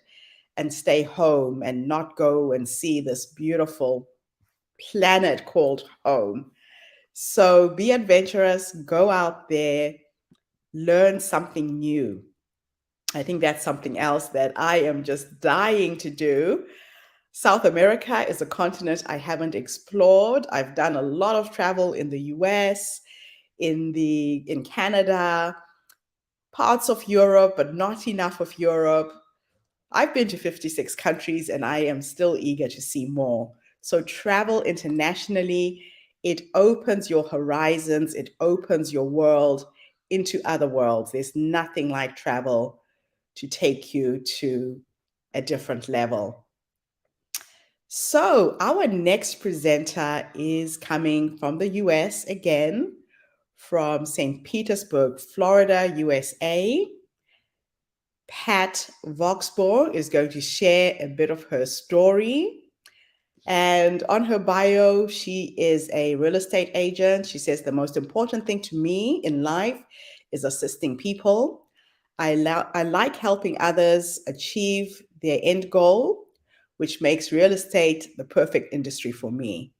and stay home and not go and see this beautiful planet called home? So be adventurous, go out there, learn something new. I think that's something else that I am just dying to do. South America is a continent I haven't explored. I've done a lot of travel in the US, in Canada, parts of Europe, but not enough of Europe. I've been to 56 countries and I am still eager to see more. So travel internationally, it opens your horizons, it opens your world into other worlds. There's nothing like travel to take you to a different level. So our next presenter is coming from the US again, from St. Petersburg, Florida, USA. Pat Voxborg is going to share a bit of her story. And on her bio, she is a real estate agent. She says, the most important thing to me in life is assisting people. I like helping others achieve their end goal, which makes real estate the perfect industry for me.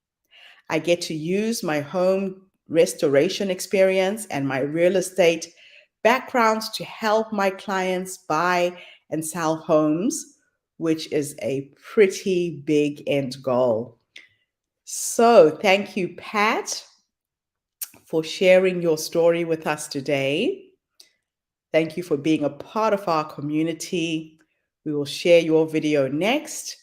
I get to use my home restoration experience and my real estate backgrounds to help my clients buy and sell homes, which is a pretty big end goal. So thank you, Pat, for sharing your story with us today. Thank you for being a part of our community. We will share your video next.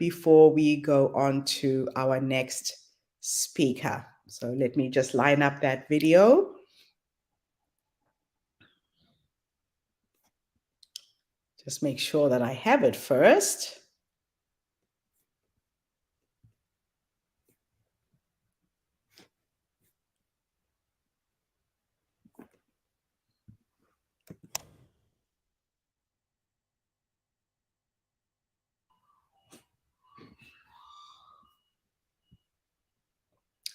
before we go on to our next speaker. So let me just line up that video. Just make sure that I have it first.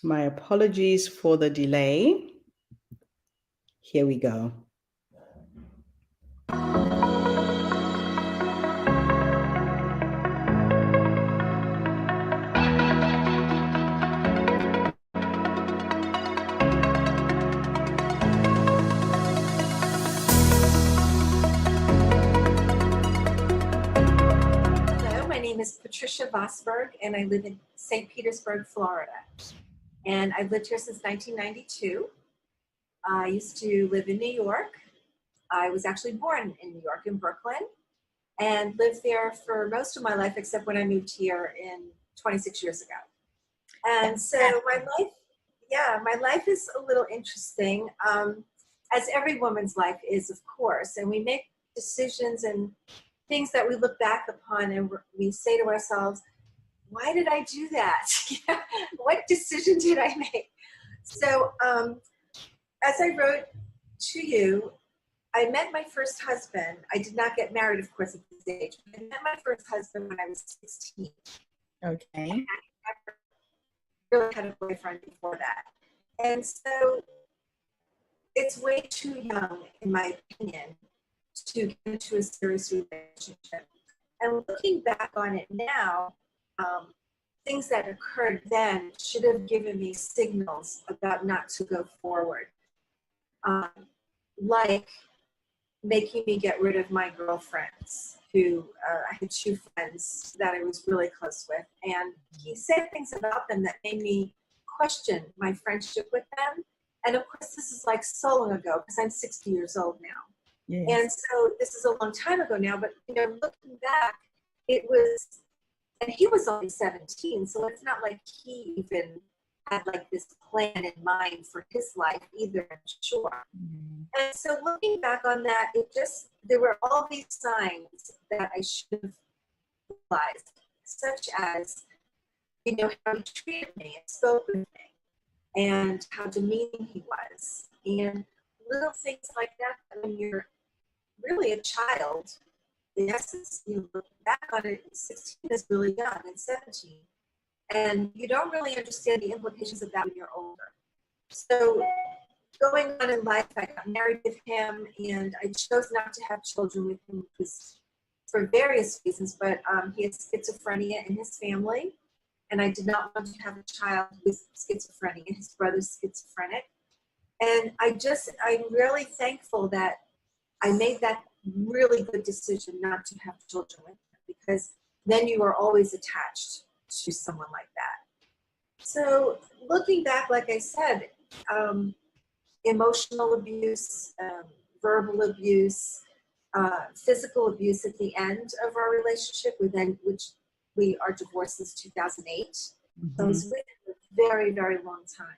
My apologies for the delay. Here we go. My name is Patricia Vosberg, and I live in St. Petersburg, Florida. And I've lived here since 1992. I used to live in New York. I was actually born in New York, in Brooklyn, and lived there for most of my life, except when I moved here 26 years ago. And so my life is a little interesting, as every woman's life is, of course. And we make decisions and things that we look back upon and we say to ourselves, why did I do that? What decision did I make? So as I wrote to you, I met my first husband. I did not get married, of course, at this age. I met my first husband when I was 16. Okay. And I never really had a boyfriend before that. And so it's way too young, in my opinion, to get into a serious relationship. And looking back on it now, things that occurred then should have given me signals about not to go forward. Like making me get rid of my girlfriends, who I had two friends that I was really close with. And he said things about them that made me question my friendship with them. And of course, this is like so long ago, because I'm 60 years old now. Yes. And so this is a long time ago now, but looking back, it was, and he was only 17, so it's not like he even had like this plan in mind for his life either, I'm sure. Mm-hmm. And so looking back on that, there were all these signs that I should have realized, such as, how he treated me and spoke with me, and how demeaning he was, and little things like that when you're really a child. In essence, look back on it, 16 is really young, and 17. And you don't really understand the implications of that when you're older. So going on in life, I got married with him, and I chose not to have children with him because, for various reasons, but he has schizophrenia in his family, and I did not want to have a child with schizophrenia. His brother's schizophrenic. And I'm really thankful that I made that really good decision not to have children with him, because then you are always attached to someone like that. So looking back, like I said, emotional abuse, verbal abuse, physical abuse at the end of our relationship, which we are divorced since 2008. Mm-hmm. So I was with him a very, very long time.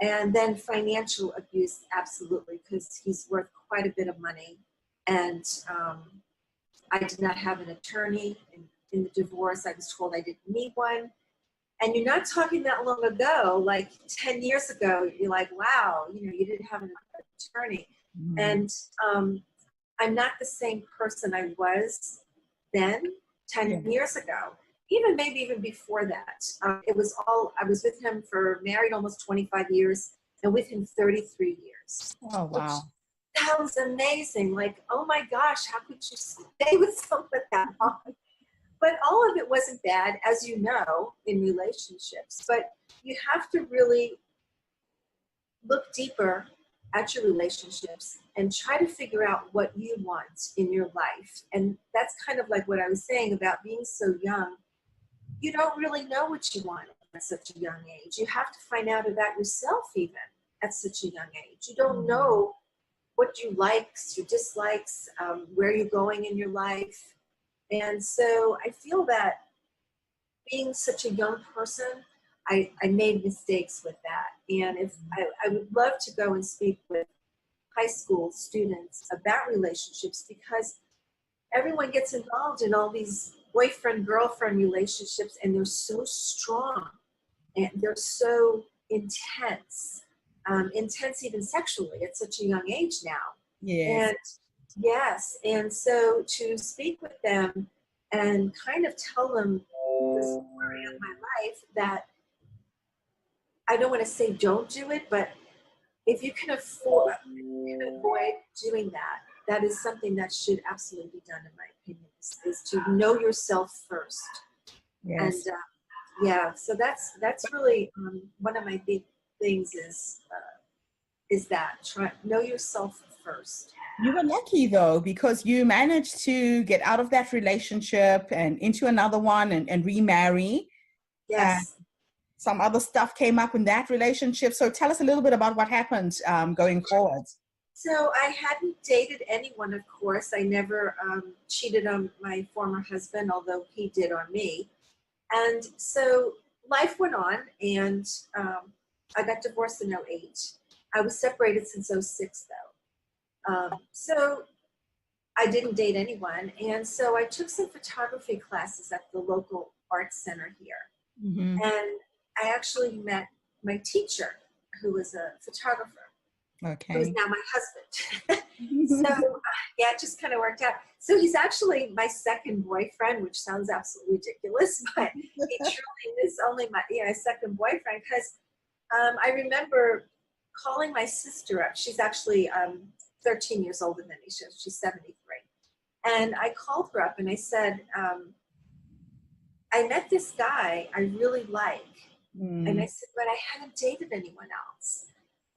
And then financial abuse, absolutely, because he's worth quite a bit of money. And I did not have an attorney in the divorce. I was told I didn't need one. And you're not talking that long ago, like 10 years ago, you're like, wow, you didn't have an attorney. Mm-hmm. And I'm not the same person I was then, 10 years ago. Maybe even before that. I was with him married almost 25 years, and with him 33 years. Oh, wow. Sounds amazing. Like, oh my gosh, how could you stay with someone that long? But all of it wasn't bad, as you know, in relationships. But you have to really look deeper at your relationships and try to figure out what you want in your life. And that's kind of like what I was saying about being so young. You don't really know what you want at such a young age. You have to find out about yourself even at such a young age. You don't know what you likes, your dislikes, where you're going in your life. And so I feel that being such a young person, I made mistakes with that. And if I would love to go and speak with high school students about relationships, because everyone gets involved in all these boyfriend-girlfriend relationships, and they're so strong and they're so intense, intense even sexually at such a young age now. Yes. And yes, and so to speak with them and kind of tell them the story of my life, that I don't want to say don't do it, but if you can afford, if you can avoid doing that, that is something that should absolutely be done, in my opinion, is to know yourself first. Yes. And yeah, so that's really one of my big things is that know yourself first. You were lucky though, because you managed to get out of that relationship and into another one and remarry. Yes. Some other stuff came up in that relationship. So tell us a little bit about what happened going forward. So I hadn't dated anyone, of course. I never cheated on my former husband, although he did on me. And so life went on, and I got divorced in '08. I was separated since '06, though. So I didn't date anyone. And so I took some photography classes at the local art center here. Mm-hmm. And I actually met my teacher, who was a photographer, who's Okay. now my husband. So yeah, it just kind of worked out. So he's actually my second boyfriend, which sounds absolutely ridiculous, but he truly is only my second boyfriend, because I remember calling my sister up. She's actually 13 years older than me. She's 73. And I called her up and I said, I met this guy I really like. And I said, but I haven't dated anyone else.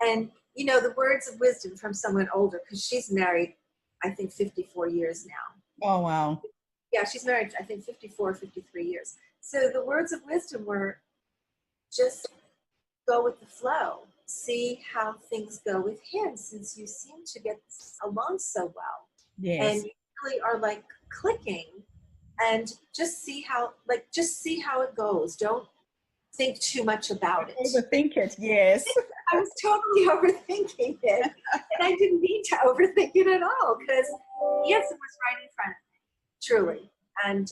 And, you know, the words of wisdom from someone older, because she's married, I think, 54 years now. Oh, wow. Yeah, she's married, I think, 54, 53 years. So the words of wisdom were just go with the flow. See how things go with him, since you seem to get along so well. Yes. And you really are like clicking, and just see how it goes. Don't think too much about it. Overthink it, yes. I was totally overthinking it, and I didn't need to overthink it at all, because the answer was right in front of me, truly. And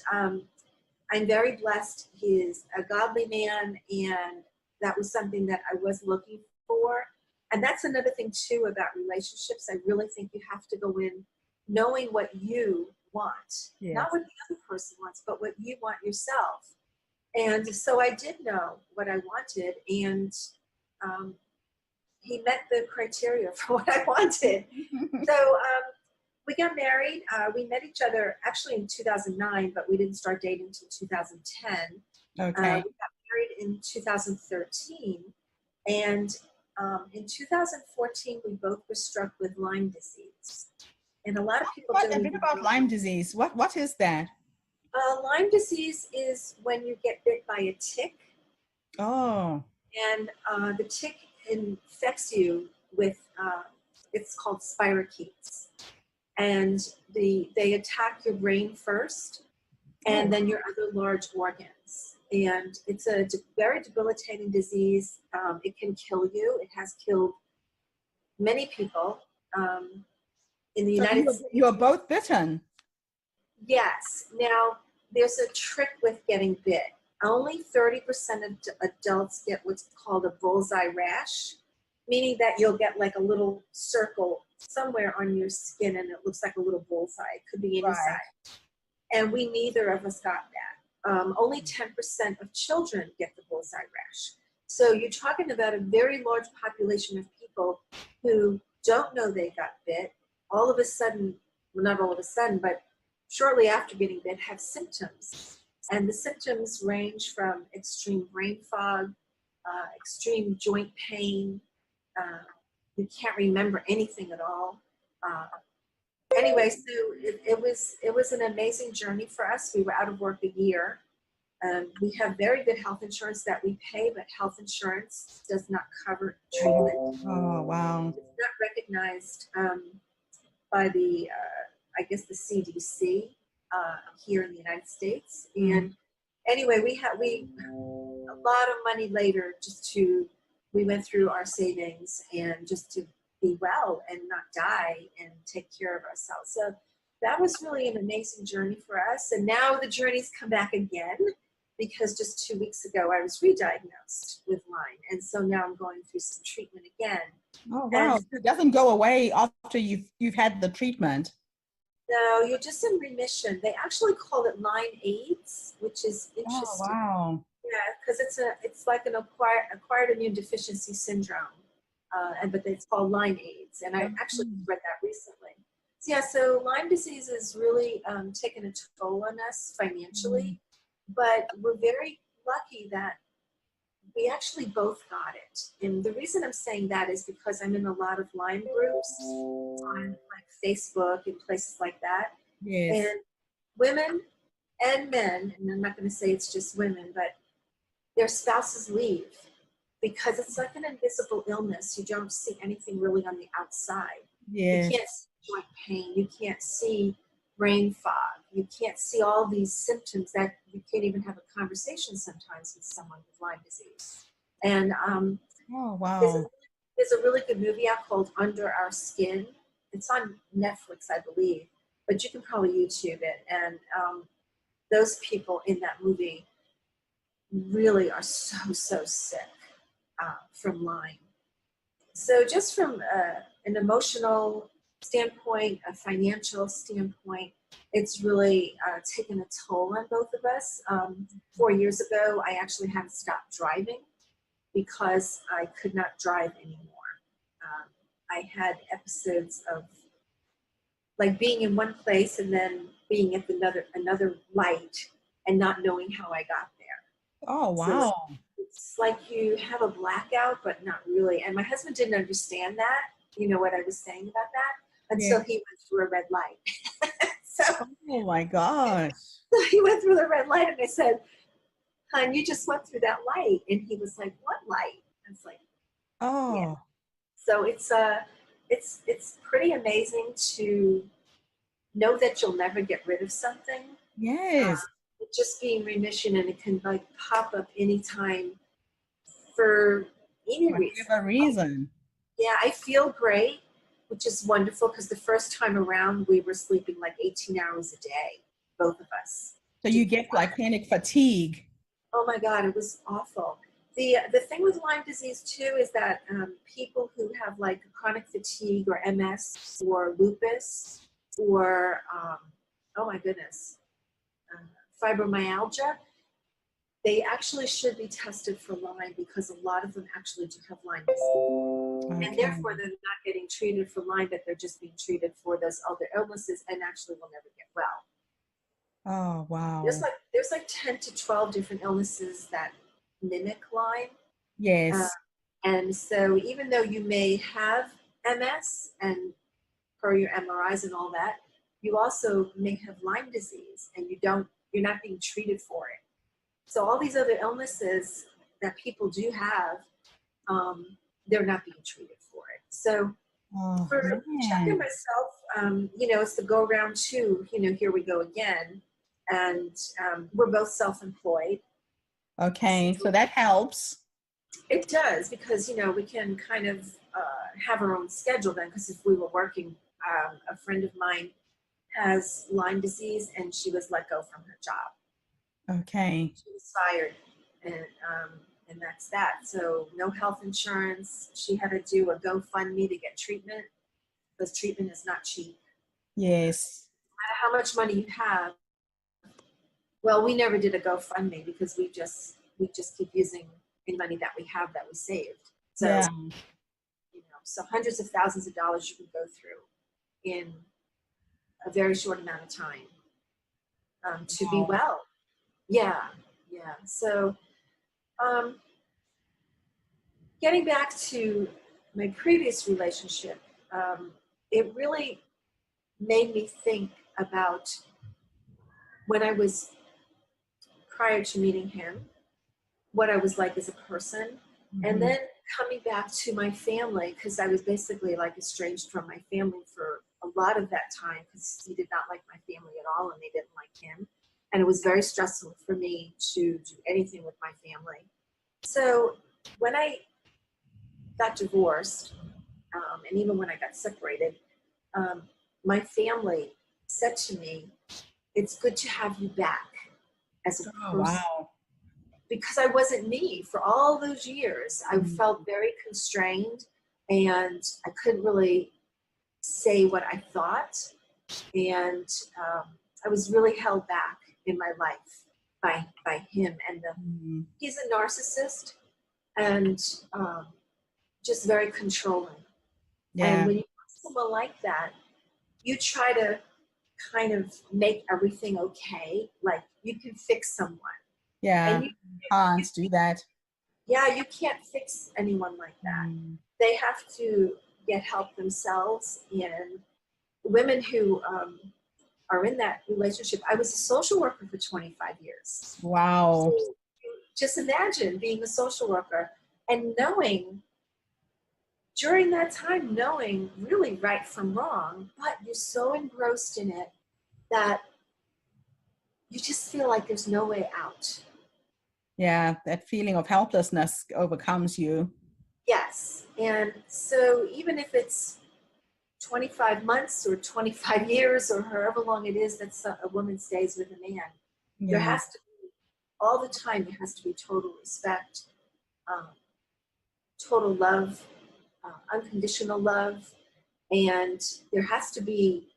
I'm very blessed. He is a godly man, and that was something that I was looking for. And that's another thing too about relationships. I really think you have to go in knowing what you want, Yes. not what the other person wants, but what you want yourself. And so I did know what I wanted, and he met the criteria for what I wanted. So we got married. We met each other actually in 2009, but we didn't start dating until 2010. Okay. We got married in 2013, and in 2014 we both were struck with Lyme disease. And a lot of people What don't a bit even about know. Lyme disease. What is that? Lyme disease is when you get bit by a tick, Oh. and the tick infects you with, it's called spirochetes. And they attack your brain first, and then your other large organs. And it's a very debilitating disease. It can kill you. It has killed many people in the United States. You're both bitten. Yes. Now, there's a trick with getting bit. Only 30% of adults get what's called a bullseye rash, meaning that you'll get like a little circle somewhere on your skin, and it looks like a little bullseye. It could be any side. And we neither of us got that. Only 10% of children get the bullseye rash. So you're talking about a very large population of people who don't know they got bit. All of a sudden, well, not all of a sudden, but shortly after getting bit, have symptoms. And the symptoms range from extreme brain fog, extreme joint pain. You can't remember anything at all. Anyway, so it was an amazing journey for us. We were out of work a year. We have very good health insurance that we pay, but health insurance does not cover treatment. Oh, wow. It's not recognized by the, I guess, the CDC here in the United States. And anyway, we a lot of money later we went through our savings and just to be well and not die and take care of ourselves. So that was really an amazing journey for us. And now the journey's come back again, because just 2 weeks ago I was re-diagnosed with Lyme. And so now I'm going through some treatment again. Oh, wow. And It doesn't go away after you've had the treatment. no, you're just in remission. They actually call it Lyme AIDS, which is Oh, interesting. wow. Yeah, because it's like an acquired immune deficiency syndrome, but it's called Lyme AIDS, and I actually read that recently. So yeah, so Lyme disease is really taken a toll on us financially, but we're very lucky that we actually both got it. And the reason I'm saying that is because I'm in a lot of Lyme groups on like Facebook and places like that, Yes. and women and men, and I'm not going to say it's just women, but their spouses leave because it's like an invisible illness. You don't see anything really on the outside. Yes. You can't see joint pain. You can't see brain fog. You can't see all these symptoms that you can't even have a conversation sometimes with someone with Lyme disease. And Oh, wow. there's a really good movie out called Under Our Skin. It's on Netflix, I believe, but you can probably YouTube it. And those people in that movie really are so sick from Lyme. So just from an emotional standpoint, a financial standpoint, it's really taken a toll on both of us. 4 years ago, I actually had to stop driving because I could not drive anymore. I had episodes of like being in one place and then being at another light and not knowing how I got there. Oh, So wow. it's like you have a blackout, but not really. And my husband didn't understand that, you know, what I was saying about that, until he went through a red light. Oh, my gosh. So he went through the red light, and I said, "Hon, you just went through that light." And he was like, "What light?" I was like, Oh. "Yeah." So it's pretty amazing to know that you'll never get rid of something. Yes. It just being remission, and it can like pop up anytime for any reason. Whatever reason. Yeah, I feel great, which is wonderful, because the first time around we were sleeping like 18 hours a day, both of us. So you get like panic fatigue. Oh my God, it was awful. The thing with Lyme disease too is that people who have like chronic fatigue or MS or lupus or oh my goodness, fibromyalgia, they actually should be tested for Lyme, because a lot of them actually do have Lyme disease. And therefore they're not getting treated for Lyme, but they're just being treated for those other illnesses and actually will never get well. Oh, wow. There's like 10 to 12 different illnesses that mimic Lyme. Yes. And so even though you may have MS and per your MRIs and all that, you also may have Lyme disease, and you're not being treated for it. So all these other illnesses that people do have, they're not being treated for it. So for checking myself, you know, it's the go round too, you know, here we go again. And we're both self-employed. Okay, so that helps. It does, because, you know, we can kind of have our own schedule then, because if we were working, a friend of mine has Lyme disease and she was let go from her job. Okay. She was fired, and that's that. So no health insurance. She had to do a GoFundMe to get treatment, because treatment is not cheap. Yes. No matter how much money you have. Well, we never did a GoFundMe because we just keep using the money that we have that we saved. So, you know, so hundreds of thousands of dollars you can go through in a very short amount of time to be well. Yeah. So, getting back to my previous relationship, it really made me think about when I was prior to meeting him, what I was like as a person, and then coming back to my family, because I was basically like estranged from my family for a lot of that time, because he did not like my family at all and they didn't like him. And it was very stressful for me to do anything with my family. So when I got divorced, and even when I got separated, my family said to me, it's good to have you back as a person. Wow. Because I wasn't me for all those years. I felt very constrained, and I couldn't really say what I thought. And I was really held back in my life by him. And he's a narcissist and just very controlling. And when you have someone like that, you try to kind of make everything okay. Like you can fix someone. Yeah. And you Can't do that. Yeah, you can't fix anyone like that. They have to get help themselves. And women who are in that relationship, I was a social worker for 25 years. Wow. So just imagine being a social worker and knowing, during that time, knowing really right from wrong, but you're so engrossed in it that you just feel like there's no way out. Yeah, that feeling of helplessness overcomes you. Yes. And so even if it's 25 months or 25 years or however long it is that a woman stays with a man, there has to be, all the time, there has to be total respect, total love, unconditional love, and there has to be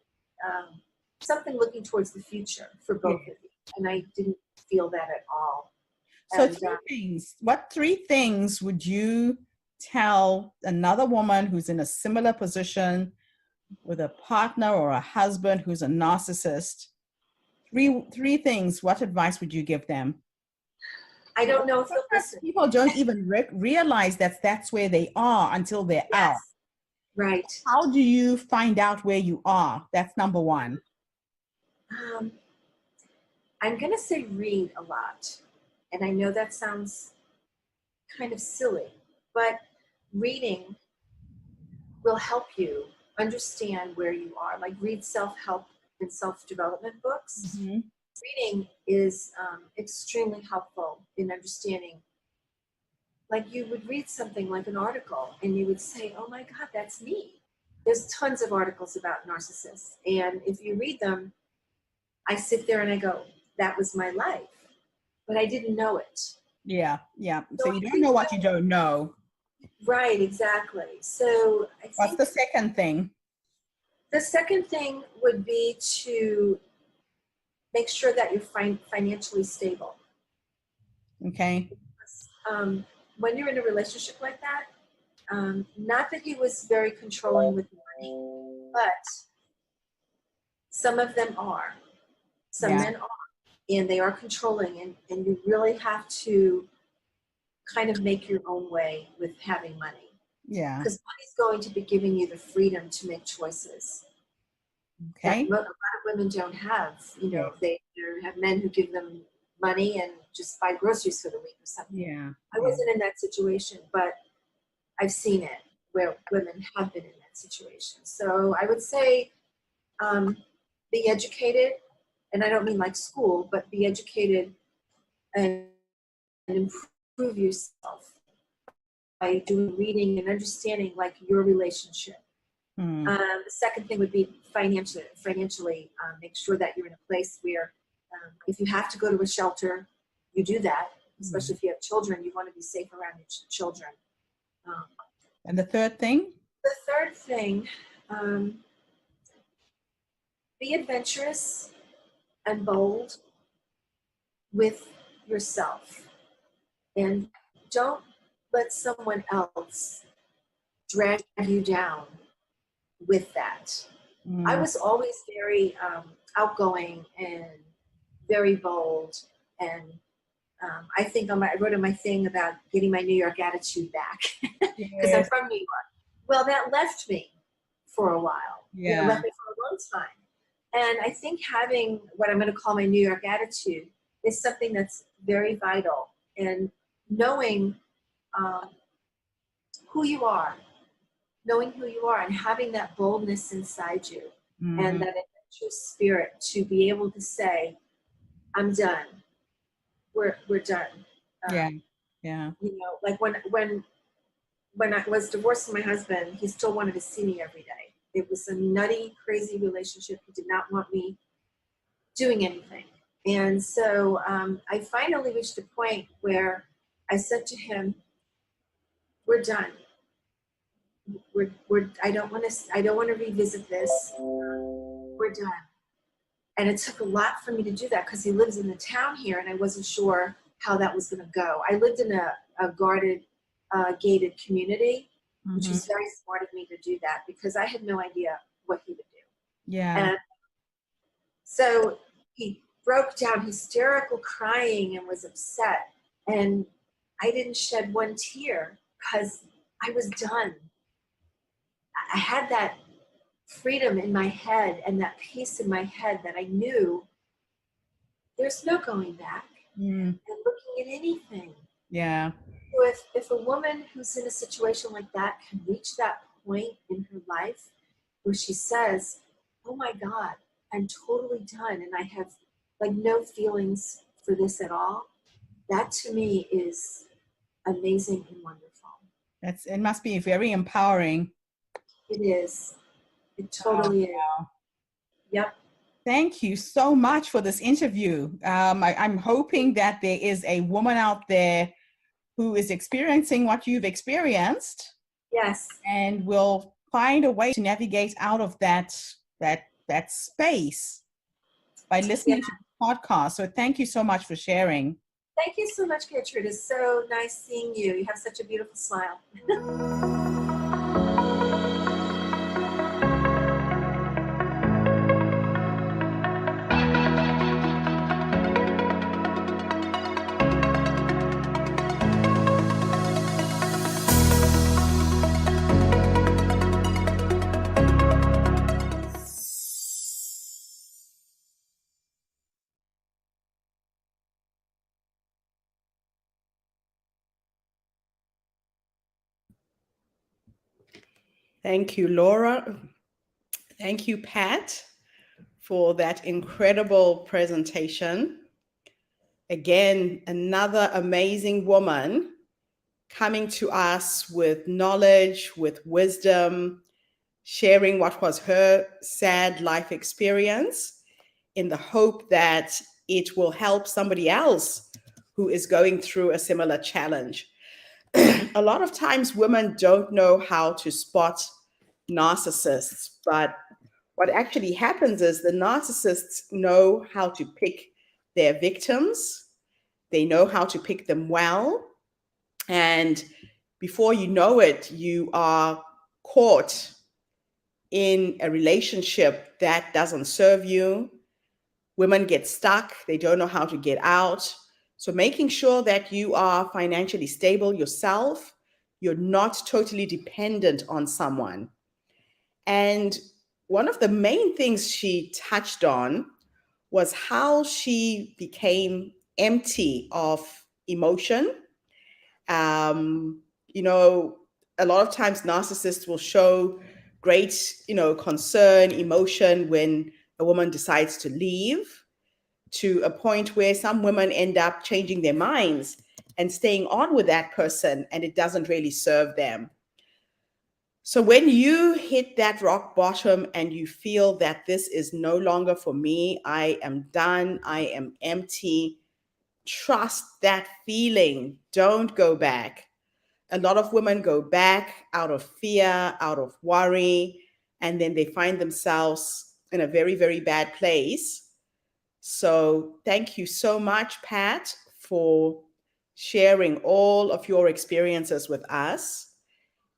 something looking towards the future for both of you. And I didn't feel that at all. So And, three things. What three things would you tell another woman who's in a similar position with a partner or a husband who's a narcissist? Three things. What advice would you give them? I don't know if they'll listen. People don't even realize that that's where they are until they're out. Right. How do you find out where you are? That's number one. I'm going to say read a lot. And I know that sounds kind of silly, but reading will help you understand where you are. Like read self-help and self-development books. Reading is extremely helpful in understanding. Like you would read something like an article and you would say, oh my God, that's me. There's tons of articles about narcissists. And if you read them, I sit there and I go, that was my life. But I didn't know it. Yeah. So you don't know what you don't know. Right, exactly. So I think what's the second thing? The second thing would be to make sure that you're financially stable. Okay. When you're in a relationship like that, not that he was very controlling with money, but some of them are. Some men are. And they are controlling, and you really have to kind of make your own way with having money. Yeah. Because money's going to be giving you the freedom to make choices. Okay. That a lot of women don't have. You know, they have men who give them money and just buy groceries for the week or something. Yeah. I wasn't in that situation, but I've seen it where women have been in that situation. So I would say be educated. And I don't mean like school, but be educated and improve yourself by doing reading and understanding like your relationship. The second thing would be financially make sure that you're in a place where if you have to go to a shelter, you do that, especially if you have children, you want to be safe around your children. And the third thing? The third thing, be adventurous and bold with yourself, and don't let someone else drag you down with that. I was always very outgoing and very bold, and I think I wrote in my thing about getting my New York attitude back because I'm from New York. Well, that left me for a while. You know, left me for a long time. And I think having what I'm going to call my New York attitude is something that's very vital. And knowing who you are, and having that boldness inside you and that adventurous spirit to be able to say, I'm done. We're done. Yeah. Yeah. You know, like when I was divorced from my husband, he still wanted to see me every day. It was a nutty, crazy relationship. He did not want me doing anything. And so I finally reached a point where I said to him, we're done. I don't want to revisit this. We're done. And it took a lot for me to do that because he lives in the town here and I wasn't sure how that was going to go. I lived in a guarded, gated community, which was very smart of me to do that because I had no idea what he would do. Yeah. And so he broke down hysterical crying and was upset. And I didn't shed one tear because I was done. I had that freedom in my head and that peace in my head that I knew there's no going back and looking at anything. Yeah. So if a woman who's in a situation like that can reach that point in her life where she says, oh my God, I'm totally done and I have like no feelings for this at all, that to me is amazing and wonderful. It must be very empowering. It is. It totally is. Yep. Thank you so much for this interview. I'm hoping that there is a woman out there who is experiencing what you've experienced. Yes. And will find a way to navigate out of that space by listening to the podcast. So thank you so much for sharing. Thank you so much, Gertrude. It's so nice seeing you. You have such a beautiful smile. Thank you, Laura. Thank you, Pat, for that incredible presentation. Again, another amazing woman coming to us with knowledge, with wisdom, sharing what was her sad life experience in the hope that it will help somebody else who is going through a similar challenge. A lot of times women don't know how to spot narcissists, but what actually happens is the narcissists know how to pick their victims. They know how to pick them well. And before you know it, you are caught in a relationship that doesn't serve you. Women get stuck. They don't know how to get out. So making sure that you are financially stable yourself, you're not totally dependent on someone. And one of the main things she touched on was how she became empty of emotion. You know, a lot of times narcissists will show great, concern, emotion when a woman decides to leave, to a point where some women end up changing their minds and staying on with that person, and it doesn't really serve them. So when you hit that rock bottom and you feel that this is no longer for me, I am done, I am empty, trust that feeling. Don't go back. A lot of women go back out of fear, out of worry, and then they find themselves in a very, very bad place. So thank you so much, Pat, for sharing all of your experiences with us.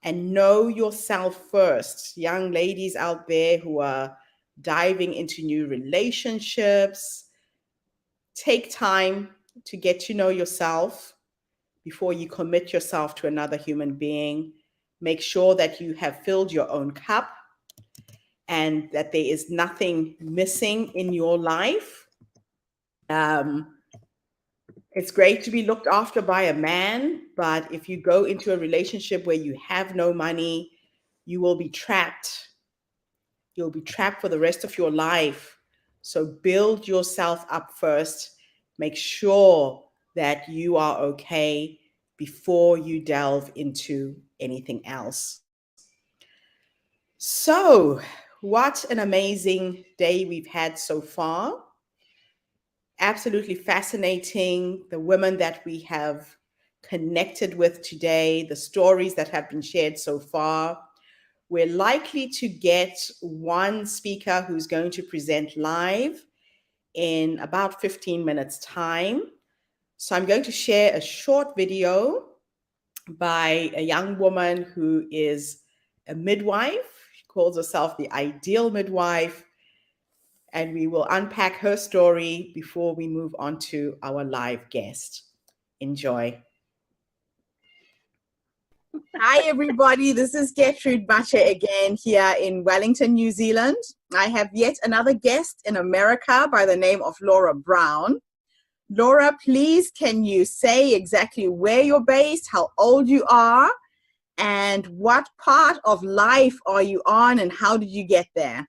And know yourself first. Young ladies out there who are diving into new relationships, take time to get to know yourself before you commit yourself to another human being. Make sure that you have filled your own cup and that there is nothing missing in your life. It's great to be looked after by a man, but if you go into a relationship where you have no money, you will be trapped. You'll be trapped for the rest of your life. So build yourself up first make sure that you are okay before you delve into anything else. So, what an amazing day we've had so far. Absolutely fascinating. The women that we have connected with today, the stories that have been shared so far. We're likely to get one speaker who's going to present live in about 15 minutes time. So I'm going to share a short video by a young woman who is a midwife. She calls herself the ideal midwife. And we will unpack her story before we move on to our live guest. Enjoy. Hi, everybody. This is Gertrude Butcher again here in Wellington, New Zealand. I have yet another guest in America by the name of Laura Brown. Laura, please, can you say exactly where you're based, how old you are, and what part of life are you on, and how did you get there?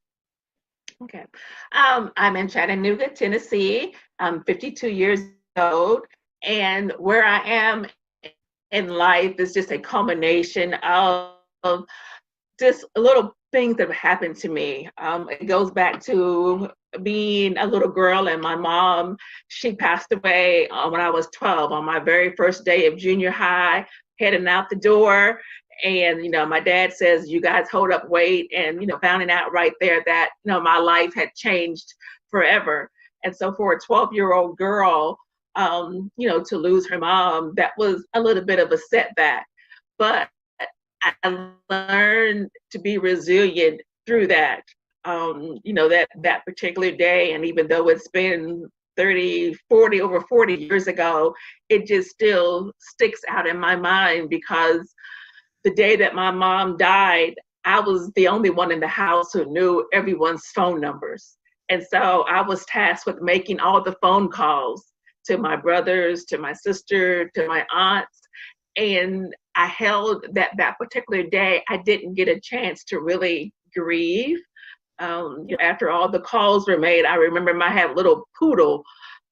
Okay. I'm in Chattanooga, Tennessee. I'm 52 years old, and where I am in life is just a culmination of just little things that have happened to me. It goes back to being a little girl, and my mom, she passed away when I was 12 on my very first day of junior high, heading out the door. And, my dad says, you guys hold up, wait. And, finding out right there that, my life had changed forever. And so for a 12-year-old girl, to lose her mom, that was a little bit of a setback. But I learned to be resilient through that, that particular day. And even though it's been over 40 years ago, it just still sticks out in my mind, because the day that my mom died, I was the only one in the house who knew everyone's phone numbers. And so I was tasked with making all the phone calls to my brothers, to my sister, to my aunts. And I held that particular day, I didn't get a chance to really grieve. After all the calls were made, I remember I had a little poodle,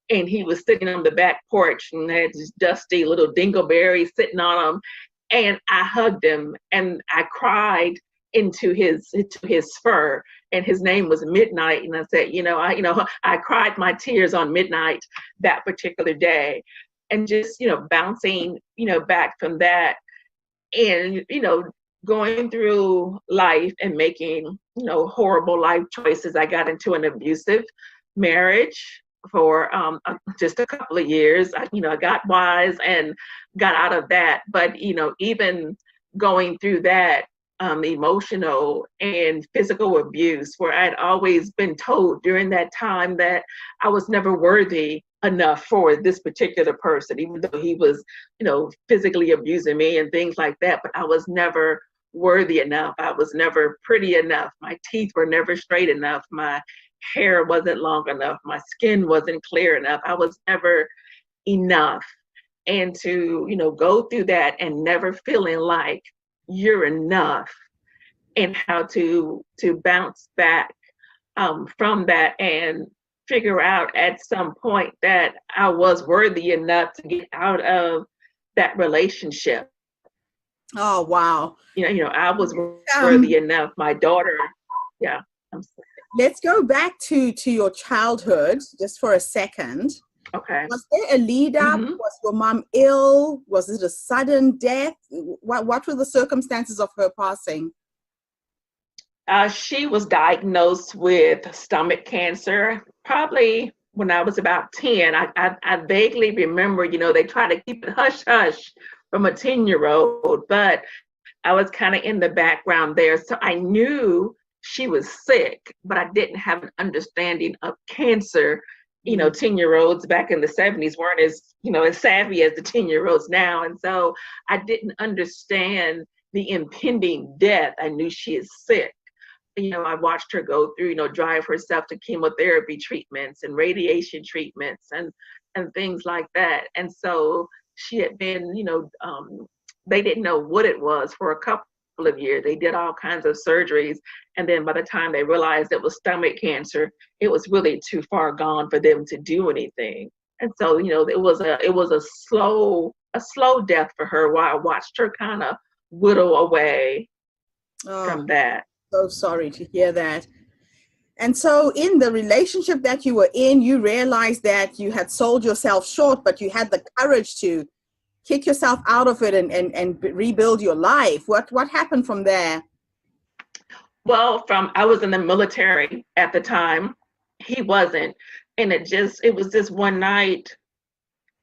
and he was sitting on the back porch and had this dusty little dingleberry sitting on him. And I hugged him and I cried into his fur, and his name was Midnight. And I said, I cried my tears on Midnight that particular day. And just, bouncing, back from that, and, going through life and making, horrible life choices. I got into an abusive marriage for just a couple of years. I got wise and got out of that. But, even going through that, emotional and physical abuse, where I'd always been told during that time that I was never worthy enough for this particular person, even though he was, physically abusing me and things like that. But I was never worthy enough. I was never pretty enough. My teeth were never straight enough. My hair wasn't long enough. My skin wasn't clear enough. I was never enough. And to, go through that and never feeling like you're enough, and how to bounce back from that and figure out at some point that I was worthy enough to get out of that relationship. Oh, wow. I was worthy enough. My daughter, yeah. Let's go back to your childhood just for a second. Okay. Was there a lead up? Mm-hmm. Was your mom ill? Was it a sudden death? What were the circumstances of her passing? She was diagnosed with stomach cancer probably when I was about 10. I vaguely remember, they try to keep it hush hush from a 10-year-old, but I was kind of in the background there. So I knew she was sick, but I didn't have an understanding of cancer. 10-year-olds back in the 70s weren't as, as savvy as the 10-year-olds now. And so I didn't understand the impending death. I knew she is sick. I watched her go through, drive herself to chemotherapy treatments and radiation treatments and things like that. And so she had been, they didn't know what it was for a couple of years. They did all kinds of surgeries. And then by the time they realized it was stomach cancer, it was really too far gone for them to do anything. And so, it was a slow death for her, while I watched her kind of whittle away Oh, from that. so sorry to hear that. And so in the relationship that you were in, you realized that you had sold yourself short, but you had the courage to kick yourself out of it and rebuild your life. What happened from there? Well, I was in the military at the time. He wasn't. And it was this one night.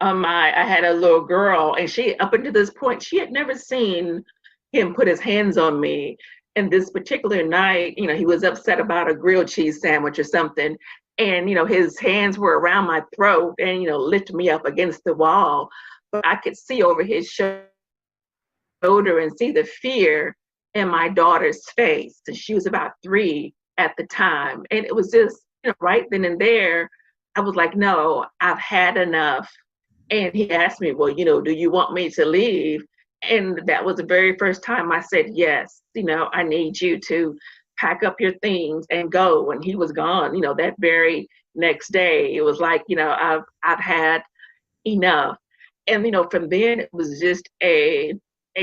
I had a little girl, and up until this point, she had never seen him put his hands on me. And this particular night, he was upset about a grilled cheese sandwich or something. And, his hands were around my throat and, lifted me up against the wall. But I could see over his shoulder and see the fear in my daughter's face. And she was about 3 at the time. And it was just, right then and there, I was like, no, I've had enough. And he asked me, well, do you want me to leave? And that was the very first time I said, yes, I need you to pack up your things and go. And he was gone, that very next day. It was like, I've had enough. And, from then it was just a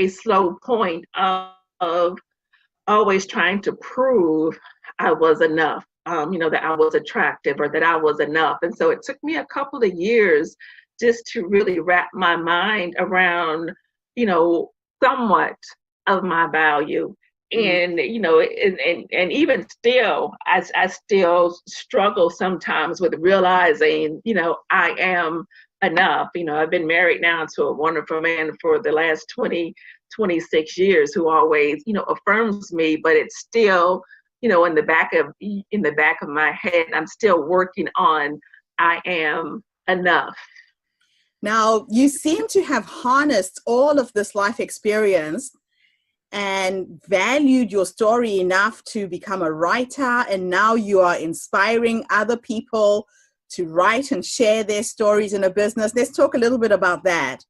slow point of always trying to prove I was enough, that I was attractive or that I was enough. And so it took me a couple of years just to really wrap my mind around, somewhat of my value. And, and even still, I still struggle sometimes with realizing, I am enough. I've been married now to a wonderful man for the last 26 years who always, affirms me, but it's still, in the back of my head, I'm still working on, I am enough. Now, you seem to have harnessed all of this life experience and valued your story enough to become a writer, and now you are inspiring other people to write and share their stories in a business. Let's talk a little bit about that.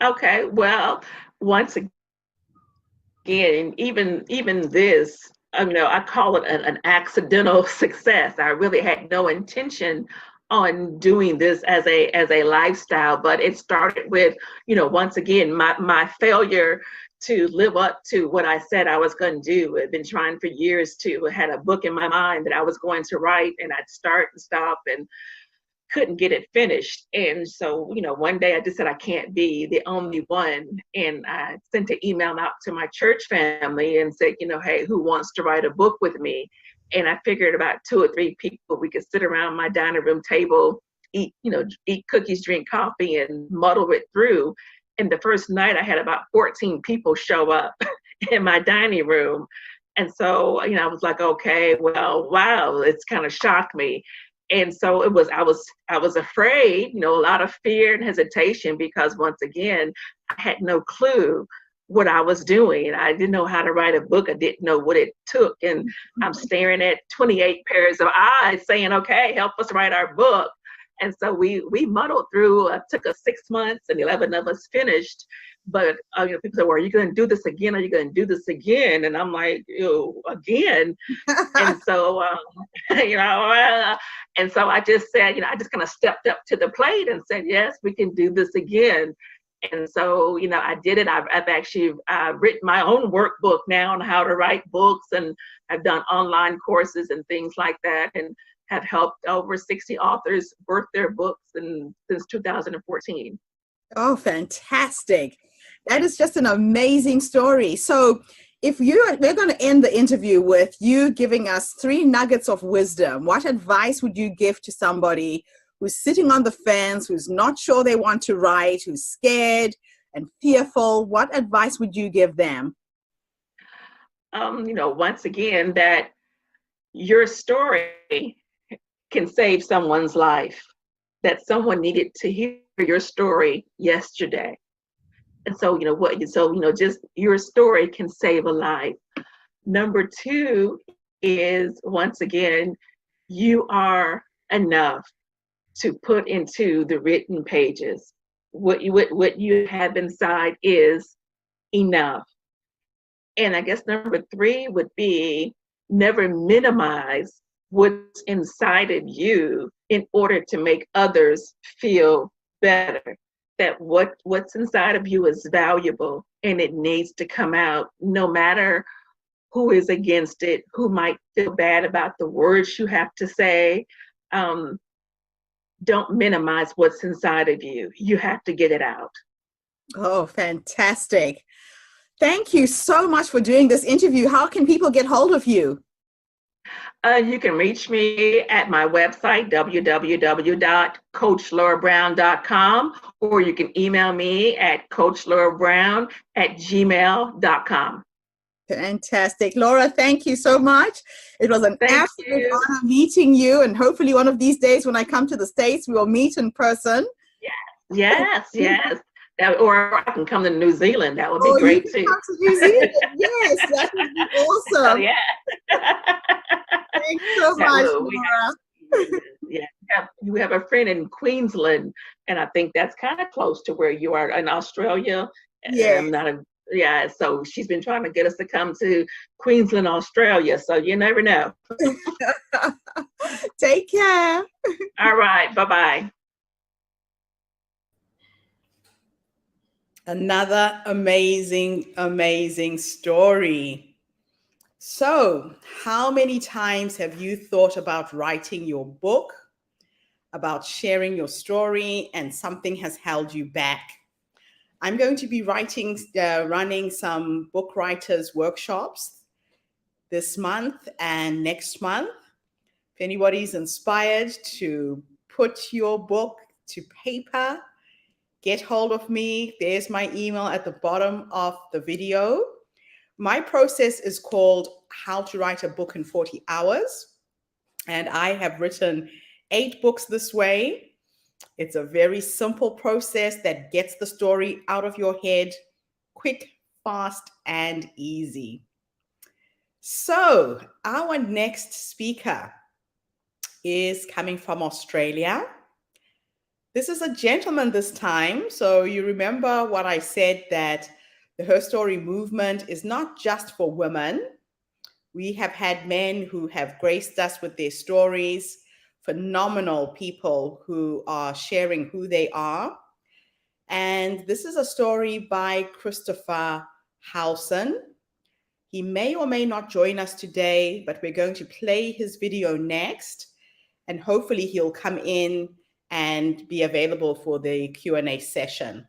Okay, well, once again, even this, I call it an accidental success. I really had no intention on doing this as a lifestyle, but it started with, once again, my failure to live up to what I said I was going to do. I've been trying for years to, had a book in my mind that I was going to write, and I'd start and stop and couldn't get it finished. And so, one day I just said, I can't be the only one. And I sent an email out to my church family and said, hey, who wants to write a book with me? And I figured about 2 or 3 people, we could sit around my dining room table, eat cookies, drink coffee, and muddle it through. And the first night I had about 14 people show up in my dining room. And so, I was like, okay, well, wow, it's kind of shocked me. And so I was afraid, a lot of fear and hesitation, because once again, I had no clue what I was doing. I didn't know how to write a book. I didn't know what it took. And I'm staring at 28 pairs of eyes saying, okay, help us write our book. And so we muddled through. It took us 6 months, and 11 of us finished. But people say, well, are you going to do this again? Are you going to do this again? And I'm like, again. And so, and so I just said, I just kind of stepped up to the plate and said, yes, we can do this again. And so, I did it. I've actually written my own workbook now on how to write books, and I've done online courses and things like that, and have helped over 60 authors birth their books since 2014. Oh, fantastic. That is just an amazing story. So we're going to end the interview with you giving us 3 nuggets of wisdom. What advice would you give to somebody who's sitting on the fence, who's not sure they want to write, who's scared and fearful? What advice would you give them? Once again, that your story can save someone's life, that someone needed to hear your story yesterday. And so, just your story can save a life. Number 2 is, once again, you are enough to put into the written pages. What you have inside is enough. And I guess number 3 would be, never minimize what's inside of you in order to make others feel better. That what's inside of you is valuable and it needs to come out, no matter who is against it, who might feel bad about the words you have to say. Don't minimize what's inside of you. You have to get it out. Oh, fantastic. Thank you so much for doing this interview. How can people get hold of you? You can reach me at my website, www.coachlaurbrown.com, or you can email me at coachlaurbrown@gmail.com. Fantastic. Laura, thank you so much. It was an absolute honor meeting you. And hopefully one of these days when I come to the States, we will meet in person. Yes. Or I can come to New Zealand. That would be great too. Come to New Zealand. Yes, that would be awesome. Oh, yeah. Thanks so much, Laura. We have a friend in Queensland, and I think that's kind of close to where you are in Australia. Yeah. So she's been trying to get us to come to Queensland, Australia. So you never know. Take care. All right. Bye-bye. Another amazing story. So, how many times have you thought about writing your book, about sharing your story, and something has held you back? I'm going to be running some book writers workshops this month and next month. If anybody's inspired to put your book to paper, get hold of me. There's my email at the bottom of the video. My process is called How to Write a Book in 40 Hours. And I have written 8 books this way. It's a very simple process that gets the story out of your head quick, fast, and easy. So our next speaker is coming from Australia. This is a gentleman this time. So you remember what I said, that the Herstory movement is not just for women. We have had men who have graced us with their stories, phenomenal people who are sharing who they are. And this is a story by Christopher Howson. He may or may not join us today, but we're going to play his video next, and hopefully he'll come in and be available for the Q&A session.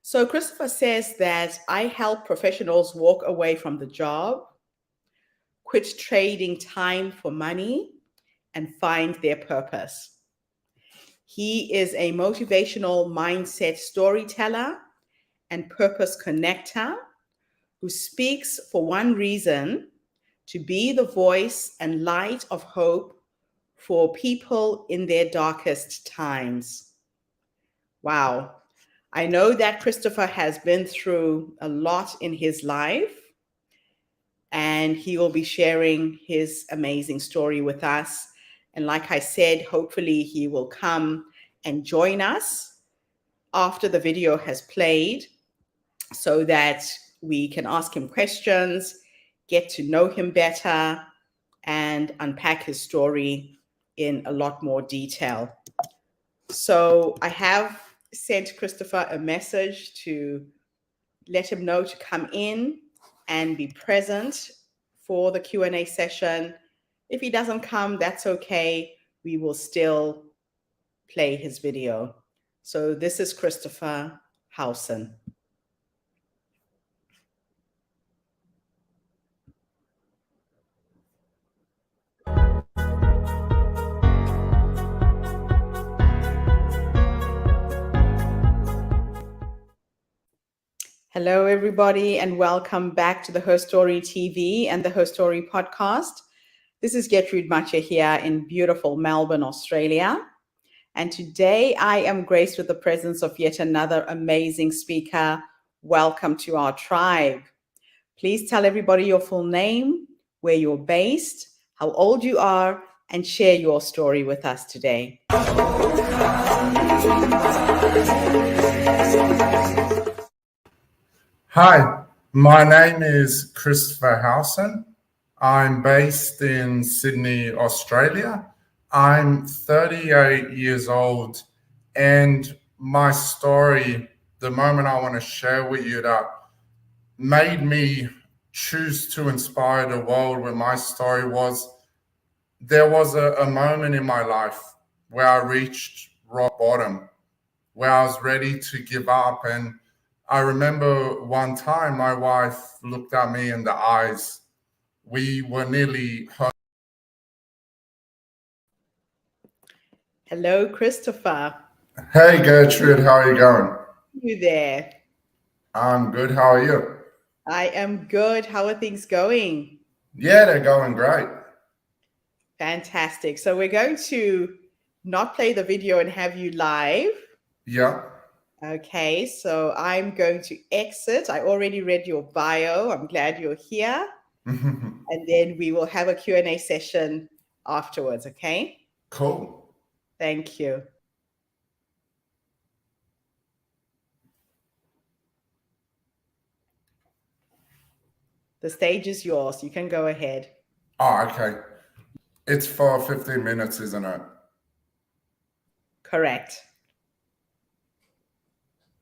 So Christopher says that I help professionals walk away from the job, quit trading time for money, and find their purpose. He is a motivational mindset storyteller and purpose connector who speaks for one reason: to be the voice and light of hope for people in their darkest times. Wow. I know that Christopher has been through a lot in his life, and he will be sharing his amazing story with us. And like I said, hopefully he will come and join us after the video has played so that we can ask him questions, get to know him better, and unpack his story in a lot more detail. So I have sent Christopher a message to let him know to come in and be present for the Q&A session. If he doesn't come, that's okay. We will still play his video. So this is Christopher Howson. Hello, everybody, and welcome back to the Herstory TV and the Herstory podcast. This is Gertrude Macha here in beautiful Melbourne, Australia. And today I am graced with the presence of yet another amazing speaker. Welcome to our tribe. Please tell everybody your full name, where you're based, how old you are, and share your story with us today. Hi, my name is Christopher Howson. I'm based in Sydney, Australia. I'm 38 years old, and my story, the moment I want to share with you that made me choose to inspire the world with my story was there was a moment in my life where I reached rock bottom, where I was ready to give up. And I remember one time my wife looked at me in the eyes. We were nearly hurt. Hello, Christopher. Hey Gertrude, how are you going? You there? I'm good. How are you? I am good. How are things going? Yeah, they're going great. Fantastic. So we're going to not play the video and have you live. Yeah. Okay, so I'm going to exit. I already read your bio. I'm glad you're here. And then we will have a Q&A session afterwards, okay? Cool. Thank you. The stage is yours. You can go ahead. Oh, okay. It's for 15 minutes, isn't it? Correct.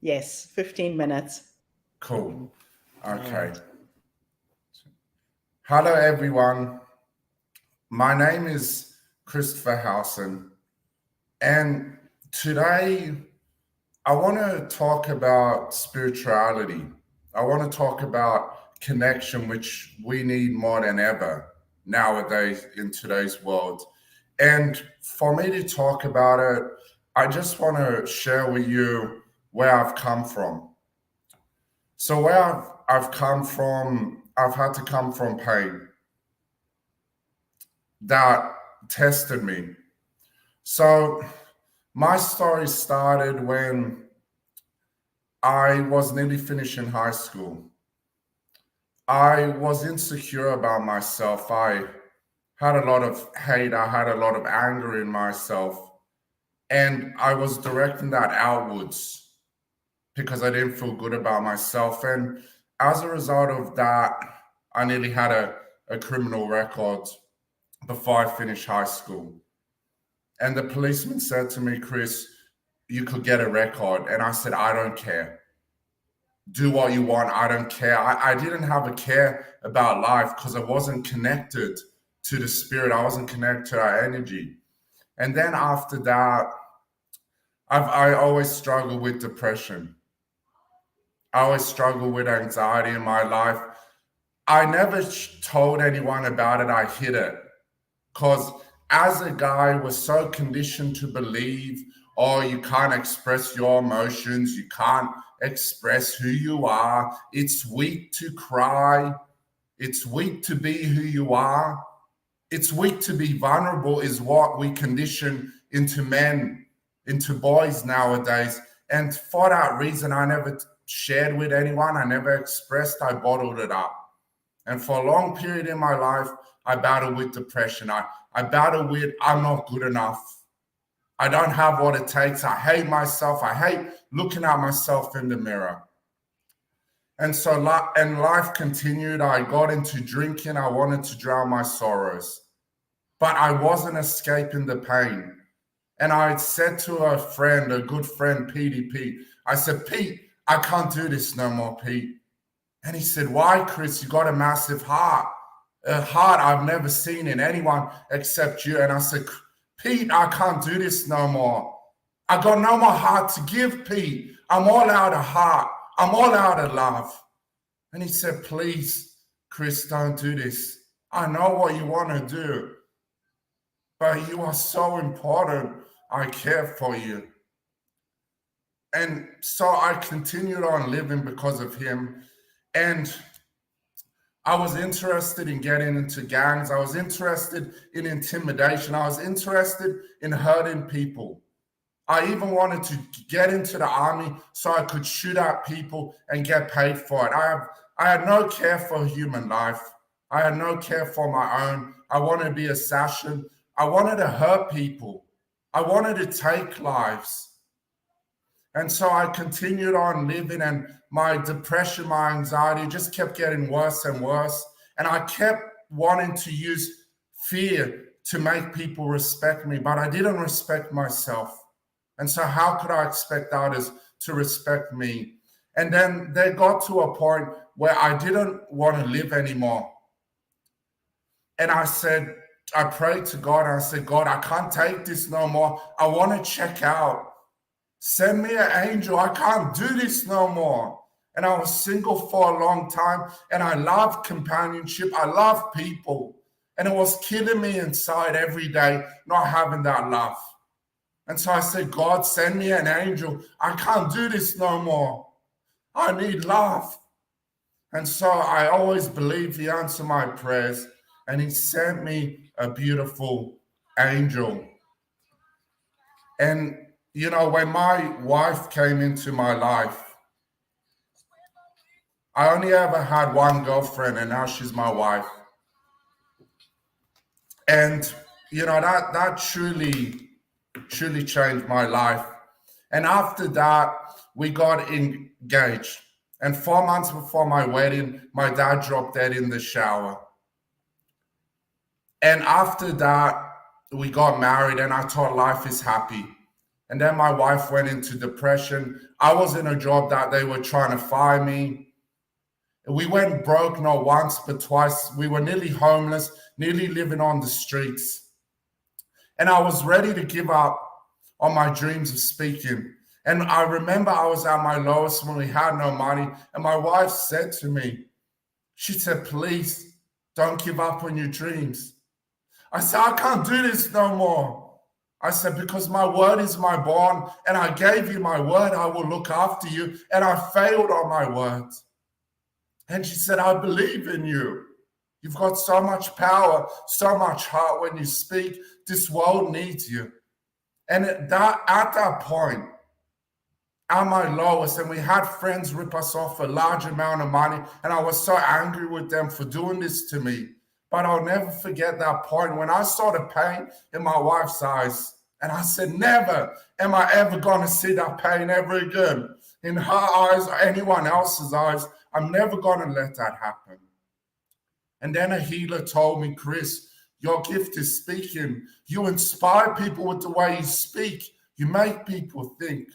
Yes, 15 minutes. Cool. Okay. Right. Hello, everyone. My name is Christopher Howson, and today I want to talk about spirituality. I want to talk about connection, which we need more than ever nowadays in today's world. And for me to talk about it, I just want to share with you where I've come from. So where I've come from, I've had to come from pain that tested me. So my story started when I was nearly finishing high school. I was insecure about myself. I had a lot of hate. I had a lot of anger in myself. And I was directing that outwards because I didn't feel good about myself. And as a result of that, I nearly had a criminal record before I finished high school. And the policeman said to me, Chris, you could get a record. And I said, I don't care. Do what you want. I don't care. I didn't have a care about life because I wasn't connected to the spirit. I wasn't connected to our energy. And then after that, I always struggle with depression. I always struggle with anxiety in my life. I never told anyone about it. I hid it because as a guy, we're so conditioned to believe, oh, you can't express your emotions. You can't express who you are. It's weak to cry. It's weak to be who you are. It's weak to be vulnerable is what we condition into men, into boys nowadays. And for that reason, I never shared with anyone. I never expressed. I bottled it up. And for a long period in my life, I battled with depression. I battled with I'm not good enough. I don't have what it takes. I hate myself. I hate looking at myself in the mirror. And so life continued. I got into drinking. I wanted to drown my sorrows, but I wasn't escaping the pain. And I said to a friend, a good friend, PDP, I said, Pete, I can't do this no more, Pete. And he said, why, Chris? You got a massive heart, a heart I've never seen in anyone except you. And I said, Pete, I can't do this no more. I got no more heart to give, Pete. I'm all out of heart. I'm all out of love. And he said, please, Chris, don't do this. I know what you want to do, but you are so important. I care for you. And so I continued on living because of him. And I was interested in getting into gangs. I was interested in intimidation. I was interested in hurting people. I even wanted to get into the army so I could shoot at people and get paid for it. I had no care for human life. I had no care for my own. I wanted to be an assassin. I wanted to hurt people. I wanted to take lives. And so I continued on living, and my depression, my anxiety just kept getting worse and worse. And I kept wanting to use fear to make people respect me, but I didn't respect myself. And so how could I expect others to respect me? And then they got to a point where I didn't want to live anymore. And I prayed to God and I said, God, I can't take this no more. I want to check out. Send me an angel. I can't do this no more. And I was single for a long time, and I loved companionship. I loved people. And it was killing me inside every day, not having that love. And so I said, God, send me an angel. I can't do this no more. I need love. And so I always believe he answered my prayers, and he sent me a beautiful angel. And, you know, when my wife came into my life, I only ever had one girlfriend, and now she's my wife. And, you know, that truly changed my life. And after that, we got engaged. And 4 months before my wedding, my dad dropped dead in the shower. And after that, we got married, and I thought life is happy. And then my wife went into depression. I was in a job that they were trying to fire me. We went broke not once, but twice. We were nearly homeless, nearly living on the streets. And I was ready to give up on my dreams of speaking. And I remember I was at my lowest when we had no money. And my wife said to me, she said, please don't give up on your dreams. I said, I can't do this no more. I said, because my word is my bond, and I gave you my word, I will look after you. And I failed on my word. And she said, I believe in you. You've got so much power, so much heart when you speak. This world needs you. And at that point, at my lowest, and we had friends rip us off a large amount of money, and I was so angry with them for doing this to me. But I'll never forget that point when I saw the pain in my wife's eyes. And I said, never am I ever going to see that pain ever again. In her eyes or anyone else's eyes, I'm never going to let that happen. And then a healer told me, Chris, your gift is speaking. You inspire people with the way you speak. You make people think.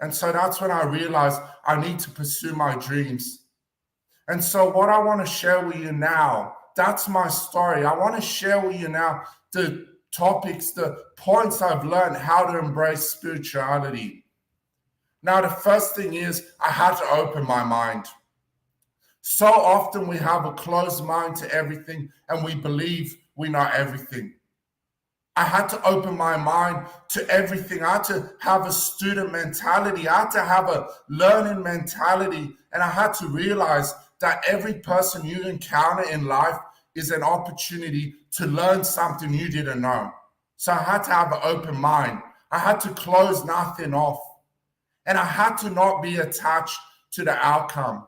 And so that's when I realized I need to pursue my dreams. And so what I want to share with you now, that's my story. I want to share with you now the topics, the points I've learned how to embrace spirituality. Now, the first thing is I had to open my mind. So often we have a closed mind to everything, and we believe we know everything. I had to open my mind to everything. I had to have a student mentality. I had to have a learning mentality. And I had to realize that every person you encounter in life is an opportunity to learn something you didn't know. So I had to have an open mind. I had to close nothing off. And I had to not be attached to the outcome.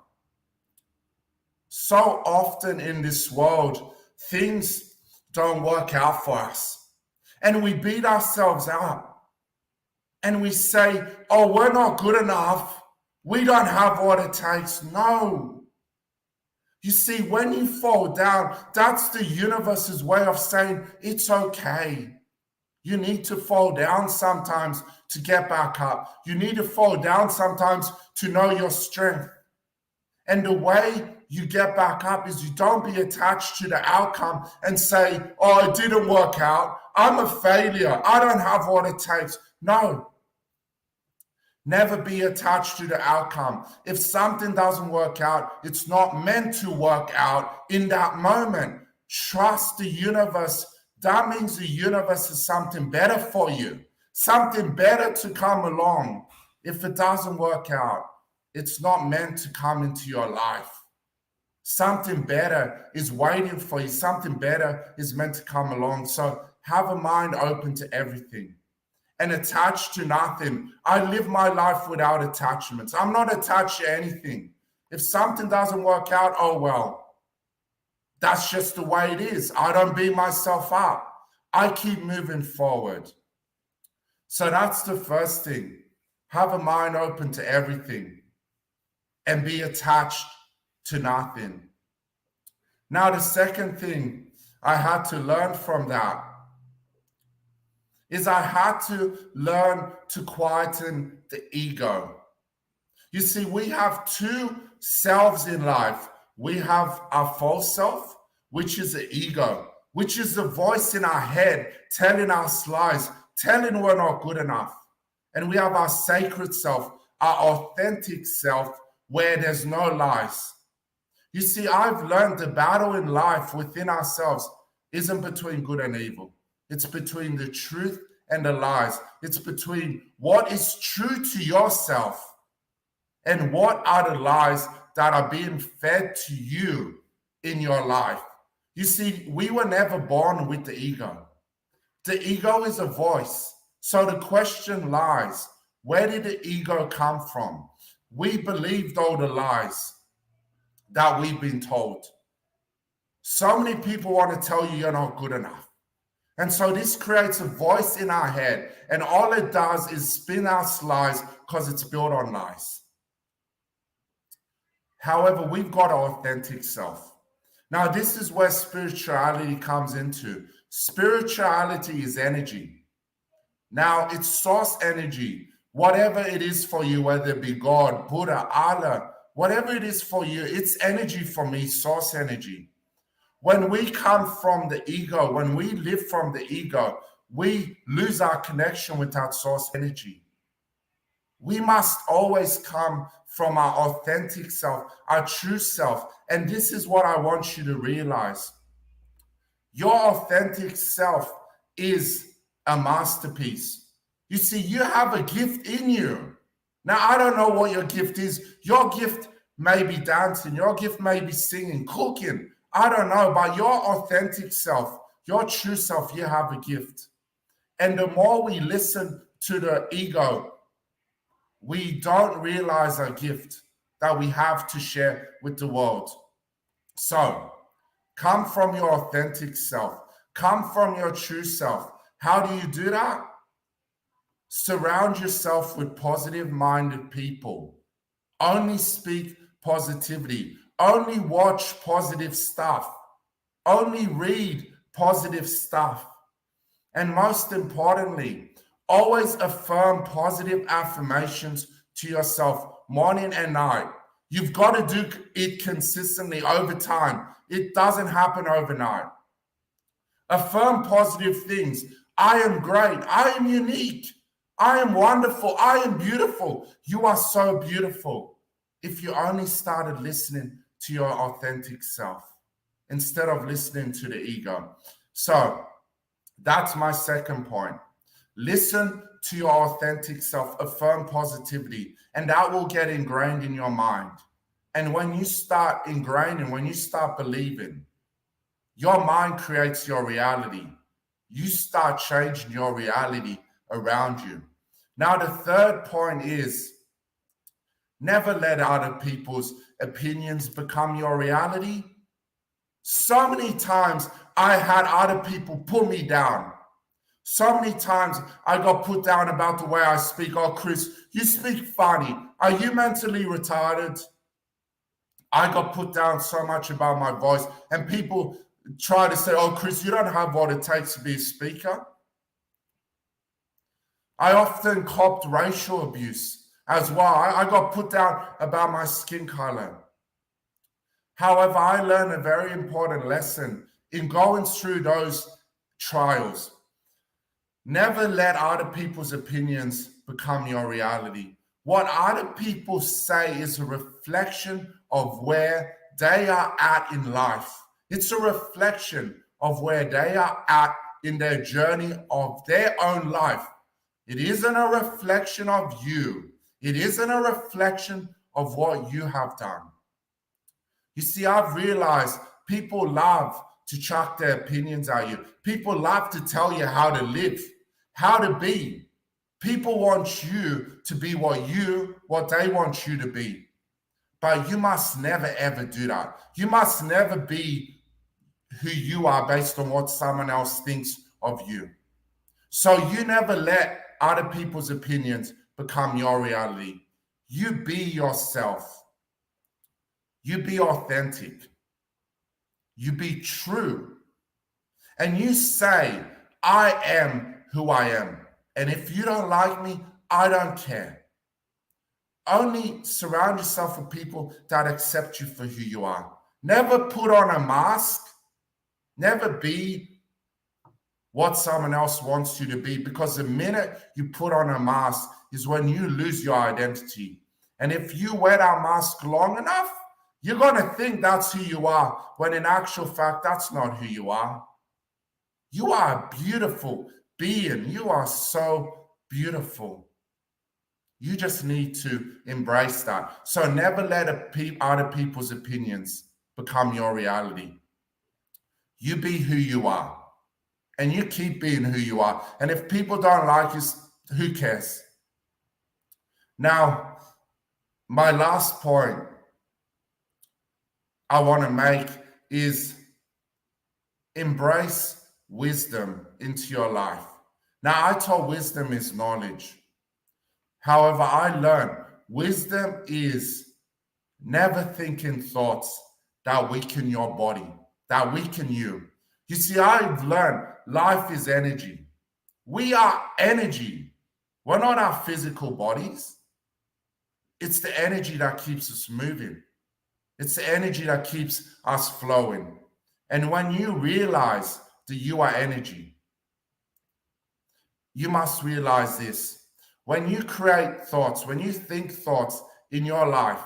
So often in this world, things don't work out for us. And we beat ourselves up. And we say, oh, we're not good enough. We don't have what it takes. No. You see, when you fall down, that's the universe's way of saying it's okay. You need to fall down sometimes to get back up. You need to fall down sometimes to know your strength. And the way you get back up is you don't be attached to the outcome and say, oh, it didn't work out. I'm a failure. I don't have what it takes. No. Never be attached to the outcome. If something doesn't work out, it's not meant to work out in that moment. Trust the universe. That means the universe is something better for you, something better to come along. If it doesn't work out, it's not meant to come into your life. Something better is waiting for you. Something better is meant to come along. So have a mind open to everything and attached to nothing. I live my life without attachments. I'm not attached to anything. If something doesn't work out, oh well. That's just the way it is. I don't beat myself up. I keep moving forward. So that's the first thing. Have a mind open to everything and be attached to nothing. Now, the second thing I had to learn from that is I had to learn to quieten the ego. You see, we have two selves in life. We have our false self, which is the ego, which is the voice in our head telling us lies, telling we're not good enough. And we have our sacred self, our authentic self, where there's no lies. You see, I've learned the battle in life within ourselves isn't between good and evil. It's between the truth and the lies. It's between what is true to yourself and what are the lies that are being fed to you in your life. You see, we were never born with the ego. The ego is a voice. So the question lies, where did the ego come from? We believed all the lies that we've been told. So many people want to tell you you're not good enough. And so this creates a voice in our head, and all it does is spin us lies because it's built on lies. However, we've got our authentic self. Now, this is where spirituality comes into. Spirituality is energy. Now, it's source energy. Whatever it is for you, whether it be God, Buddha, Allah, whatever it is for you, it's energy for me, source energy. When we come from the ego, when we live from the ego, we lose our connection with that source energy. We must always come from our authentic self, our true self. And this is what I want you to realize. Your authentic self is a masterpiece. You see, you have a gift in you. Now, I don't know what your gift is. Your gift may be dancing. Your gift may be singing, cooking. I don't know, but your authentic self, your true self, you have a gift. And the more we listen to the ego, we don't realize our gift that we have to share with the world. So, come from your authentic self. Come from your true self. How do you do that? Surround yourself with positive-minded people. Only speak positivity. Only watch positive stuff. Only read positive stuff. And most importantly, always affirm positive affirmations to yourself morning and night. You've got to do it consistently over time. It doesn't happen overnight. Affirm positive things. I am great. I am unique. I am wonderful. I am beautiful. You are so beautiful. If you only started listening to your authentic self instead of listening to the ego. So that's my second point. Listen to your authentic self, affirm positivity, and that will get ingrained in your mind. And when you start ingraining, when you start believing, your mind creates your reality. You start changing your reality around you. Now, the third point is never let other people's opinions become your reality. So many times I had other people pull me down. So many times I got put down about the way I speak. Oh, Chris, you speak funny. Are you mentally retarded? I got put down so much about my voice, and people try to say, oh, Chris, you don't have what it takes to be a speaker. I often copped racial abuse as well. I got put down about my skin color. However, I learned a very important lesson in going through those trials. Never let other people's opinions become your reality. What other people say is a reflection of where they are at in life. It's a reflection of where they are at in their journey of their own life. It isn't a reflection of you. It isn't a reflection of what you have done. You see, I've realized people love to chuck their opinions at you. People love to tell you how to live, how to be. People want you to be what they want you to be. But you must never, ever do that. You must never be who you are based on what someone else thinks of you. So you never let other people's opinions become your reality. You be yourself. You be authentic. You be true. And you say, I am who I am. And if you don't like me, I don't care. Only surround yourself with people that accept you for who you are. Never put on a mask. Never be what someone else wants you to be, because the minute you put on a mask is when you lose your identity. And if you wear that mask long enough, you're going to think that's who you are, when in actual fact, that's not who you are. You are a beautiful being. You are so beautiful. You just need to embrace that. So never let other people's opinions become your reality. You be who you are, and you keep being who you are. And if people don't like you, who cares? Now, my last point I want to make is embrace wisdom into your life. Now, I told wisdom is knowledge. However, I learned wisdom is never thinking thoughts that weaken your body, that weaken you. You see, I've learned life is energy. We are energy. We're not our physical bodies. It's the energy that keeps us moving. It's the energy that keeps us flowing. And when you realize that you are energy, you must realize this. When you create thoughts, when you think thoughts in your life,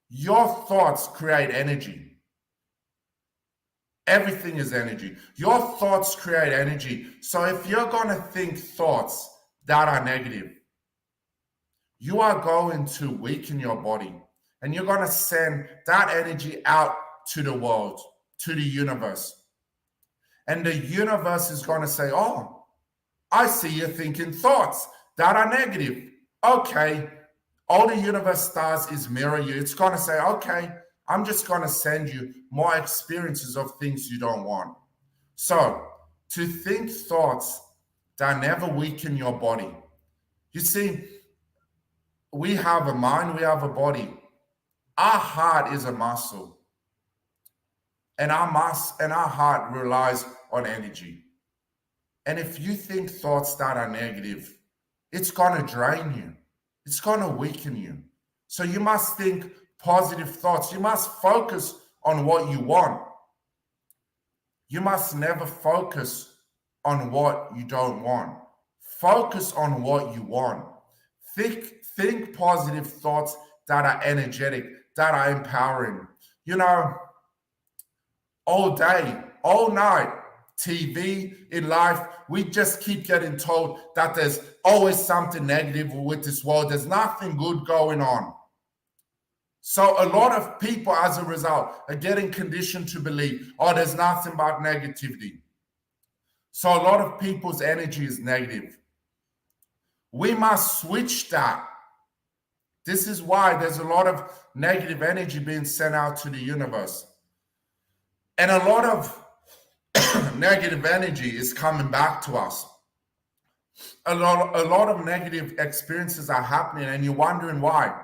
your thoughts create energy. Everything is energy. Your thoughts create energy. So if you're going to think thoughts that are negative, you are going to weaken your body, and you're going to send that energy out to the world, to the universe. And the universe is going to say, oh, I see you thinking thoughts that are negative. Okay, all the universe does is mirror you. It's going to say, okay, I'm just going to send you more experiences of things you don't want. So to think thoughts that never weaken your body. You see, we have a mind, we have a body. Our heart is a muscle. And our heart relies on energy. And if you think thoughts that are negative, it's going to drain you. It's going to weaken you. So you must think positive thoughts. You must focus on what you want. You must never focus on what you don't want. Focus on what you want. Think positive thoughts that are energetic, that are empowering. You know, all day, all night, TV, in life, we just keep getting told that there's always something negative with this world. There's nothing good going on. So a lot of people, as a result, are getting conditioned to believe, oh, there's nothing but negativity. So a lot of people's energy is negative. We must switch that. This is why there's a lot of negative energy being sent out to the universe. And a lot of negative energy is coming back to us. A lot of negative experiences are happening, and you're wondering why.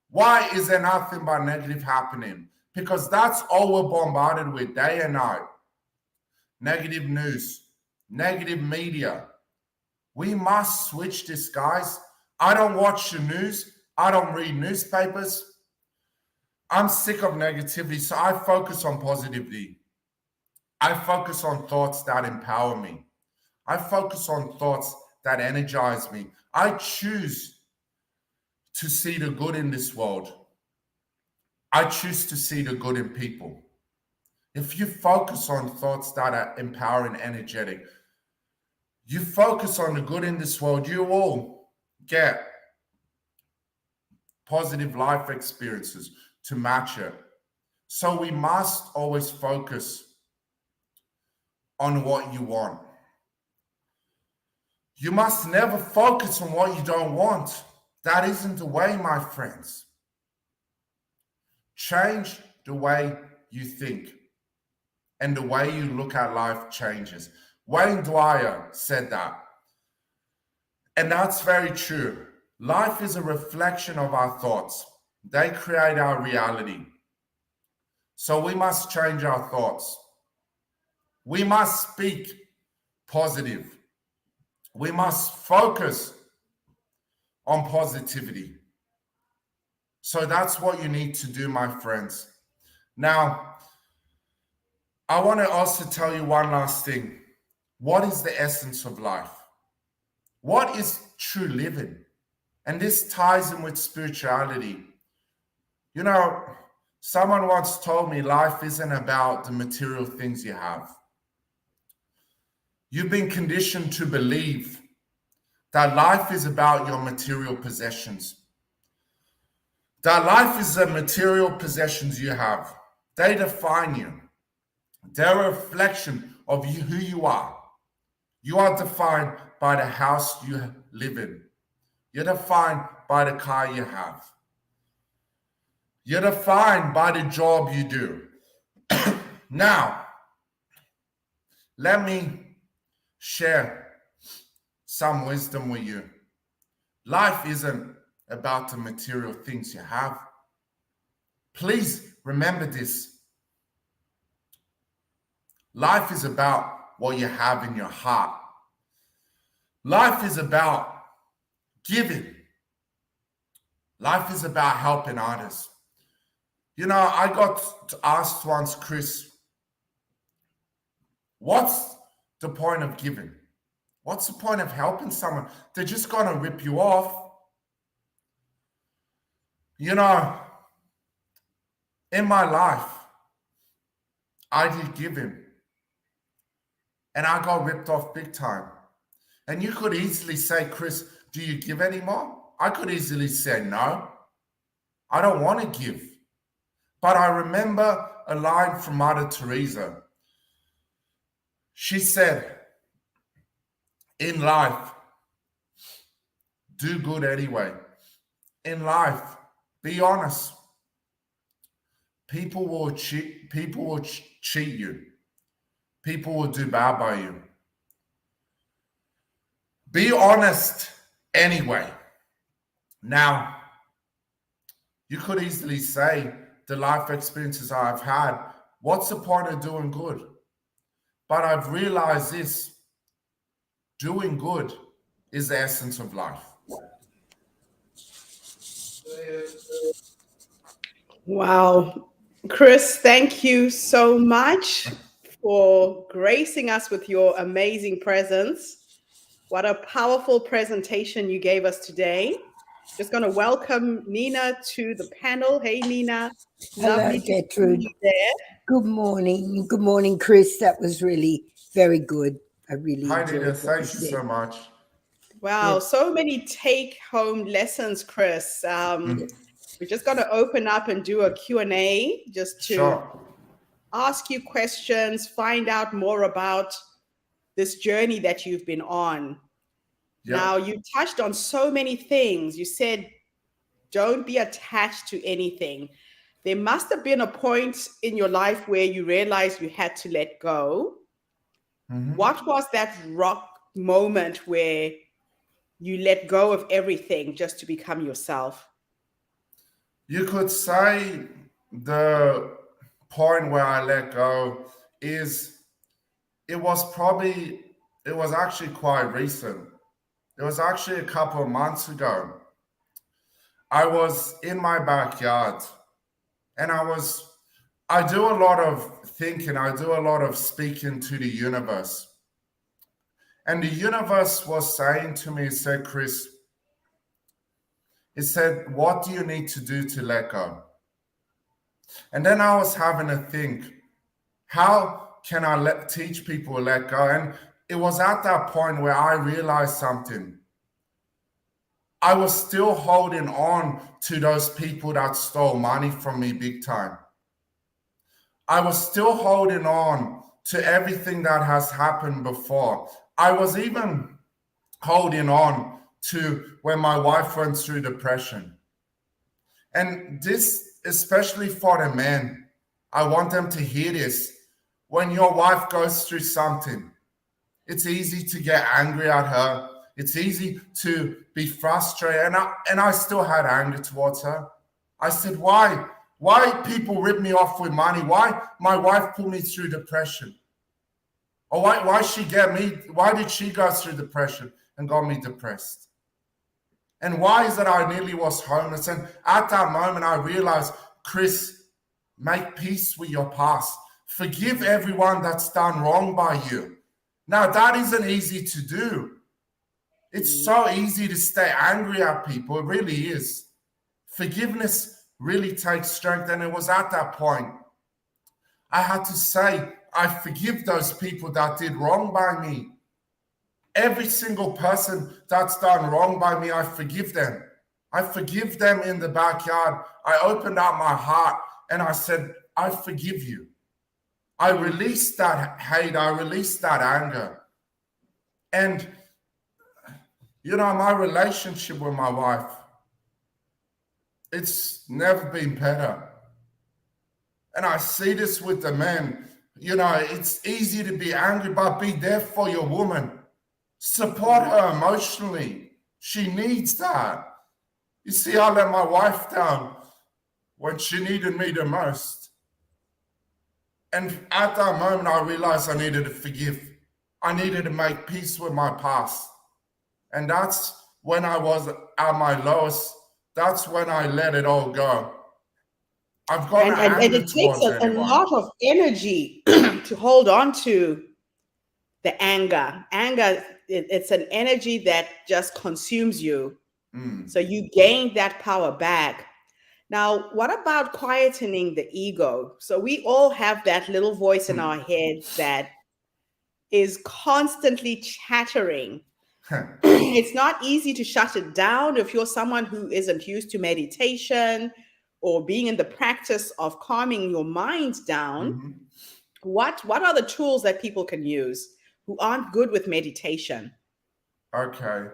Why is there nothing but negative happening? Because that's all we're bombarded with day and night. Negative news, negative media. We must switch this, guys. I don't watch the news. I don't read newspapers. I'm sick of negativity, so I focus on positivity. I focus on thoughts that empower me. I focus on thoughts that energize me. I choose to see the good in this world. I choose to see the good in people. If you focus on thoughts that are empowering, energetic, you focus on the good in this world, you will get positive life experiences to match it. So we must always focus on what you want. You must never focus on what you don't want. That isn't the way, my friends. Change the way you think, and the way you look at life changes. Wayne Dwyer said that. And that's very true. Life is a reflection of our thoughts. They create our reality. So we must change our thoughts. We must speak positive. We must focus on positivity. So that's what you need to do, my friends. Now, I want to also tell you one last thing. What is the essence of life? What is true living? And this ties in with spirituality. You know, someone once told me life isn't about the material things you have. You've been conditioned to believe that life is about your material possessions. That life is the material possessions you have. They define you. They're a reflection of you, who you are. You are defined by the house you live in. You're defined by the car you have. You're defined by the job you do. Now, let me share some wisdom with you. Life isn't about the material things you have. Please remember this. Life is about what you have in your heart. Life is about giving. Life is about helping others. You know, I got asked once, Chris, what's the point of giving? What's the point of helping someone? They're just going to rip you off. You know, in my life, I did giving. And I got ripped off big time. And you could easily say, Chris, do you give anymore? I could easily say, no, I don't want to give. But I remember a line from Mother Teresa. She said, in life, do good anyway. In life, be honest. People will cheat you. People will do bad by you. Be honest anyway. Now, you could easily say the life experiences I've had, what's the point of doing good? But I've realized this, doing good is the essence of life. Wow. Chris, thank you so much for gracing us with your amazing presence. What a powerful presentation you gave us today. Just going to welcome Nina to the panel. Hey, Nina. Hello, Lovely to see Gertrude. you there. Good morning. Good morning, Chris. That was really very good. I really Hi, enjoyed Nina. what Thank you you said. so much. Wow, Yes. so many take-home lessons, Chris. We're just going to open up and do a Q&A just to Sure. ask you questions, find out more about this journey that you've been on. Yeah. Now, you touched on so many things. You said, don't be attached to anything. There must have been a point in your life where you realized you had to let go. Mhm. What was that rock moment where you let go of everything just to become yourself? You could say the point where I let go is it was actually quite recent. It was actually a couple of months ago. I was in my backyard and I do a lot of thinking, I do a lot of speaking to the universe. And the universe was saying to me, it said, Chris, it said, what do you need to do to let go? And then I was having to think, how can I teach people to let go? And it was at that point where I realized something. I was still holding on to those people that stole money from me big time. I was still holding on to everything that has happened before. I was even holding on to when my wife went through depression. And this, especially for the men, I want them to hear this. When your wife goes through something, it's easy to get angry at her. It's easy to be frustrated. And I still had anger towards her. I said, why? Why people rip me off with money? Why my wife put me through depression? Or why she get me? Why did she go through depression? and got me depressed. And why is it I nearly was homeless? And at that moment, I realized, Chris, make peace with your past. Forgive everyone that's done wrong by you. Now, that isn't easy to do. It's so easy to stay angry at people. It really is. Forgiveness really takes strength. And it was at that point I had to say, I forgive those people that did wrong by me. Every single person that's done wrong by me, I forgive them. I forgive them in the backyard. I opened up my heart and I said, I forgive you. I released that hate. I released that anger. And, you know, my relationship with my wife, it's never been better. And I see this with the men. You know, it's easy to be angry, but be there for your woman. Support her emotionally. She needs that. You see, I let my wife down when she needed me the most. And at that moment, I realized I needed to forgive. I needed to make peace with my past. And that's when I was at my lowest. That's when I let it all go. I've got and it takes a lot of energy to hold on to the anger. Anger, it's an energy that just consumes you. So you gain that power back. Now, what about quietening the ego? So we all have that little voice in our heads that is constantly chattering. It's not easy to shut it down if you're someone who isn't used to meditation or being in the practice of calming your mind down. What are the tools that people can use who aren't good with meditation? Okay.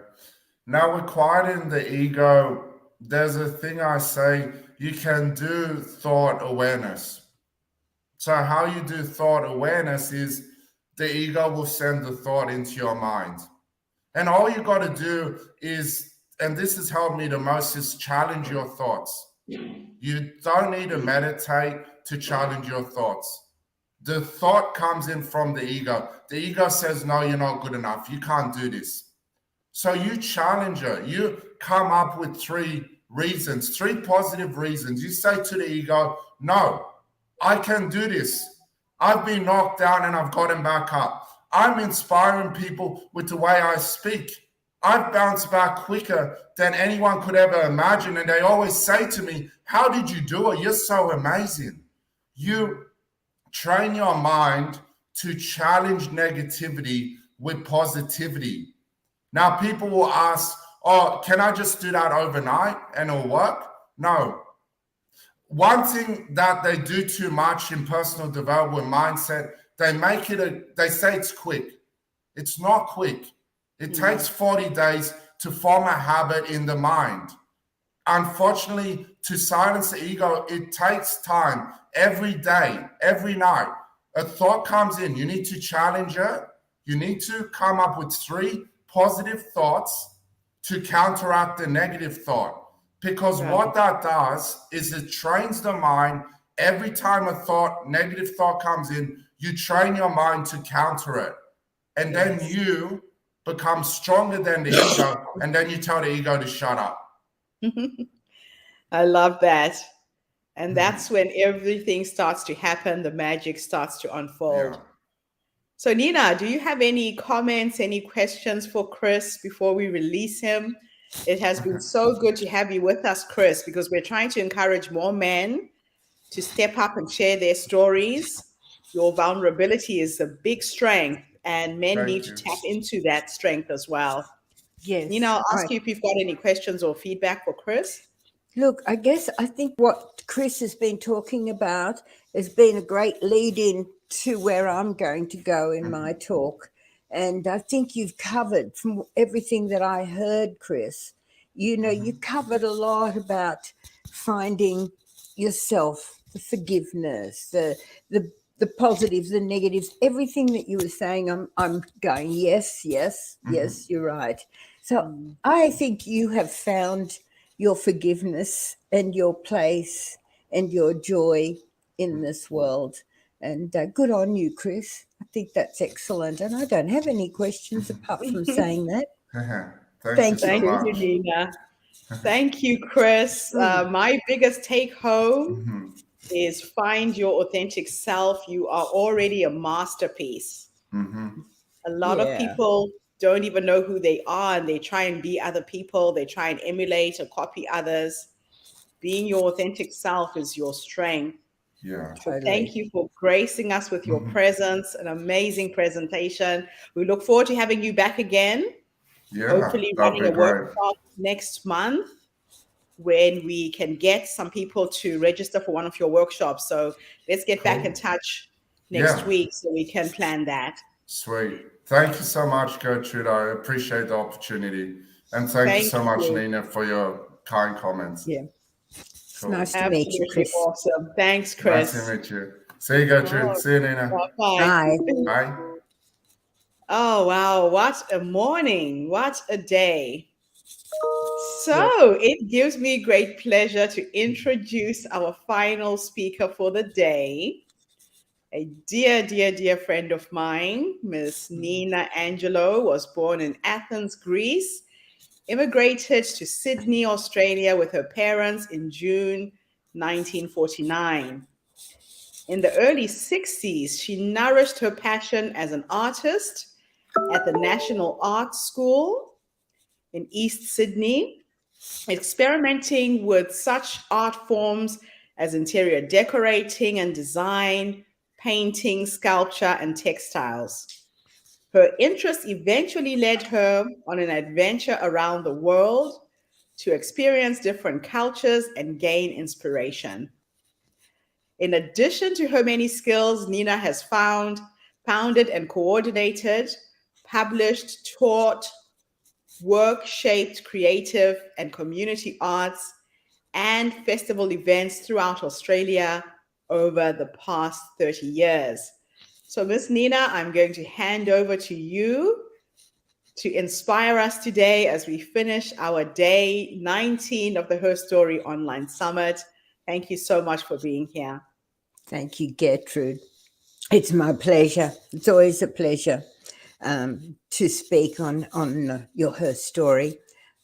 Now, with quieting the ego, there's a thing I say, you can do thought awareness. So how you do thought awareness is the ego will send the thought into your mind. And all you got to do is, and this has helped me the most, is challenge your thoughts. You don't need to meditate to challenge your thoughts. The thought comes in from the ego. The ego says, no, you're not good enough. You can't do this. So you challenge it. You come up with 3 reasons, 3 positive reasons. You say to the ego, no, I can do this. I've been knocked down and I've gotten back up. I'm inspiring people with the way I speak. I've bounced back quicker than anyone could ever imagine. And they always say to me, how did you do it? You're so amazing. You train your mind to challenge negativity with positivity. Now, people will ask, oh, can I just do that overnight and it'll work? No. One thing that they do too much in personal development mindset, they say it's quick. It's not quick. It takes 40 days to form a habit in the mind. Unfortunately, to silence the ego, it takes time. Every day, every night, a thought comes in. You need to challenge it. You need to come up with 3 positive thoughts to counteract the negative thought. Because what that does is it trains the mind. Every time a negative thought comes in, you train your mind to counter it. And then you become stronger than the ego. And then you tell the ego to shut up. I love that. And that's when everything starts to happen. The magic starts to unfold. Yeah. So Nina, do you have any comments, any questions for Chris before we release him? It has been so good to have you with us, Chris, because we're trying to encourage more men to step up and share their stories. Your vulnerability is a big strength, and men need to tap into that strength as well. Yes. Nina, I'll ask you if you've got any questions or feedback for Chris. Look, I think what Chris has been talking about has been a great lead in to where I'm going to go in my talk. And I think you've covered, from everything that I heard, Chris, you covered a lot about finding yourself, the forgiveness, the positives, the negatives, everything that you were saying. I'm going, yes, you're right. So I think you have found your forgiveness and your place and your joy in this world. And good on you, Chris. I think that's excellent. And I don't have any questions apart from saying that. Thank you so Thank much. you, Nina. Thank you, Chris. My biggest take home Mhm, is find your authentic self. You are already a masterpiece. mhm. A lot of Yeah, people don't even know who they are and they try and be other people. They try and emulate or copy others. Being your authentic self is your strength. Yeah. So thank totally. you for gracing us with your Mhm. presence, an amazing presentation. We look forward to having you back again, Yeah, hopefully that'd running be a great. workshop next month when we can get some people to register for one of your workshops. So let's get back in Cool. touch next Yeah, week so we can plan that. sweet. Thank you so much, Gertrude. I appreciate the opportunity. And thank you Thank so much, you. Nina, for your kind comments. Yeah, it's Cool. nice to meet you, Absolutely Chris. awesome. Thanks, Nice to Chris. meet you. See you, Gertrude. Oh, See you, Nina. bye-bye. Bye. Bye. Oh, wow. What a morning. What a day. Yeah. So it gives me great pleasure to introduce our final speaker for the day, a dear, dear, dear friend of mine. Miss Nina Angelo was born in Athens, Greece, immigrated to Sydney, Australia with her parents in June 1949. In the early 60s, she nourished her passion as an artist at the National Art School in East Sydney, experimenting with such art forms as interior decorating and design, painting, sculpture, and textiles. Her interest eventually led her on an adventure around the world to experience different cultures and gain inspiration. In addition to her many skills, Nina has founded and coordinated, published, taught, work shaped creative and community arts and festival events throughout Australia over the past 30 years. So, Miss Nina, I'm going to hand over to you to inspire us today as we finish our day 19 of the Her Story Online Summit. Thank you so much for being here. Thank you, Gertrude. It's my pleasure. It's always a pleasure to speak on your Her Story.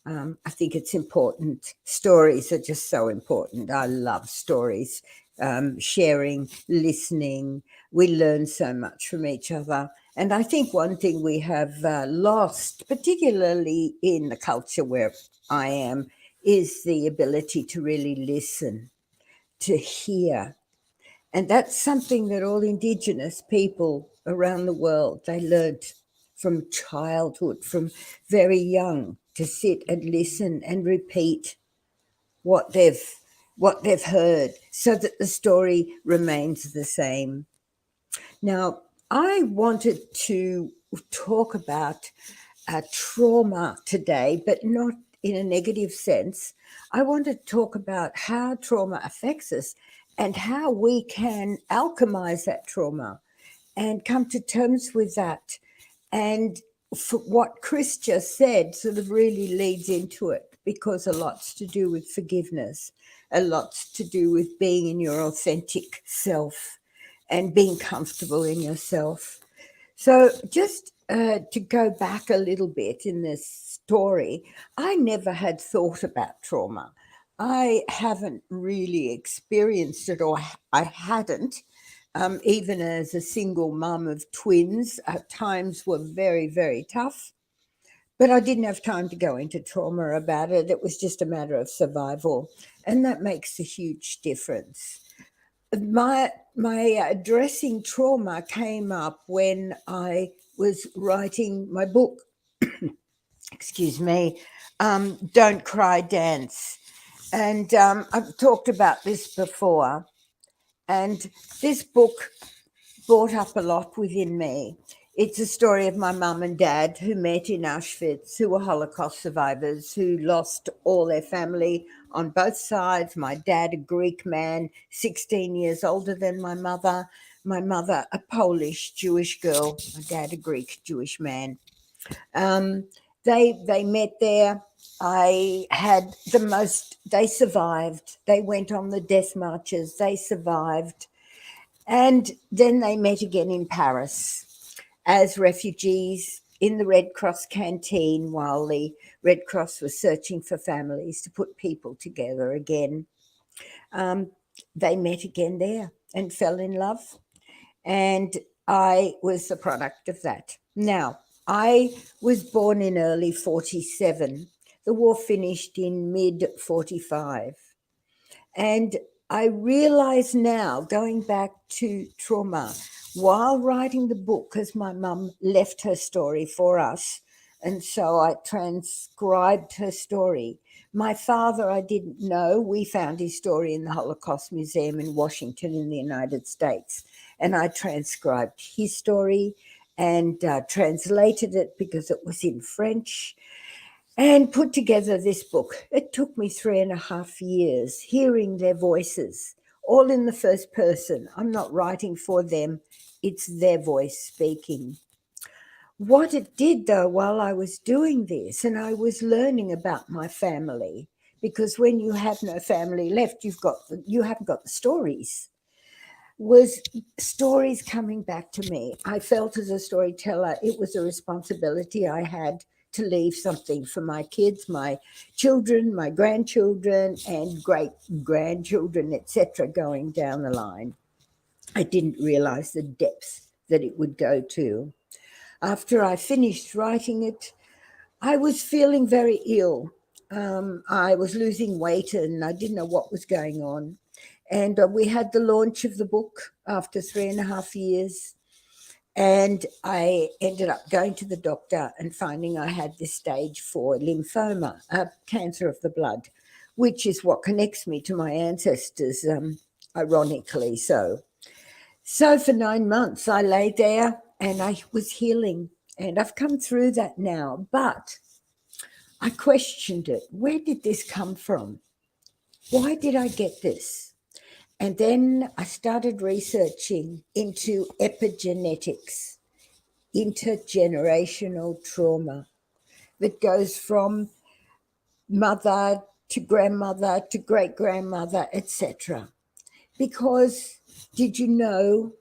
I think it's important. Stories are just so important. I love stories, sharing, listening. We learn so much from each other. And I think one thing we have lost, particularly in the culture where I am, is the ability to really listen, to hear. And that's something that all Indigenous people around the world, they learned from childhood, from very young, to sit and listen and repeat what they've heard so that the story remains the same. Now, I wanted to talk about trauma today, but not in a negative sense. I want to talk about how trauma affects us and how we can alchemize that trauma and come to terms with that. And for what Chris just said sort of really leads into it, because a lot's to do with forgiveness, a lot's to do with being in your authentic self and being comfortable in yourself. So just to go back a little bit in this story, I never had thought about trauma. I haven't really experienced it, or I hadn't. Even as a single mum of twins, at times were very, very tough. But I didn't have time to go into trauma about it. It was just a matter of survival. And that makes a huge difference. My addressing trauma came up when I was writing my book. Excuse me. Don't Cry, Dance. And I've talked about this before. And this book brought up a lot within me. It's a story of my mum and dad who met in Auschwitz, who were Holocaust survivors, who lost all their family on both sides. My dad, a Greek man, 16 years older than my mother. My mother, a Polish Jewish girl. My dad, a Greek Jewish man. They met there. I had the most. They survived. They went on the death marches. They survived. And then they met again in Paris as refugees. in the Red Cross canteen while the Red Cross was searching for families to put people together again. They met again there and fell in love. And I was the product of that. Now, I was born in early 47. The war finished in mid 45. And I realize now, going back to trauma, while writing the book, because my mum left her story for us, and so I transcribed her story. My father, I didn't know. We found his story in the Holocaust Museum in Washington in the United States. And I transcribed his story and translated it because it was in French, and put together this book. It took me 3.5 years hearing their voices, all in the first person. I'm not writing for them, it's their voice speaking. What it did, though, while I was doing this, and I was learning about my family, because when you have no family left, you haven't got the stories, was stories coming back to me. I felt as a storyteller, it was a responsibility I had to leave something for my kids, my children, my grandchildren, and great-grandchildren, etc., going down the line. I didn't realize the depth that it would go to. After I finished writing it, I was feeling very ill. I was losing weight and I didn't know what was going on. And we had the launch of the book after 3.5 years. And I ended up going to the doctor and finding I had this stage 4 lymphoma, cancer of the blood, which is what connects me to my ancestors, ironically so. So for 9 months, I lay there and I was healing. And I've come through that now. But I questioned it. Where did this come from? Why did I get this? And then I started researching into epigenetics, intergenerational trauma that goes from mother to grandmother to great-grandmother, etc. Because did you know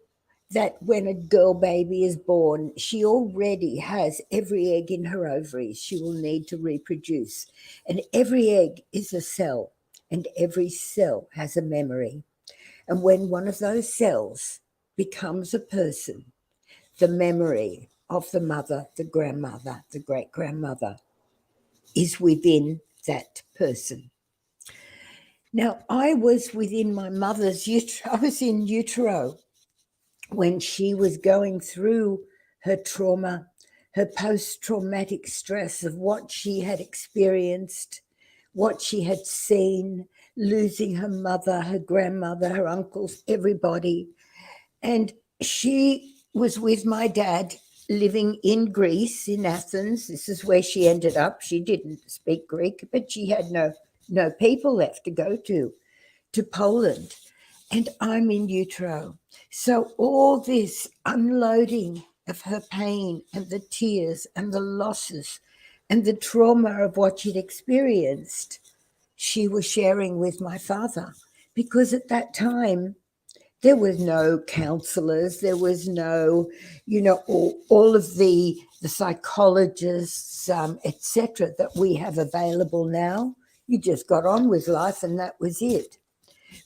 that when a girl baby is born, she already has every egg in her ovaries she will need to reproduce. And every egg is a cell, and every cell has a memory. And when one of those cells becomes a person, the memory of the mother, the grandmother, the great-grandmother is within that person. Now, I was within my mother's utero. I was in utero when she was going through her trauma, her post-traumatic stress of what she had experienced, what she had seen, losing her mother, her grandmother, her uncles, everybody. And she was with my dad living in Greece, in Athens. This is where she ended up. She didn't speak Greek, but she had no people left to go to Poland. And I'm in utero. So all this unloading of her pain and the tears and the losses and the trauma of what she'd experienced, she was sharing with my father. Because at that time, there was no counselors, there was no, all of the psychologists, etc., that we have available now. You just got on with life and that was it.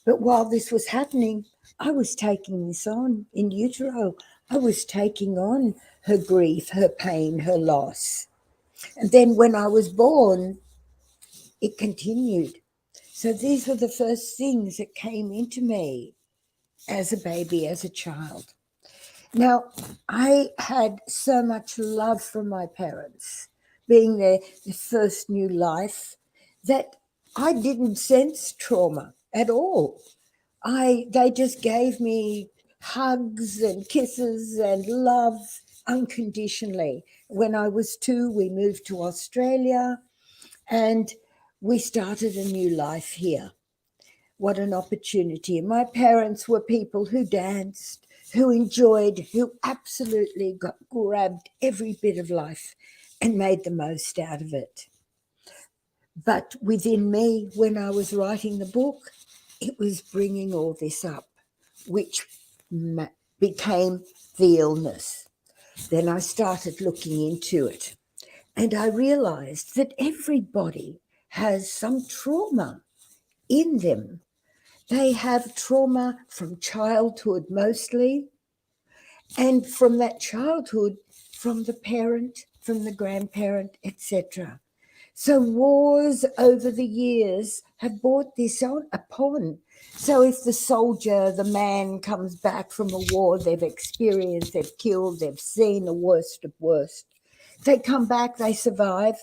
But while this was happening, I was taking this on in utero. I was taking on her grief, her pain, her loss. And then when I was born, it continued. So these were the first things that came into me as a baby, as a child. Now, I had so much love from my parents, being their first new life, that I didn't sense trauma at all. They just gave me hugs and kisses and love unconditionally. When I was 2, we moved to Australia and we started a new life here. What an opportunity. And my parents were people who danced, who enjoyed, who absolutely grabbed every bit of life and made the most out of it. But within me, when I was writing the book, it was bringing all this up, which became the illness. Then I started looking into it, and I realized that everybody has some trauma in them. They have trauma from childhood mostly, and from that childhood, from the parent, from the grandparent, etc. So wars over the years have brought this upon. So if the soldier, the man comes back from a war they've experienced, they've killed, they've seen the worst of worst, they come back, they survive,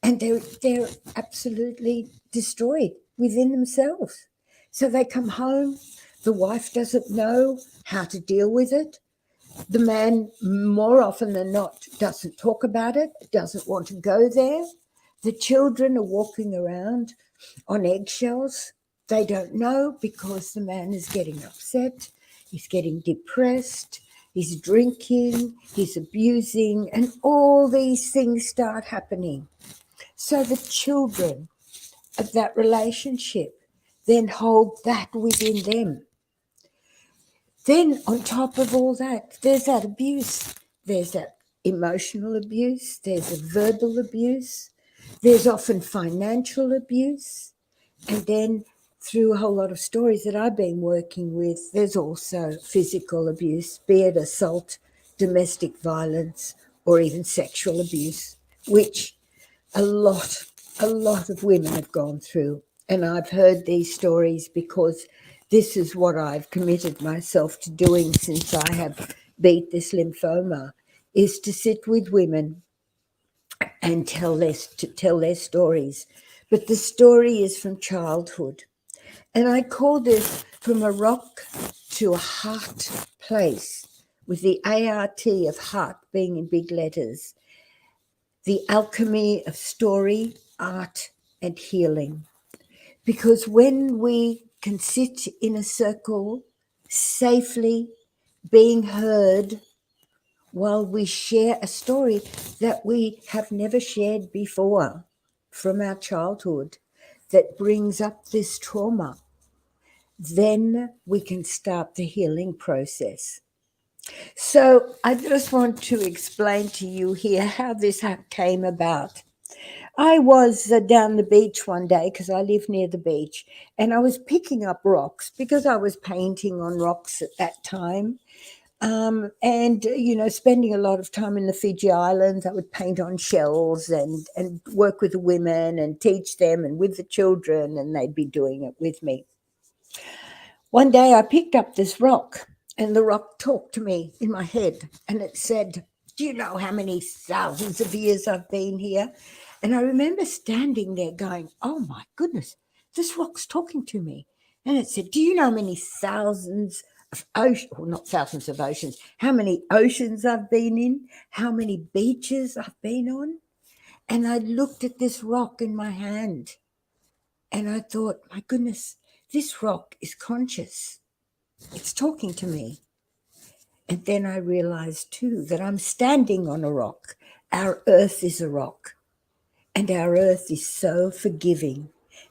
and they're absolutely destroyed within themselves. So they come home, the wife doesn't know how to deal with it. The man, more often than not, doesn't talk about it, doesn't want to go there. The children are walking around on eggshells. They don't know because the man is getting upset, he's getting depressed, he's drinking, he's abusing, and all these things start happening. So the children of that relationship then hold that within them. Then on top of all that, there's that abuse. There's that emotional abuse. There's a verbal abuse. There's often financial abuse. And then through a whole lot of stories that I've been working with, there's also physical abuse, be it assault, domestic violence, or even sexual abuse, which a lot of women have gone through. And I've heard these stories because this is what I've committed myself to doing since I have beat this lymphoma, is to sit with women and tell their stories. But the story is from childhood. And I call this from a rock to a heart place, with the ART of heart being in big letters. The alchemy of story, art, and healing. Because when we can sit in a circle safely, being heard, while we share a story that we have never shared before from our childhood, that brings up this trauma, then we can start the healing process. So I just want to explain to you here how this came about. I was down the beach one day because I live near the beach, and I was picking up rocks because I was painting on rocks at that time. And, you know, spending a lot of time in the Fiji Islands, I would paint on shells and work with the women and teach them and with the children, and they'd be doing it with me. One day I picked up this rock, and the rock talked to me in my head, and it said, "Do you know how many thousands of years I've been here?" And I remember standing there going, "Oh my goodness, this rock's talking to me." And it said, "Do you know how many thousands of oceans, well, not thousands of oceans, how many oceans I've been in, how many beaches I've been on?" And I looked at this rock in my hand, and I thought, my goodness, this rock is conscious. It's talking to me. And then I realized too that I'm standing on a rock. Our earth is a rock. And our earth is so forgiving.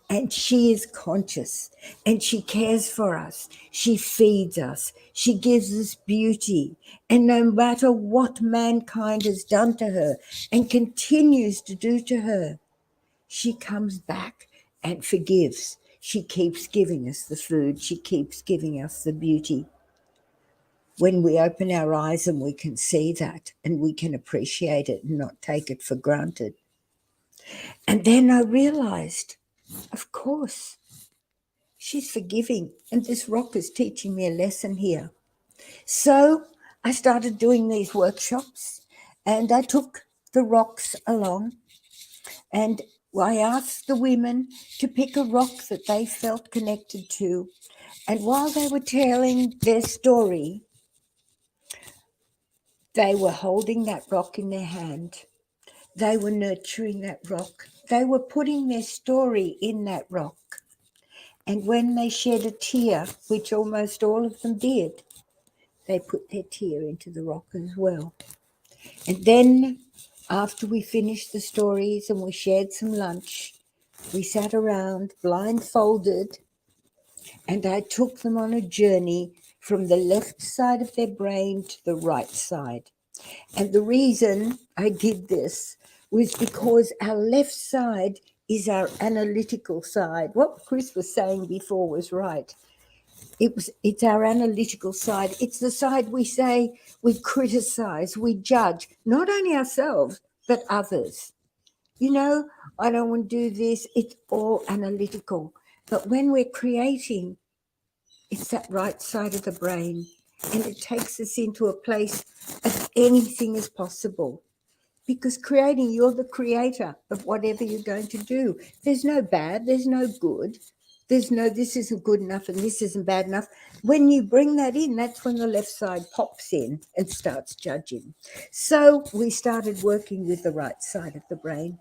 And she is conscious. And she cares for us. She feeds us. She gives us beauty. And no matter what mankind has done to her and continues to do to her, she comes back and forgives. She keeps giving us the food. She keeps giving us the beauty. When we open our eyes and we can see that and we can appreciate it and not take it for granted. And then I realized, of course, she's forgiving, and this rock is teaching me a lesson here. So I started doing these workshops, and I took the rocks along, and I asked the women to pick a rock that they felt connected to. And while they were telling their story, they were holding that rock in their hand. They were nurturing that rock. They were putting their story in that rock. And when they shed a tear, which almost all of them did, they put their tear into the rock as well. And then after we finished the stories and we shared some lunch, we sat around blindfolded, and I took them on a journey from the left side of their brain to the right side. And the reason I did this was because our left side is our analytical side. What Chris was saying before was right. It's our analytical side. It's the side we say we criticize, we judge, not only ourselves, but others. You know, I don't want to do this. It's all analytical. But when we're creating, it's that right side of the brain, and it takes us into a place of anything is possible. Because creating, you're the creator of whatever you're going to do. There's no bad, there's no good. There's no, this isn't good enough and this isn't bad enough. When you bring that in, that's when the left side pops in and starts judging. So we started working with the right side of the brain.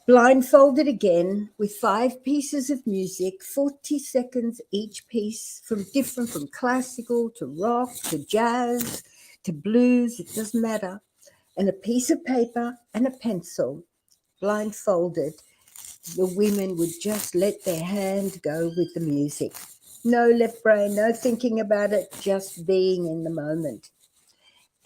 Blindfolded again with 5 pieces of music, 40 seconds each piece, from classical to rock to jazz to blues, it doesn't matter. And a piece of paper and a pencil, blindfolded. The women would just let their hand go with the music. No left brain, no thinking about it, just being in the moment.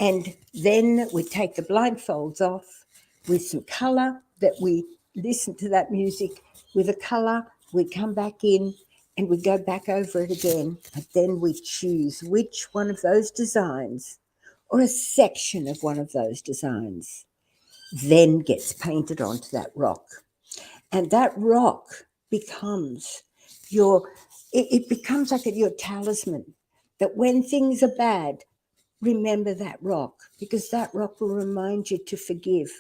And then we take the blindfolds off with some colour, that we listen to that music with a colour, we come back in and we go back over it again. And then we choose which one of those designs or a section of one of those designs then gets painted onto that rock. And that rock becomes it becomes like your talisman, that when things are bad, remember that rock, because that rock will remind you to forgive.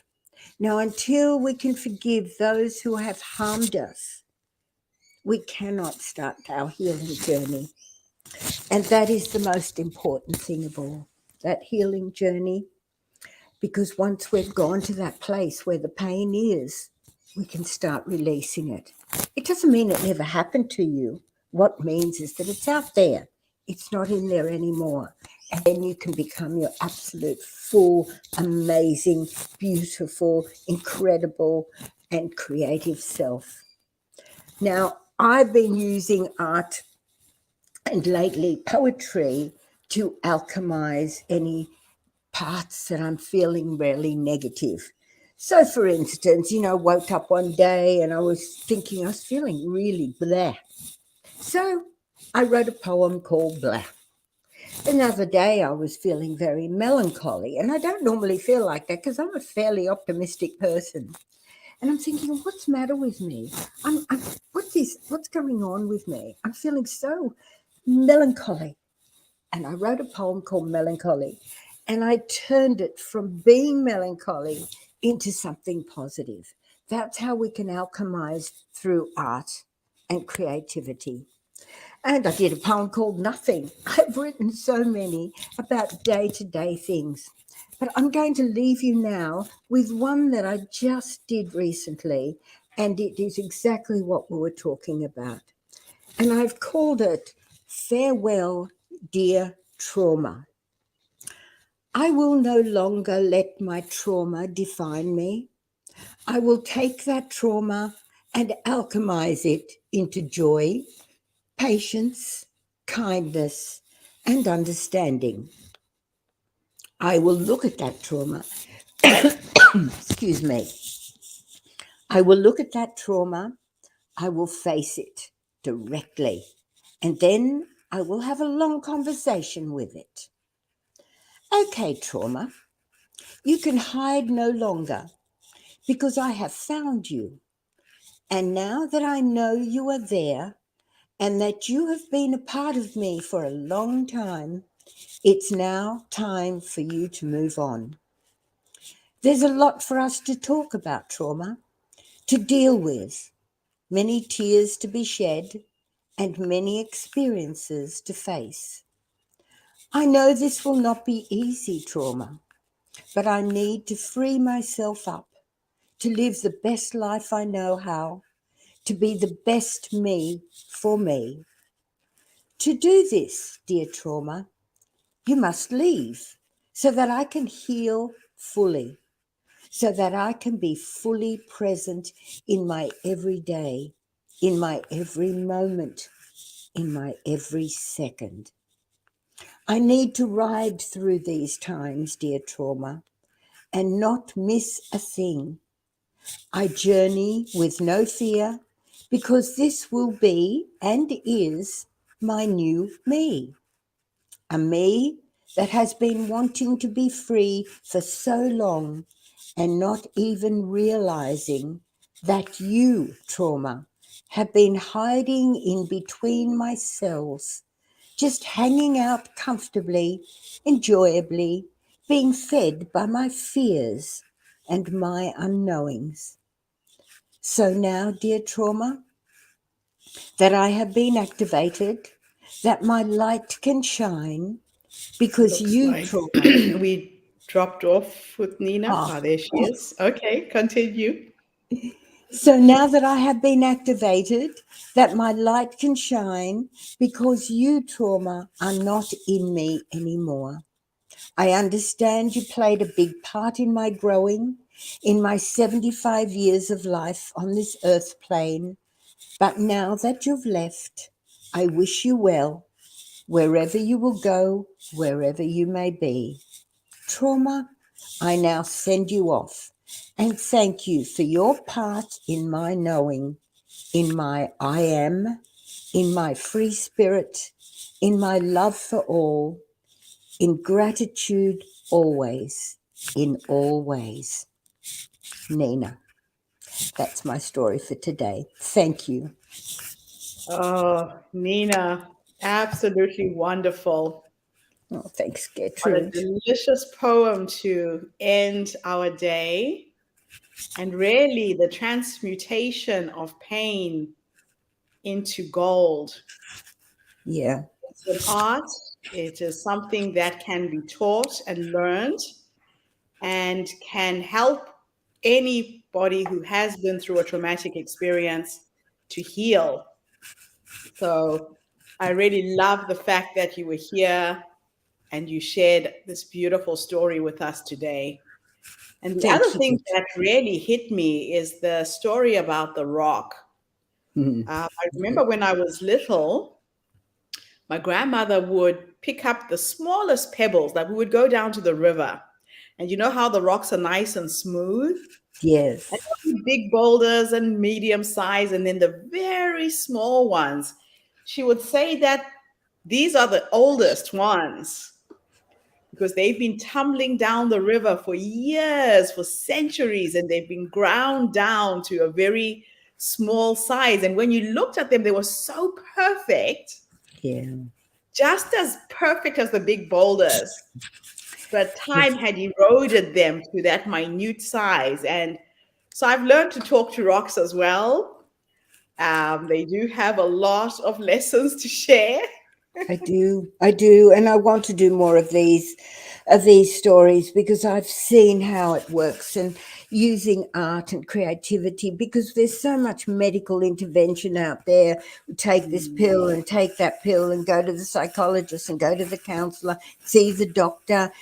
Now, until we can forgive those who have harmed us, we cannot start our healing journey. And that is the most important thing of all, that healing journey. Because once we've gone to that place where the pain is, we can start releasing it. It doesn't mean it never happened to you. What means is that it's out there. It's not in there anymore. And then you can become your absolute full, amazing, beautiful, incredible, and creative self. Now, I've been using art and lately poetry to alchemize any parts that I'm feeling really negative. So, for instance, woke up one day and I was feeling really blah. So I wrote a poem called Blah. Another day I was feeling very melancholy, and I don't normally feel like that because I'm a fairly optimistic person. And I'm thinking, what's the matter with me? What's going on with me? I'm feeling so melancholy. And I wrote a poem called Melancholy, and I turned it from being melancholy into something positive. That's how we can alchemize through art and creativity. And I did a poem called Nothing. I've written so many about day-to-day things. But I'm going to leave you now with one that I just did recently, and it is exactly what we were talking about. And I've called it Farewell, Dear Trauma. I will no longer let my trauma define me. I will take that trauma and alchemize it into joy, patience, kindness, and understanding. I will look at that trauma. Excuse me. I will look at that trauma. I will face it directly. And then I will have a long conversation with it. Okay, trauma, you can hide no longer because I have found you. And now that I know you are there and that you have been a part of me for a long time, it's now time for you to move on. There's a lot for us to talk about, trauma, to deal with, many tears to be shed, and many experiences to face. I know this will not be easy, trauma, but I need to free myself up, to live the best life I know how, to be the best me for me. To do this, dear trauma, you must leave so that I can heal fully, so that I can be fully present in my everyday, in my every moment, in my every second. I need to ride through these times, dear trauma, and not miss a thing. I journey with no fear because this will be and is my new me. A me that has been wanting to be free for so long and not even realizing that you, trauma, have been hiding in between my cells, just hanging out comfortably, enjoyably, being fed by my fears and my unknowings. So now, dear trauma, that I have been activated, that my light can shine, because Looks you, like trauma. we dropped off with Nina. Oh. Ah, there she is. Okay, continue. So now that I have been activated, that my light can shine, because you, trauma, are not in me anymore. I understand you played a big part in my growing, in my 75 years of life on this earth plane. But now that you've left, I wish you well, wherever you will go, wherever you may be. Trauma, I now send you off and thank you for your part in my knowing, in my I am, in my free spirit, in my love for all, in gratitude always, in all ways. Nina, that's my story for today. Thank you. Oh, Nina, absolutely wonderful. Oh, thanks, What a Gertrude. delicious poem to end our day. And really, the transmutation of pain into gold. Yeah, It's an art, it is something that can be taught and learned and can help anybody who has been through a traumatic experience to heal. So I really love the fact that you were here and you shared this beautiful story with us today. And the other thank thing you. that really hit me is the story about the rock. Mm. I remember when I was little, my grandmother would pick up the smallest pebbles that we would go down to the river. And you know how the rocks are nice and smooth? And Yes, there'll be big boulders and medium size, and then the very small ones. She would say that these are the oldest ones because they've been tumbling down the river for years, for centuries, and they've been ground down to a very small size. And when you looked at them, they were so perfect, yeah. just as perfect as the big boulders. But time had eroded them to that minute size. And so I've learned to talk to rocks as well. They do have a lot of lessons to share. I do, and I want to do more of these stories because I've seen how it works and using art and creativity because there's so much medical intervention out there. Take this pill and take that pill and go to the psychologist and go to the counselor, see the doctor.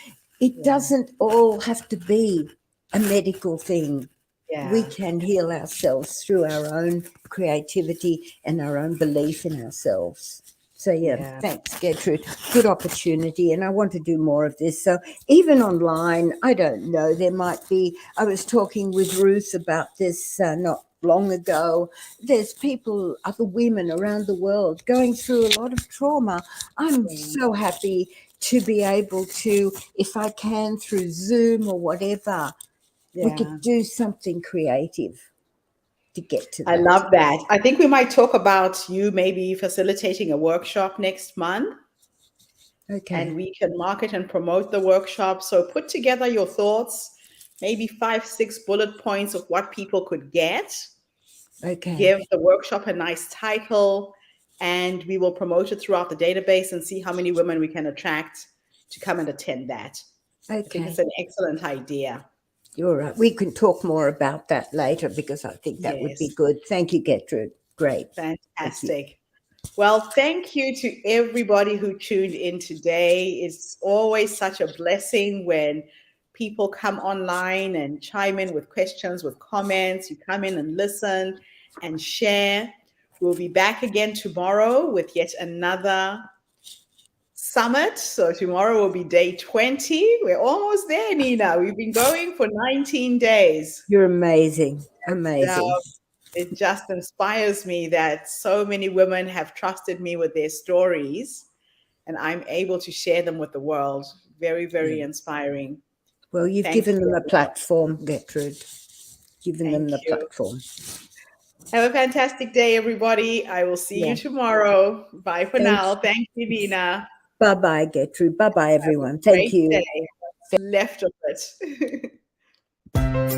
It doesn't all have to be a medical thing. We Yeah, can heal ourselves through our own creativity and our own belief in ourselves. So yeah, yeah. thanks, Gertrude. Good opportunity, and I want to do more of this. So even online, I don't know. There might be. I was talking with Ruth about this not long ago. There's people, other women around the world, going through a lot of trauma. I'm so happy to be able to, if I can, through Zoom or whatever, we Yeah. could do something creative to get to I that. love that. I think we might talk about you maybe facilitating a workshop next month, Okay. and we can market and promote the workshop. So put together your thoughts, maybe 5, 6 bullet points of what people could get. Okay. Give the workshop a nice title, and we will promote it throughout the database and see how many women we can attract to come and attend that. I think Okay. it's an excellent idea. You're right. We can talk more about that later because I think that would be Yes, good. Thank you, Gertrude. Great. Thank you. fantastic. Well, thank you to everybody who tuned in today. It's always such a blessing when people come online and chime in with questions, with comments. You come in and listen and share. We'll be back again tomorrow with yet another summit. So tomorrow will be day 20. We're almost there, Nina. We've been going for 19 days. You're amazing. And, Amazing. it just inspires me that so many women have trusted me with their stories, and I'm able to share them with the world. Very, very inspiring. Well, you've Thank given you, them a everyone. platform, Gertrude. Given them the Thank you. platform. Have a fantastic day, everybody. I will see Yeah. you tomorrow. Bye for Thanks. now. Thank you, Nina. Bye-bye, Gertrude. Bye-bye, everyone. Thank Great you. day. What's left of it.